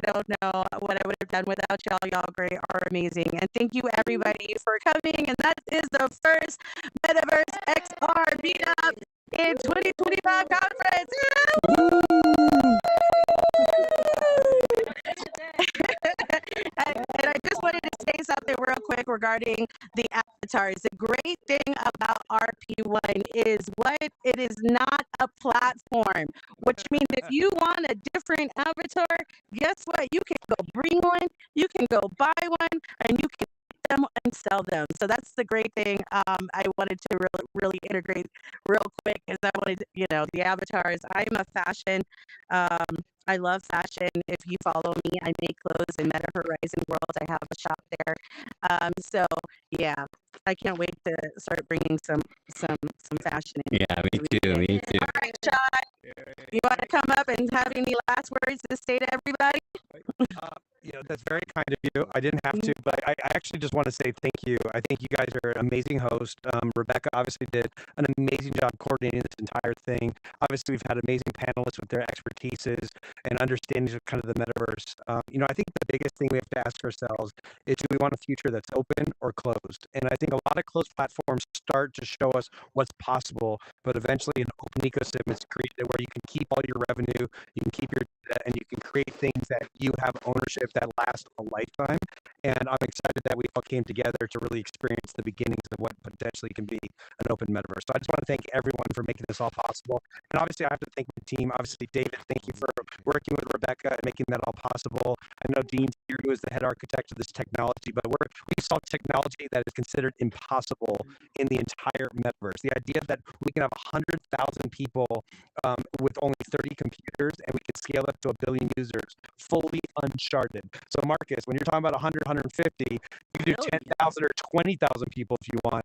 Speaker 3: don't know what I would have done without y'all. Y'all great are amazing. And thank you everybody for coming. And that is the first Metaverse XR meetup in 2025 conference. And I just wanted to say something real quick regarding the avatars. The great thing about RP1 is it is not a platform, which means if you want a different avatar, guess what? You can go bring one, you can go buy one, and you can them and sell them. So that's the great thing. I wanted to really integrate real quick, because I wanted, the avatars. I am a fashion. I love fashion. If you follow me, I make clothes in Meta Horizon World. I have a shop there. So yeah, I can't wait to start bringing some fashion in.
Speaker 2: Yeah, me too.
Speaker 3: All right, Sean, you want to come up and have any last words to say to everybody?
Speaker 6: That's very kind of you. I didn't have to, but I actually just want to say thank you. I think you guys are an amazing host. Rebecca obviously did an amazing job coordinating this entire thing. Obviously, we've had amazing panelists with their expertises and understandings of kind of the metaverse. I think the biggest thing we have to ask ourselves is, do we want a future that's open or closed? And I think a lot of closed platforms start to show us what's possible, but eventually an open ecosystem is created where you can keep all your revenue, you can keep your and you can create things that you have ownership that last a lifetime. And I'm excited that we all came together to really experience the beginnings of what potentially can be an open metaverse. So I just want to thank everyone for making this all possible. And obviously, I have to thank my team. Obviously, David, thank you for working with Rebecca and making that all possible. I know Dean's here, who is the head architect of this technology, but we saw technology that is considered impossible in the entire metaverse. The idea that we can have 100,000 people with only 30 computers and we could scale up to 1 billion users, fully uncharted. So Marcus, when you're talking about 100, 150, you can do 10,000 or 20,000 people if you want,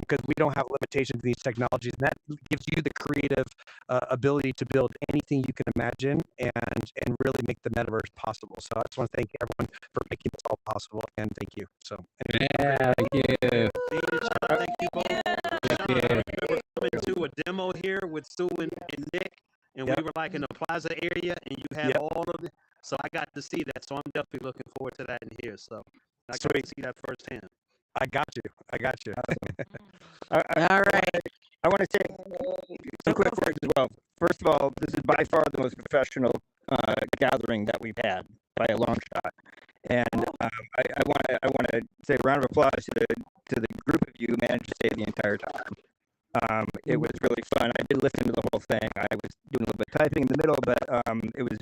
Speaker 6: because we don't have limitations in these technologies. And that gives you the creative ability to build anything you can imagine and really make the metaverse possible. So I just want to thank everyone for making this all possible, and thank you. So
Speaker 2: yeah, thank you.
Speaker 15: Thank you both. We're coming to a demo here with Sue and Nick, and we were like in the plaza area, and you had all of it. So I got to see that. So I'm definitely looking forward to that in here. So I got to see that firsthand.
Speaker 6: I got you.
Speaker 7: All right. I want to say some quick words as well. First of all, this is by far the most professional gathering that we've had by a long shot, and I want to say a round of applause to the group of you who managed to stay the entire time. It was really fun. I did listen to the whole thing. I was doing a little bit of typing in the middle, but it was,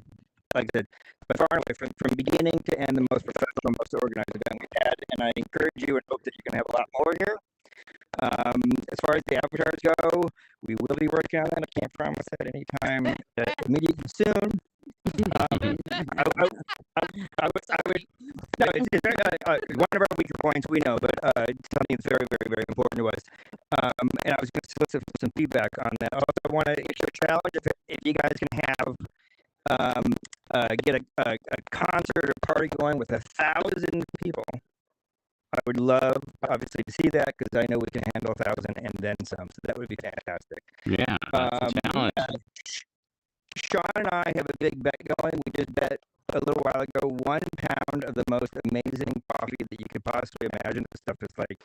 Speaker 7: like I said, by far and away from beginning to end the most professional, most organized event we had. And I encourage you and hope that you're going to have a lot more here. As far as the avatars go, we will be working on that. I can't promise that anytime immediately soon. It's one of our weaker points, we know, but something that's very, very, very important to us. And I was going to solicit some feedback on that. Also, I want to issue a challenge if you guys can get a concert or party going with 1,000 people. I would love, obviously, to see that because I know we can handle 1,000 and then some. So that would be fantastic.
Speaker 2: Yeah, that's a challenge.
Speaker 7: Sean and I have a big bet going. We just bet a little while ago 1 pound of the most amazing coffee that you could possibly imagine. This stuff is like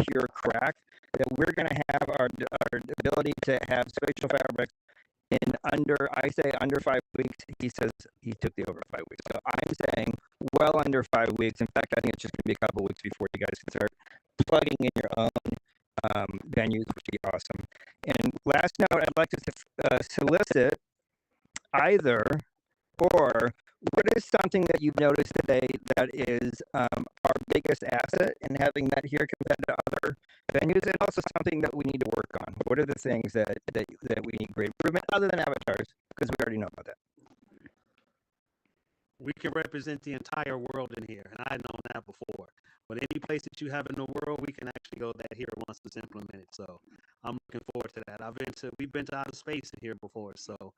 Speaker 7: pure crack. That we're going to have our ability to have spatial fabrics in under 5 weeks. He says he took the over 5 weeks. So I'm saying well under 5 weeks. In fact, I think it's just going to be a couple weeks before you guys can start plugging in your own venues, which would be awesome. And last note, I'd like to solicit either or what is something that you've noticed today that is our biggest asset in having that here compared to other venues, and also something that we need to work on? What are the things that we need great improvement other than avatars, because we already know about that?
Speaker 15: We can represent the entire world in here, and I had known that before. But any place that you have in the world, we can actually go that here once it's implemented. So I'm looking forward to that. We've been to outer space in here before, so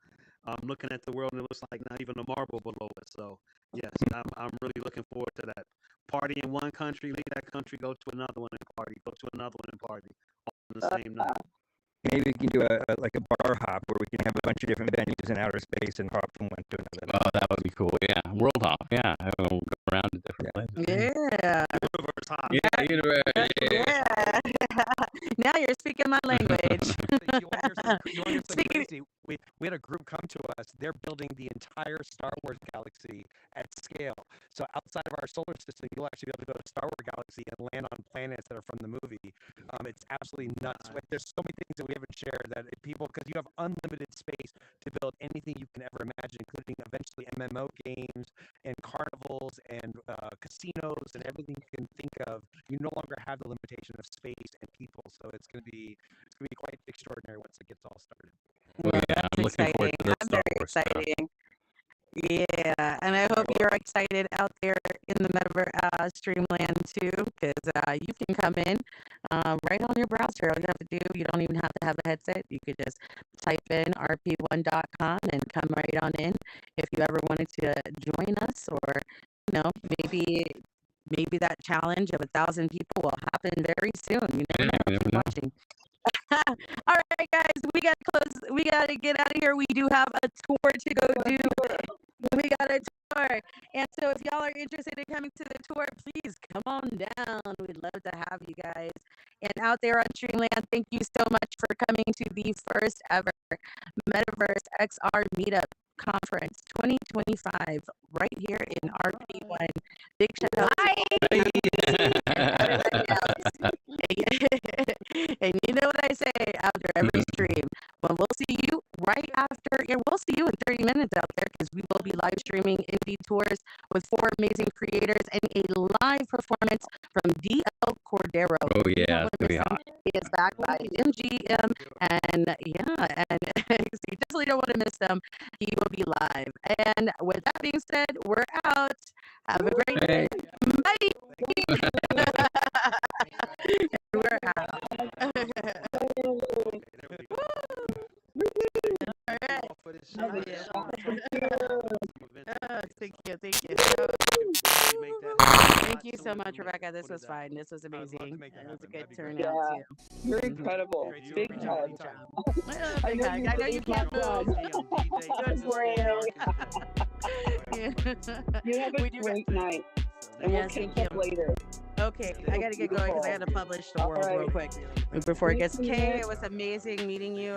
Speaker 15: I'm looking at the world and it looks like not even a marble below it. So yes, I'm really looking forward to that. Party in one country, leave that country, go to another one and party, go to another one and party, all on the same night.
Speaker 7: Maybe we can do a bar hop where we can have a bunch of different venues in outer space and hop from one to another.
Speaker 2: Oh, that would be cool. Yeah, world hop. Yeah, we'll go around to different places.
Speaker 3: Yeah.
Speaker 15: Universe hop.
Speaker 2: Yeah, universe.
Speaker 3: Yeah. Now you're speaking my language.
Speaker 6: You want to hear something crazy? We had a group come to us. They're building the entire Star Wars galaxy at scale. So outside of our solar system, you'll actually be able to go to Star Wars galaxy and land on planets that are from the movie. It's absolutely nuts. There's so many things that we haven't shared that because you have unlimited space to build anything you can ever imagine, including eventually MMO games and carnivals and casinos and everything you can think of. You no longer have the limitation of space and people. So it's going to be quite extraordinary once it gets all started.
Speaker 2: Well, yeah, I'm looking forward to this Star Wars stuff.
Speaker 3: Yeah, and I hope you're excited out there in the Metaverse Streamland too, because you can come in right on your browser. All you have to do, you don't even have to have a headset. You could just type in rp1.com and come right on in. If you ever wanted to join us, or maybe that challenge of 1,000 people will happen very soon. You never know. Keep watching. All right, guys, we gotta close. We gotta get out of here. We do have a tour to go do. We got a tour, and so if y'all are interested in coming to the tour, please come on down. We'd love to have you guys. And out there on Streamland, thank you so much for coming to the first ever Metaverse XR meetup. Conference 2025 right here in RP1. Big shout out and you know what I say after every stream. Well, we'll see you right after, and we'll see you in 30 minutes out there because we will be live streaming indie tours with 4 amazing creators and a live performance from DL Cordero.
Speaker 2: Oh yeah, it's gonna be hot.
Speaker 3: He is backed by MGM, and yeah, and so you definitely don't want to miss them. He will be live. And with that being said, we're out. Have a great day. Bye. We're out. Thank you. Thank you so much, Rebecca. This was fun. This was amazing. It was a good turnout too.
Speaker 4: You're incredible. Big hug.
Speaker 3: I know you can't move. Good for you.
Speaker 4: You have a great night. And we'll catch up later.
Speaker 3: Okay, I gotta get going because I gotta publish the world real quick before it gets. Kay, it was amazing meeting you.